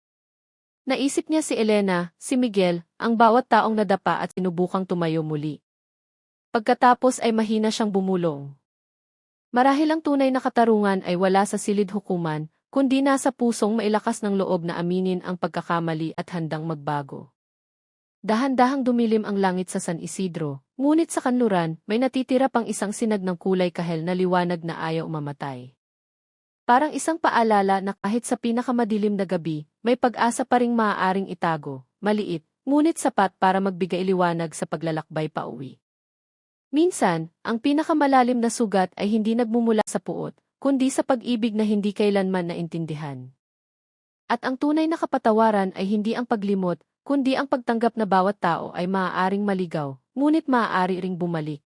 Naisip niya si Elena, si Miguel, ang bawat taong nadapa at sinubukang tumayo muli. Pagkatapos ay mahina siyang bumulong. Marahil ang tunay na katarungan ay wala sa silid hukuman, kundi nasa pusong mailakas ng loob na aminin ang pagkakamali at handang magbago. Dahan-dahang dumilim ang langit sa San Isidro, ngunit sa kanluran, may natitira pang isang sinag ng kulay kahel na liwanag na ayaw mamatay. Parang isang paalala na kahit sa pinakamadilim na gabi, may pag-asa pa ring maaaring itago, maliit, ngunit sapat para magbigay liwanag sa paglalakbay pa uwi. Minsan, ang pinakamalalim na sugat ay hindi nagmumula sa puot, kundi sa pag-ibig na hindi kailanman naintindihan. At ang tunay na kapatawaran ay hindi ang paglimot, kundi ang pagtanggap na bawat tao ay maaaring maligaw, ngunit maaari ring bumalik.